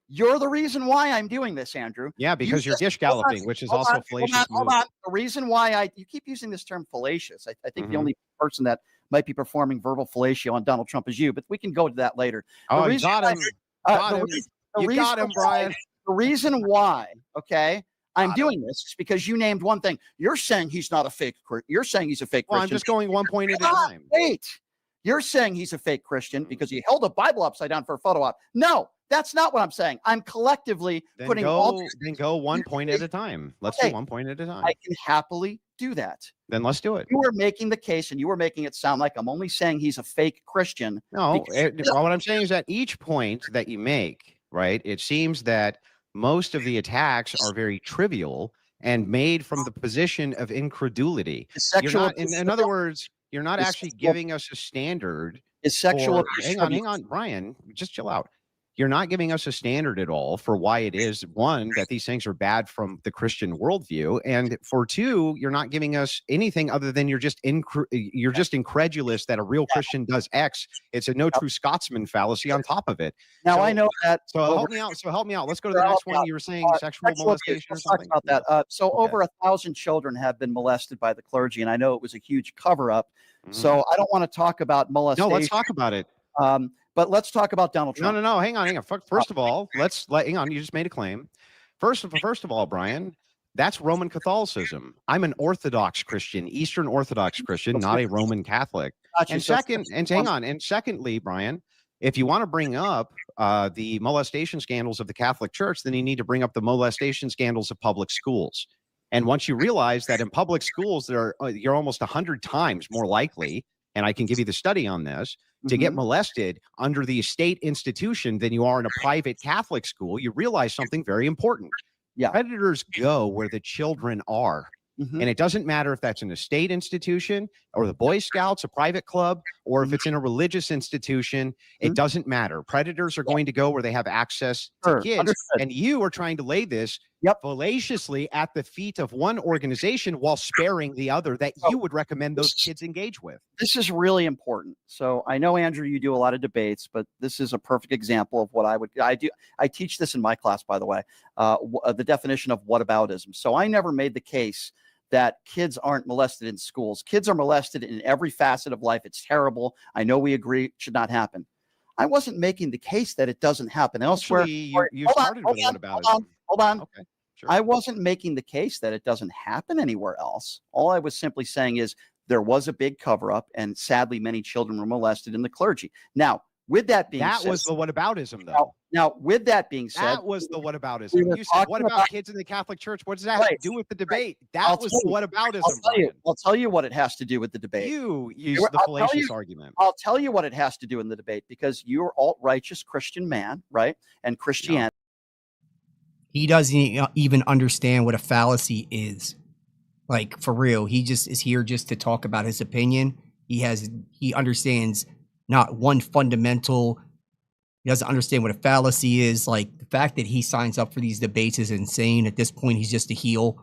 You're the reason why I'm doing this, Andrew. Yeah, because you're gish galloping, which is also fallacious. Hold on. The reason why you keep using this term fallacious, I think the only person that might be performing verbal fellatio on Donald Trump is you, but we can go to that later. Oh, you got him. You got him, Brian. The reason why, okay, I'm doing this is because you named one thing. You're saying he's not a fake. You're saying he's a fake Christian. I'm just going one point at a time. Wait. You're saying he's a fake Christian because he held a Bible upside down for a photo op. No. That's not what I'm saying. I'm collectively putting then go 1 point at a time. Let's do 1 point at a time. I can happily do that. Then let's do it. You were making the case and you were making it sound like I'm only saying he's a fake Christian. No, what I'm saying is that each point that you make, right, it seems that most of the attacks are very trivial and made from the position of incredulity. In other words, you're not actually giving us a standard. Is sexual hang on, Brian, just chill out. You're not giving us a standard at all for why it is, one, that these things are bad from the Christian worldview, and for two, you're not giving us anything other than you're just incredulous that a real Christian does X. It's a no true Scotsman fallacy on top of it. Now I know that. So help me out. Let's go to the next one. You were saying sexual molestation or something. Talk about that. So over 1,000 children have been molested by the clergy, and I know it was a huge cover up. So I don't want to talk about molestation. No, let's talk about it. But let's talk about Donald Trump. No. Hang on. First of all, hang on. You just made a claim. First of all, Brian, that's Roman Catholicism. I'm an Orthodox Christian, Eastern Orthodox Christian, not a Roman Catholic. Gotcha. And secondly, Brian, if you want to bring up the molestation scandals of the Catholic Church, then you need to bring up the molestation scandals of public schools. And once you realize that in public schools, you're almost 100 times more likely, and I can give you the study on this, to get molested under the state institution than you are in a private Catholic school, you realize something very important. Yeah. Predators go where the children are. And it doesn't matter if that's in a state institution or the Boy Scouts, a private club, or if it's in a religious institution, it doesn't matter. Predators are going to go where they have access to kids. Understood. And you are trying to lay this fallaciously at the feet of one organization while sparing the other that you would recommend those kids engage with. This is really important. So I know, Andrew, you do a lot of debates, but this is a perfect example of what I do. I teach this in my class, by the way, the definition of whataboutism. So I never made the case that kids aren't molested in schools. Kids are molested in every facet of life. It's terrible. I know we agree it should not happen. I wasn't making the case that it doesn't happen elsewhere. Actually, you started with whataboutism. Hold on. Okay. Sure. I wasn't making the case that it doesn't happen anywhere else. All I was simply saying is there was a big cover up, and sadly, many children were molested in the clergy. Now, with that being That said, was the whataboutism, though. now with that being said, That was the whataboutism. we were You said, what talking about about- kids in the Catholic Church? What does that have to Right, do with the debate? I'll That was tell the you. whataboutism, Brian. I'll tell you what it has to do with the debate. You used the I'll tell fallacious you- argument. I'll tell you what it has to do in the debate, because you're alt-righteous Christian man, right? And Christianity. He doesn't even understand what a fallacy is. Like, for real, he just is here just to talk about his opinion. He understands not one fundamental. He doesn't understand what a fallacy is. Like, the fact that he signs up for these debates is insane. At this point, he's just a heel.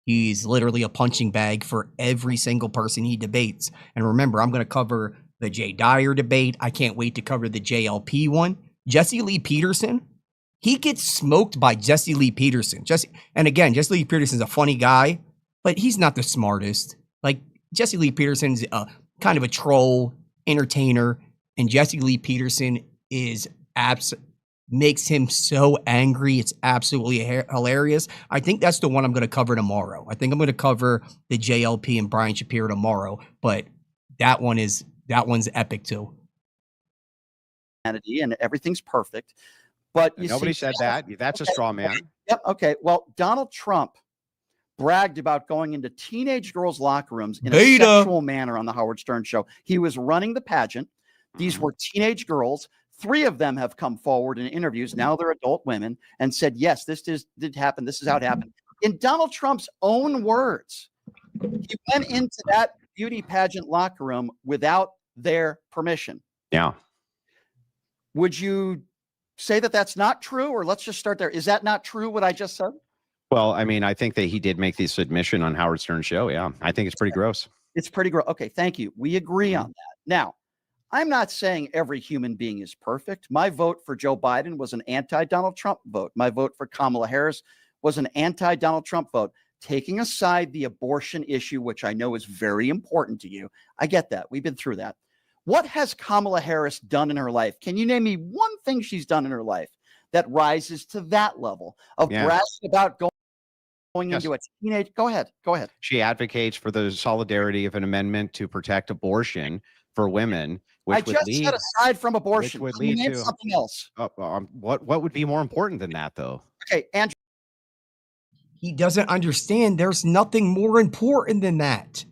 He's literally a punching bag for every single person he debates. And remember, I'm going to cover the Jay Dyer debate. I can't wait to cover the JLP one. Jesse Lee Peterson, he gets smoked by Jesse Lee Peterson. And again, Jesse Lee Peterson's a funny guy, but he's not the smartest. Like, Jesse Lee Peterson's kind of a troll, entertainer, and Jesse Lee Peterson is makes him so angry. It's absolutely hilarious. I think that's the one I'm going to cover tomorrow. I think I'm going to cover the JLP and Brian Shapiro tomorrow, but that one's epic too. And everything's perfect. But Nobody said that. That's a straw man. Yep. Okay. Well, Donald Trump bragged about going into teenage girls' locker rooms in a sexual manner on the Howard Stern show. He was running the pageant. These were teenage girls. 3 of them have come forward in interviews. Now they're adult women and said, yes, this did happen. This is how it happened. In Donald Trump's own words, he went into that beauty pageant locker room without their permission. Yeah. Would you say that that's not true? Or let's just start there. Is that not true, what I just said? Well, I mean, I think that he did make this admission on Howard Stern's show. Yeah. I think it's pretty gross. It's pretty gross. Okay. Thank you. We agree on that. Now, I'm not saying every human being is perfect. My vote for Joe Biden was an anti-Donald Trump vote. My vote for Kamala Harris was an anti-Donald Trump vote. Taking aside the abortion issue, which I know is very important to you. I get that. We've been through that. What has Kamala Harris done in her life? Can you name me one thing she's done in her life that rises to that level of bragging about going into a teenage? Go ahead. She advocates for the solidarity of an amendment to protect abortion for women. Which I just said aside from abortion, which would lead to something else. What would be more important than that, though? Okay, Andrew. He doesn't understand there's nothing more important than that.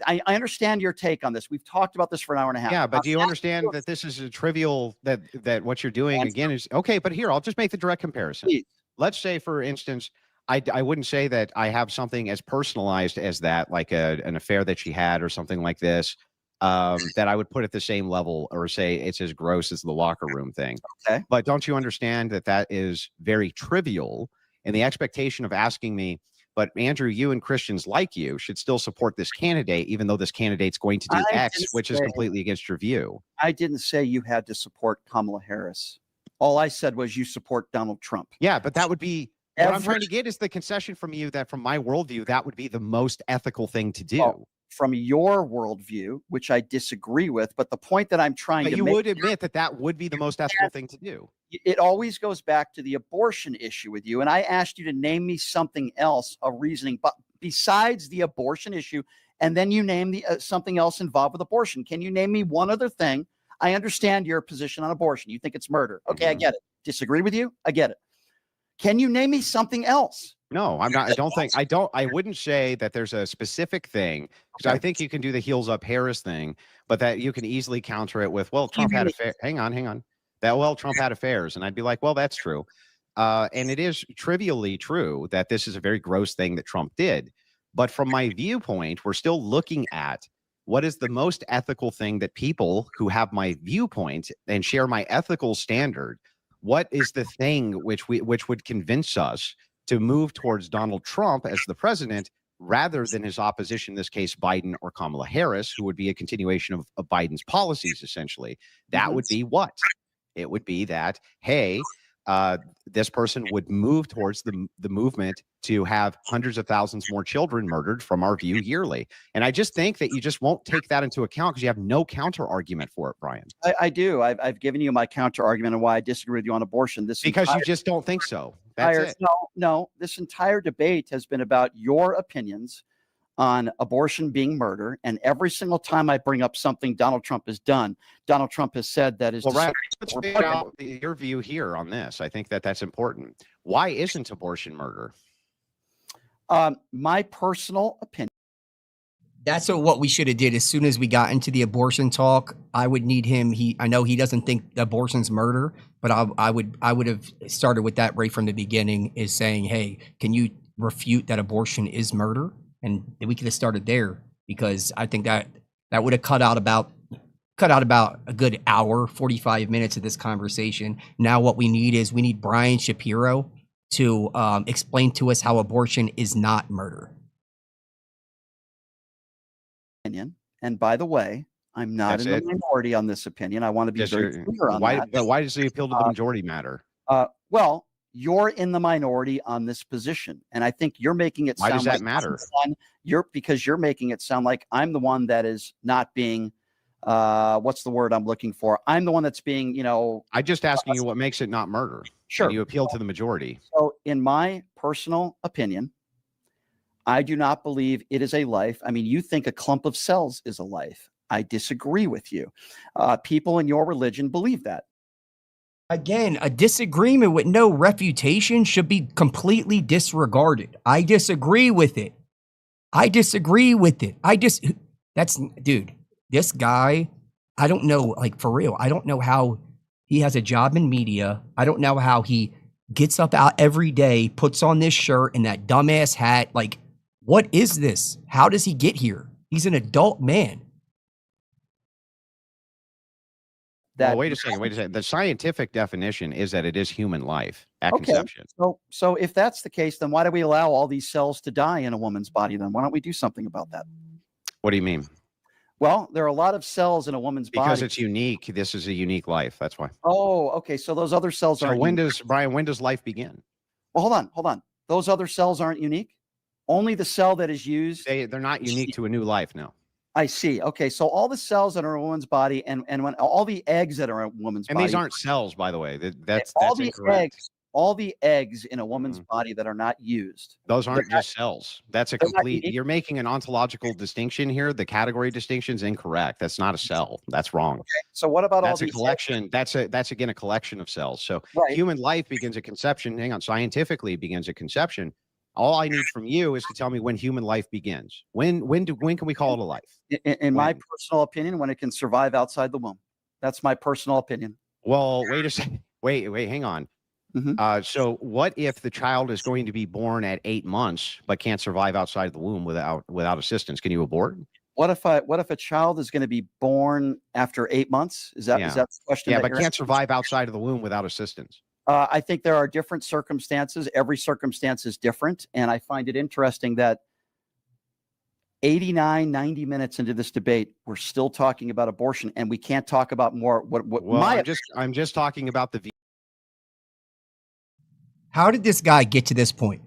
I understand your take on this. We've talked about this for an hour and a half. Yeah, but do you understand that this is a trivial, that what you're doing again is okay? But here, I'll just make the direct comparison. Please. Let's say, for instance, I wouldn't say that I have something as personalized as that, like an affair that she had or something like this, that I would put at the same level or say it's as gross as the locker room thing. Okay. But don't you understand that that is very trivial? And the expectation of asking me, but Andrew, you and Christians like you should still support this candidate, even though this candidate's going to do X, which is completely against your view. I didn't say you had to support Kamala Harris. All I said was you support Donald Trump. Yeah, but that would be what I'm trying to get is the concession from you that from my worldview, that would be the most ethical thing to do. Well, from your worldview, which I disagree with, but the point that I'm trying to make. But you would admit that that would be the most ethical thing to do. It always goes back to the abortion issue with you. And I asked you to name me something else, a reasoning, but besides the abortion issue, and then you name the something else involved with abortion. Can you name me one other thing? I understand your position on abortion. You think it's murder. Okay, I get it. Disagree with you? I get it. Can you name me something else? No, I'm not. I wouldn't say that there's a specific thing, because I think you can do the heels up Harris thing, but that you can easily counter it with, well, Trump had affairs. Hang on. Trump had affairs. And I'd be like, well, that's true. And it is trivially true that this is a very gross thing that Trump did. But from my viewpoint, we're still looking at what is the most ethical thing that people who have my viewpoint and share my ethical standard, what is the thing which would convince us to move towards Donald Trump as the president rather than his opposition, in this case, Biden or Kamala Harris, who would be a continuation of Biden's policies, essentially. That would be what? It would be that, hey, this person would move towards the movement to have hundreds of thousands more children murdered from our view yearly. And I just think that you just won't take that into account because you have no counter argument for it, Brian. I do. I've given you my counter argument and why I disagree with you on abortion. Because you just don't think so. entire it. no, this entire debate has been about your opinions on abortion being murder. And every single time I bring up something Donald Trump has done, Donald Trump has said that is Well, Brad, let's figure out your view here on this. I think that that's important. Why isn't abortion murder? My personal opinion. That's what we should have did as soon as we got into the abortion talk. I would need him. I know he doesn't think abortion's murder, but I would have started with that right from the beginning, is saying, hey, can you refute that abortion is murder? And we could have started there, because I think that would have cut out about a good hour, 45 minutes of this conversation. Now what we need Brian Shapiro to explain to us how abortion is not murder. And by the way, I'm not in the minority on this opinion. I want to be very clear on that. But why does the appeal to the majority matter? Well, you're in the minority on this position, and I think you're making it sound why does that matter? Because you're making it sound like I'm the one that is not being what's the word I'm looking for? I'm the one that's being, I'm just asking you what makes it not murder. Sure. And you appeal to the majority. So in my personal opinion, I do not believe it is a life. I mean, you think a clump of cells is a life. I disagree with you. People in your religion believe that. Again, a disagreement with no refutation should be completely disregarded. I disagree with it. Dude, this guy, I don't know, like, for real, I don't know how he has a job in media. I don't know how he gets up out every day, puts on this shirt and that dumbass hat. Like, what is this? How does he get here? He's an adult man. Well, wait a second. The scientific definition is that it is human life at conception. So if that's the case, then why do we allow all these cells to die in a woman's body then? Why don't we do something about that? What do you mean? Well, there are a lot of cells in a woman's body. Because it's unique. This is a unique life. That's why. Oh, okay. So those other cells aren't unique. Brian, when does life begin? Well, hold on. Those other cells aren't unique? Only the cell that is used. They're not unique to a new life, no. I see. Okay, so all the cells that are in a woman's body, and when all the eggs that are in a woman's body, and these aren't cells, by the way. That's incorrect. All the eggs in a woman's body that are not used. Those aren't just cells. That's a complete. You're making an ontological distinction here. The category distinction is incorrect. That's not a cell. That's wrong. Okay. So what about all these? That's a collection. That's again a collection of cells. So human life begins at conception. Hang on. Scientifically, it begins at conception. All I need from you is to tell me when human life begins. When can we call it a life? In my personal opinion, when it can survive outside the womb. That's my personal opinion. Well, wait a second. Wait, hang on. So what if the child is going to be born at 8 months but can't survive outside the womb without assistance? Can you abort? What if a child is going to be born after 8 months? Is that the question? Yeah, but can't survive outside of the womb without assistance. I think there are different circumstances. Every circumstance is different. And I find it interesting that 90 minutes into this debate, we're still talking about abortion, and we can't talk about more. I'm just talking about the. How did this guy get to this point?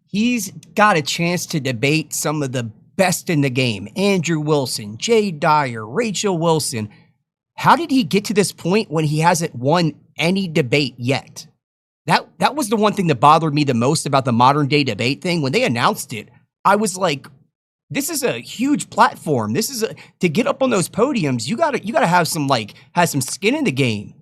He's got a chance to debate some of the best in the game. Andrew Wilson, Jay Dyer, Rachel Wilson. How did he get to this point when he hasn't won any debate yet? That was the one thing that bothered me the most about the modern day debate thing. When they announced it, I was like, this is a huge platform. To get up on those podiums, you gotta have some skin in the game.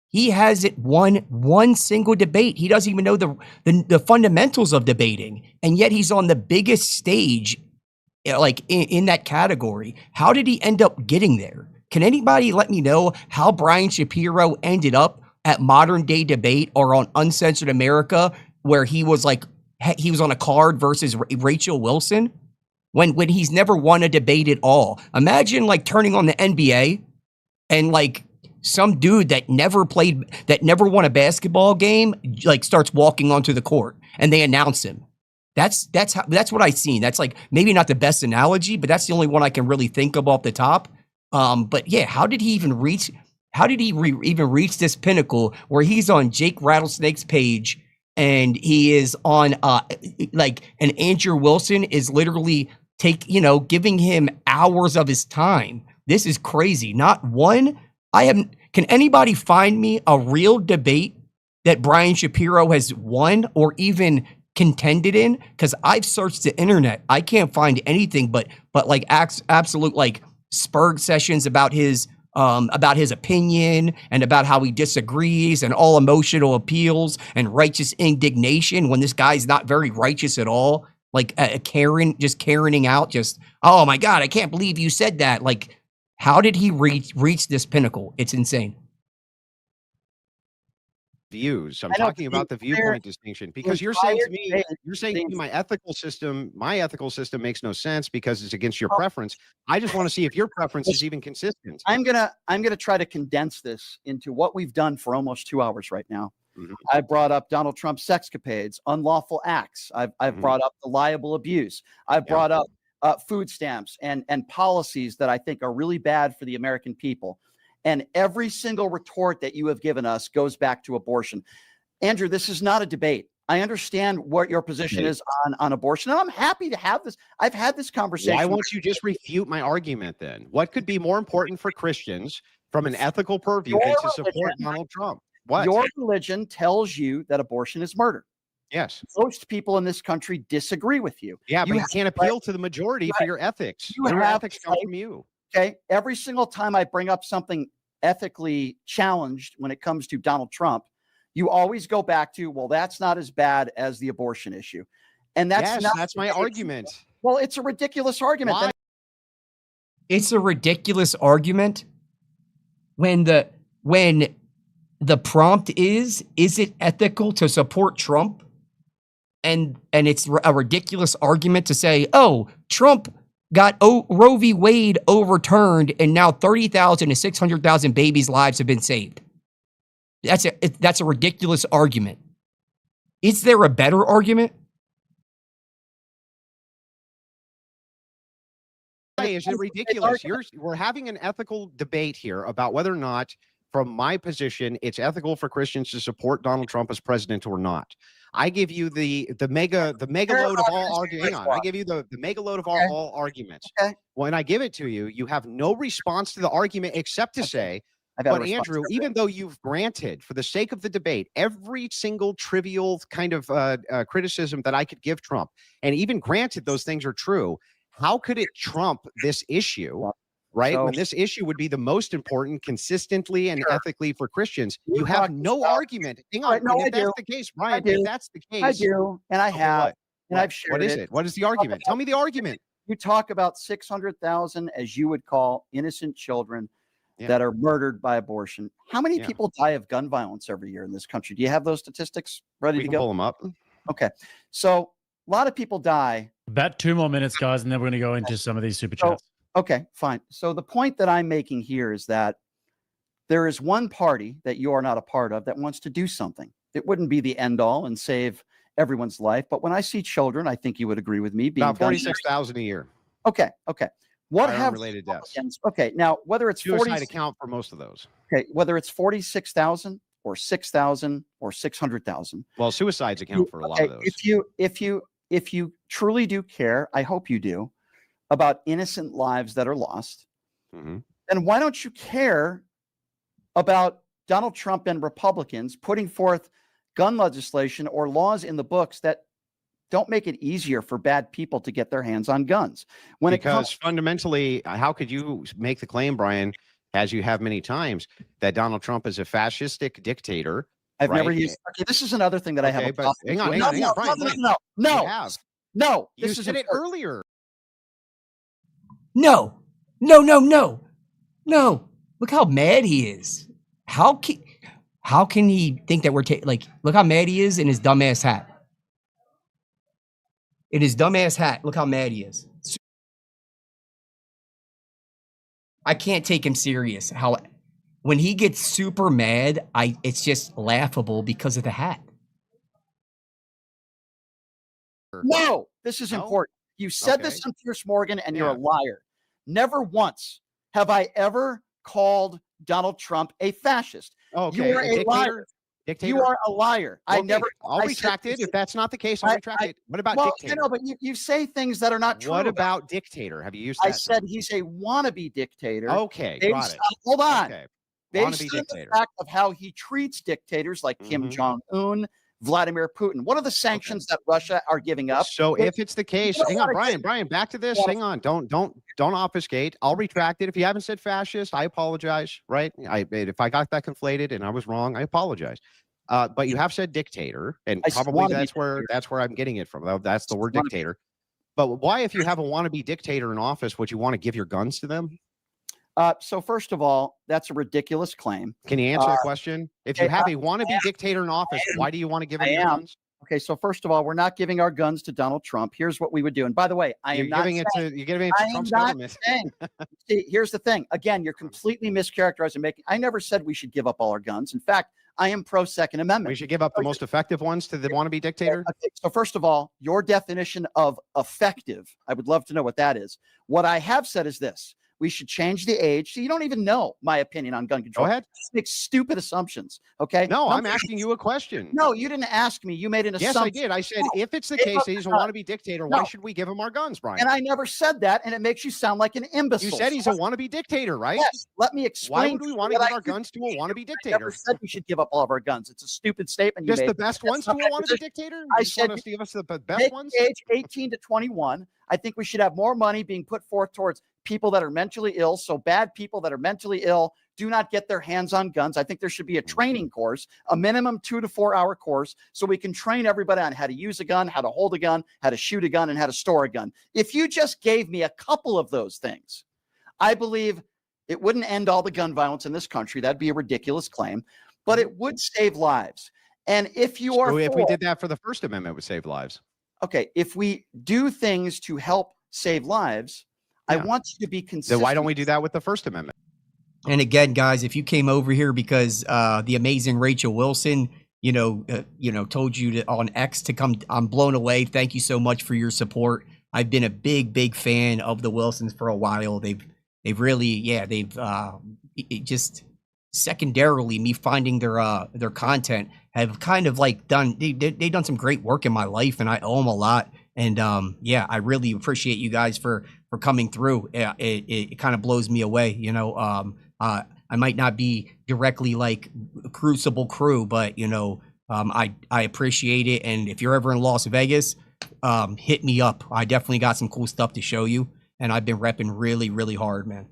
He hasn't won one single debate. He doesn't even know the fundamentals of debating, and yet he's on the biggest stage, like in that category. How did he end up getting there? Can anybody let me know how Brian Shapiro ended up at Modern Day Debate or on Uncensored America, where he was on a card versus Rachel Wilson when he's never won a debate at all? Imagine turning on the NBA and some dude that never won a basketball game starts walking onto the court and they announce him. That's what I seen. That's maybe not the best analogy, but that's the only one I can really think of off the top. But yeah, how did he even reach this pinnacle where he's on Jake Rattlesnake's page and he is on and Andrew Wilson is literally giving him hours of his time. This is crazy. Not one. Can anybody find me a real debate that Brian Shapiro has won or even contended in? Because I've searched the internet, I can't find anything but like absolute like spurg sessions about his opinion and about how he disagrees and all emotional appeals and righteous indignation when this guy's not very righteous at all. Like Karen, just Karening out, just, oh my God, I can't believe you said that. Like, how did he reach this pinnacle? It's insane. Views. I'm talking about the viewpoint distinction, because you're saying to me, my ethical system makes no sense because it's against your preference. I just want to see if your preference is even consistent. I'm gonna try to condense this into what we've done for almost 2 hours right now. Mhm. I brought up Donald Trump's sexcapades, unlawful acts. I've brought up the liable abuse. I've brought up food stamps and policies that I think are really bad for the American people. And every single retort that you have given us goes back to abortion. Andrew, this is not a debate. I understand what your position is on abortion, and I'm happy to have this. I've had this conversation. Why won't you just refute my argument then? What could be more important for Christians from an ethical purview than to support Donald Trump? What? Your religion tells you that abortion is murder. Yes. Most people in this country disagree with you. Yeah, but you can't appeal to the majority for your ethics. Your ethics come from you. Okay. Every single time I bring up something ethically challenged when it comes to Donald Trump, you always go back to, well, that's not as bad as the abortion issue. And that's my argument. Well, it's a ridiculous argument. Why? It's a ridiculous argument when the prompt is it ethical to support Trump? And it's a ridiculous argument to say, oh, Trump got Roe v. Wade overturned, and now 30,000 to 600,000 babies' lives have been saved. That's a ridiculous argument. Is there a better argument? Is it ridiculous? We're having an ethical debate here about whether or not, from my position, it's ethical for Christians to support Donald Trump as president or not. I give you the mega load of all arguments. Hang on. I give you the mega load of all arguments. Okay. When I give it to you, you have no response to the argument except to say, but Andrew, even though you've granted, for the sake of the debate, every single trivial kind of criticism that I could give Trump, and even granted those things are true, how could it trump this issue? Right? So, when this issue would be the most important consistently and ethically for Christians, you talk have no argument. Hang on. No, if that's the case, Brian, if that's the case. I do. And I have. And I've shared What is it? What is the argument? Tell me the argument. You talk about 600,000, as you would call, innocent children that are murdered by abortion. How many people die of gun violence every year in this country? Do you have those statistics ready to go? Pull them up. Okay. So a lot of people die. About 2 more minutes, guys, and then we're going to go into some of these super chats. Okay, fine. So the point that I'm making here is that there is one party that you are not a part of that wants to do something. It wouldn't be the end all and save everyone's life. But when I see children, I think you would agree with me. Being about 46,000 a year. Okay. What have related deaths? Okay, now whether it's suicide account for most of those. Okay, whether it's 46,000 or 6,000 or 600,000. Well, suicides account for a lot of those. If you truly do care, I hope you do, about innocent lives that are lost, then why don't you care about Donald Trump and Republicans putting forth gun legislation or laws in the books that don't make it easier for bad people to get their hands on guns? Because fundamentally, how could you make the claim, Brian, as you have many times, that Donald Trump is a fascistic dictator? I've never used. Okay, this is another thing that I have. A but hang on, Brian. No. You said it earlier. No. Look how mad he is. How can he think that we're look how mad he is in his dumbass hat. In his dumbass hat, look how mad he is. I can't take him serious. When he gets super mad, it's just laughable because of the hat. No, this is important. You said this on Piers Morgan, and you're a liar. Never once have I ever called Donald Trump a fascist. Okay. You are a liar. Dictator? You are a liar. I'll retract it. If that's not the case, I'll retract it. What about dictator? No, but you say things that are not true. What about dictator? Have you used that? I said he's a wannabe dictator. Okay, got it. Hold on. Okay. based Wannabe on dictator. the fact of how he treats dictators like Kim Mhm. Jong-un, Vladimir Putin. What are the sanctions that Russia are giving up? So if it's the case, don't hang on, wanna Brian, back to this. wanna- Hang on. Don't obfuscate. I'll retract it. If you haven't said fascist, I apologize. Right? If I got that conflated and I was wrong, I apologize. But you have said dictator, and I said probably wannabe that's where I'm getting it from. That's the word Wannabe. dictator. But why, if you have a wannabe dictator in office, would you want to give your guns to them? So first of all, that's a ridiculous claim. Can you answer the question? If you okay, have a wannabe dictator in office, why do you want to give him I your am. guns? Okay, so first of all, we're not giving our guns to Donald Trump. Here's what we would do. And by the way, I am not saying, You're giving it I to am Trump's not government. saying. See, here's the thing. Again, you're completely mischaracterizing. I never said we should give up all our guns. In fact, I am pro Second Amendment. We should give up the most effective ones to the wannabe dictator. Okay, so first of all, your definition of effective, I would love to know what that is. What I have said is this. We should change the age. So you don't even know my opinion on gun control. Go ahead. Just make stupid assumptions. Okay. No, I'm asking you a question. No, you didn't ask me. You made an Yes, assumption. I did. I said, No, if it's the it case was that he's a not. wannabe dictator, No. why should we give him our guns, Brian? And I never said that, and it makes you sound like an imbecile. You said he's a wannabe dictator, right? Yes. Let me explain. Why would we want to what give I our did. guns to a wannabe I never dictator? said we should give up all of our guns. It's a stupid statement you Just made. the best ones That's to a not my wannabe position. dictator? I You just want said us to give us the Make best ones? the age 18 to 21. I think we should have more money being put forth towards people that are mentally ill. So bad people that are mentally ill do not get their hands on guns. I think there should be a training course, a minimum 2 to 4 hour course, so we can train everybody on how to use a gun, how to hold a gun, how to shoot a gun, and how to store a gun. If you just gave me a couple of those things, I believe it wouldn't end all the gun violence in this country. That'd be a ridiculous claim, but it would save lives. And if you are So if we for- did that for the First Amendment, it would save lives. okay, if we do things to help save lives, I Yeah. want you to be consistent. Then why don't we do that with the First Amendment? And again, guys, if you came over here because the amazing Rachel Wilson, told you on X to come, I'm blown away. Thank you so much for your support. I've been a big fan of the Wilsons for a while. They've really, it just secondarily me finding their content have kind of like they've done some great work in my life, and I owe them a lot. And I really appreciate you guys for coming through. It kind of blows me away, I might not be directly like Crucible Crew, but I appreciate it. And if you're ever in Las Vegas, hit me up. I definitely got some cool stuff to show you, and I've been repping really hard, man.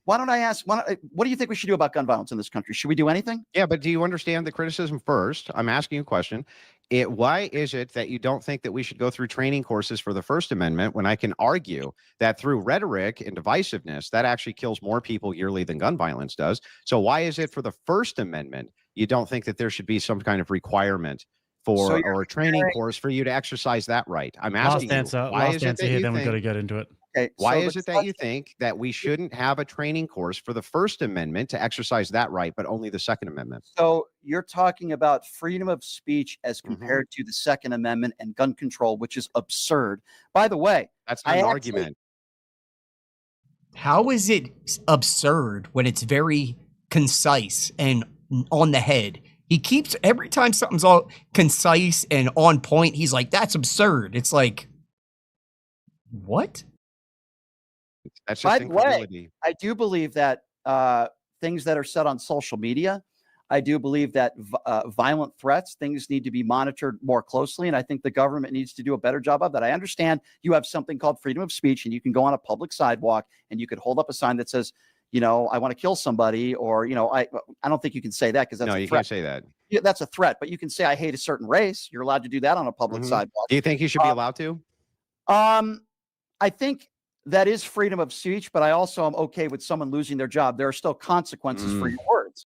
Why don't I ask, what do you think we should do about gun violence in this country? Should we do anything? Yeah, but do you understand the criticism first? I'm asking you a question. Why is it that you don't think that we should go through training courses for the First Amendment when I can argue that through rhetoric and divisiveness, that actually kills more people yearly than gun violence does? So why is it for the First Amendment you don't think that there should be some kind of requirement for or a training course for you to exercise that right? I'm asking Last answer. why Last is it answer that here. you Then we've got to think get into it. Okay. why so is it that you think that we shouldn't have a training course for the First Amendment to exercise that right, but only the Second Amendment? So you're talking about freedom of speech as Mm-hmm. compared to the Second Amendment and gun control, which is absurd. By the way, That's not I an actually- argument. How is it absurd when it's very concise and on the head? He keeps every time something's all concise and on point, he's like, "That's absurd." It's like, what? That's By just the way, incredulity. I do believe that things that are said on social media, I do believe that violent threats, things need to be monitored more closely. And I think the government needs to do a better job of that. I understand you have something called freedom of speech, and you can go on a public sidewalk and you could hold up a sign that says, I want to kill somebody, or, I don't think you can say that because that's No, a you threat. can't say that. Yeah, that's a threat, but you can say I hate a certain race. You're allowed to do that on a public Mhm. sidewalk. Do you think you should be allowed to? I think that is freedom of speech, but I also am okay with someone losing their job. There are still consequences for your words.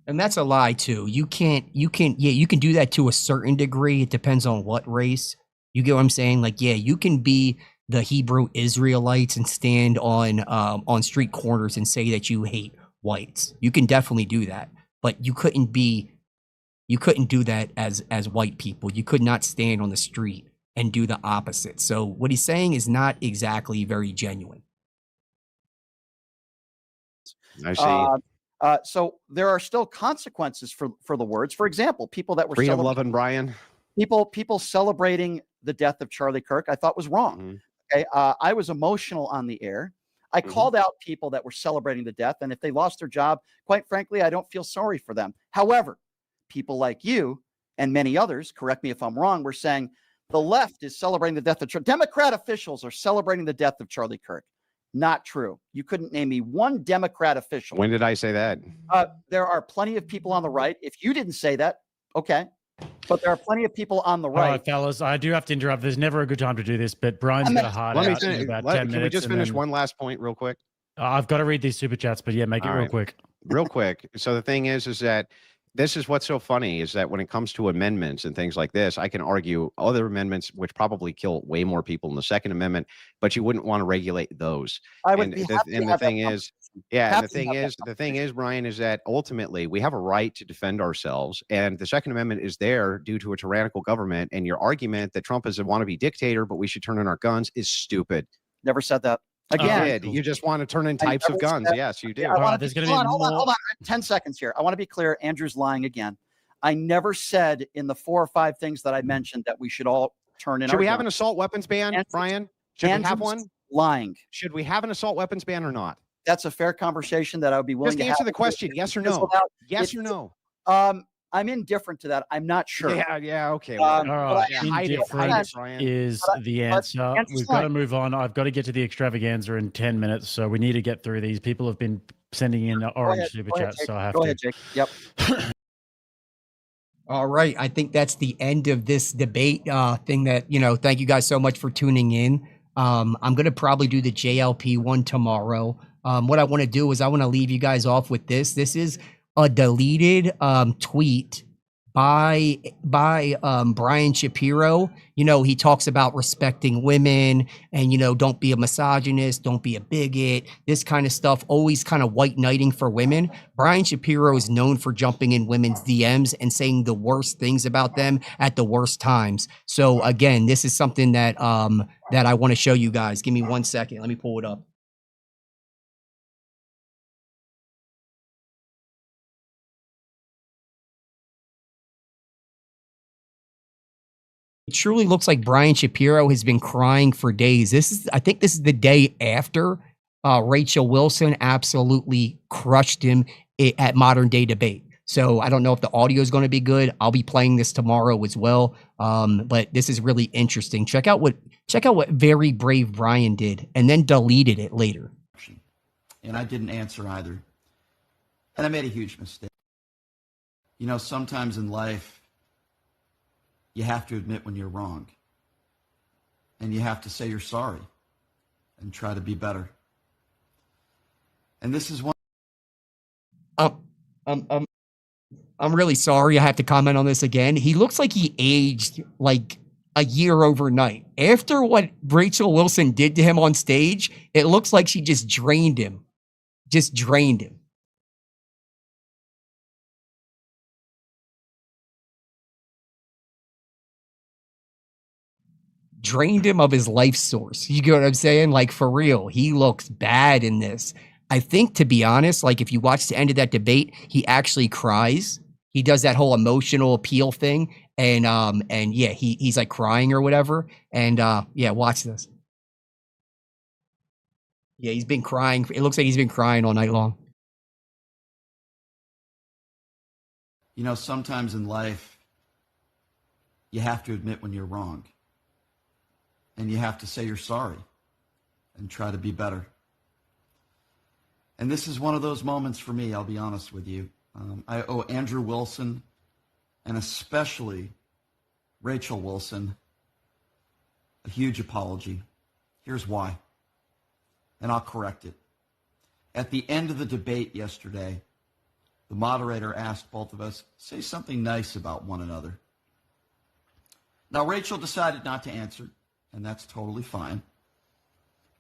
And that's a lie too. You can do that to a certain degree. It depends on what race. You get what I'm saying? Like, yeah, you can be the Hebrew Israelites and stand on street corners and say that you hate whites. You can definitely do that, but you couldn't do that as white people. You could not stand on the street and do the opposite. So what he's saying is not exactly very genuine. I see. So there are still consequences for the words. For example, people that were Freedom loving Brian. people celebrating the death of Charlie Kirk, I thought was wrong. Mhm. Okay, I was emotional on the air. I called out people that were celebrating the death. And if they lost their job, quite frankly, I don't feel sorry for them. However, people like you and many others, correct me if I'm wrong, were saying the left is celebrating the death of Democrat officials are celebrating the death of Charlie Kirk. Not true. You couldn't name me one Democrat official. When did I say that? There are plenty of people on the right. If you didn't say that, okay. But there are plenty of people on the All right. right, fellas, I do have to interrupt. There's never a good time to do this, but Brian's got a hard out in about 10 minutes. Can we just finish one last point real quick? I've got to read these super chats, but yeah, make it real quick. Real quick. So the thing is that this is what's so funny is that when it comes to amendments and things like this, I can argue other amendments which probably kill way more people than the Second Amendment, but you wouldn't want to regulate those. I would The thing is, Brian, is that ultimately we have a right to defend ourselves, and the Second Amendment is there due to a tyrannical government. And your argument that Trump is a wannabe dictator, but we should turn in our guns is stupid. Never said that. Again, you just want to turn in types of guns. Yes, you do. Yeah, hold on. 10 seconds here. I want to be clear. Andrew's lying again. I never said in the 4 or 5 things that I mentioned that we should all turn in. Should we have an assault weapons ban, Brian? Should we have one? Lying. Should we have an assault weapons ban or not? That's a fair conversation that I would be willing to answer the question. Yes or no? Yes or no? I'm indifferent to that. I'm not sure. Yeah, okay. All right. Indifferent is the answer. We've got to move on. I've got to get to the extravaganza in 10 minutes, so we need to get through these. People have been sending in orange super chats, so I have to. Go ahead, Jake. Yep. All right. I think that's the end of this debate thing that, thank you guys so much for tuning in. I'm going to probably do the JLP one tomorrow. What I want to do is I want to leave you guys off with this. This is a deleted tweet by Brian Shapiro. He talks about respecting women and, don't be a misogynist, don't be a bigot, this kind of stuff, always kind of white knighting for women. Brian Shapiro is known for jumping in women's DMs and saying the worst things about them at the worst times. So again, this is something that that I want to show you guys. Give me 1 second. Let me pull it up. It truly looks like Brian Shapiro has been crying for days. I think this is the day after Rachel Wilson absolutely crushed him at Modern Day Debate. So I don't know if the audio is going to be good. I'll be playing this tomorrow as well. But this is really interesting. Check out what Very Brave Brian did and then deleted it later. And I didn't answer either. And I made a huge mistake. Sometimes in life, you have to admit when you're wrong. And you have to say you're sorry and try to be better. And this is one. I'm really sorry. I have to comment on this again. He looks like he aged like a year overnight. After what Rachel Wilson did to him on stage, it looks like she just drained him. Drained him of his life source. You get what I'm saying? Like, for real, he looks bad in this. I think, to be honest, like if you watch the end of that debate, he actually cries. He does that whole emotional appeal thing, and yeah, he's like crying or whatever. And yeah, watch this. Yeah, he's been crying. It looks like he's been crying all night long. Sometimes in life, you have to admit when you're wrong. And you have to say you're sorry and try to be better. And this is one of those moments for me, I'll be honest with you. I owe Andrew Wilson and especially Rachel Wilson a huge apology. Here's why. And I'll correct it. At the end of the debate yesterday, the moderator asked both of us, say something nice about one another. Now, Rachel decided not to answer. And that's totally fine.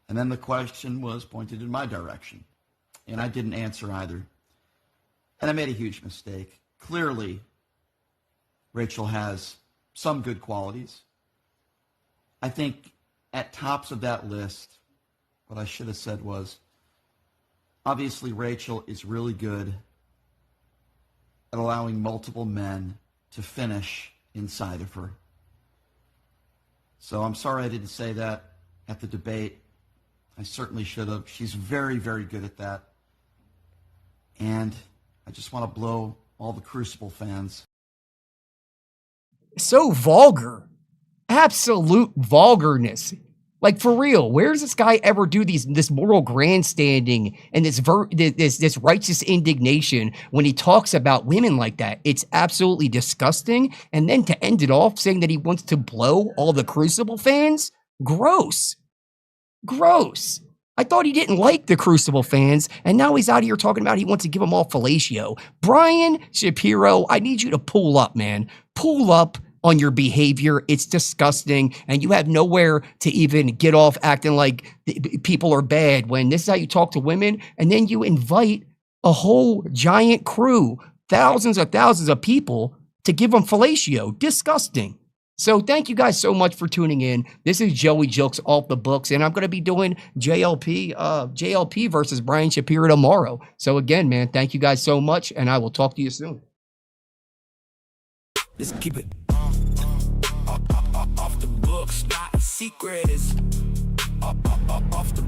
And then the question was pointed in my direction. And I didn't answer either. And I made a huge mistake. Clearly, Rachel has some good qualities. I think at tops of that list, what I should have said was, obviously Rachel is really good at allowing multiple men to finish inside of her. So I'm sorry I didn't say that at the debate. I certainly should have. She's very, very good at that. And I just want to blow all the Crucible fans. So vulgar. Absolute vulgarness. Like, for real, where does this guy ever do this moral grandstanding and this righteous indignation when he talks about women like that? It's absolutely disgusting. And then to end it off saying that he wants to blow all the Crucible fans? Gross. Gross. I thought he didn't like the Crucible fans, and now he's out here talking about he wants to give them all fellatio. Brian Shapiro, I need you to pull up, man. Pull up on your behavior. It's disgusting, and you have nowhere to even get off acting like people are bad when this is how you talk to women, and then you invite a whole giant crew, thousands of people, to give them fellatio. Disgusting. So thank you guys so much for tuning in. This is Joey Jokes Off the Books, and I'm going to be doing JLP versus Brian Shapiro tomorrow. So again, man, thank you guys so much, and I will talk to you soon. Let's keep it off the books. Not a secret. It's off the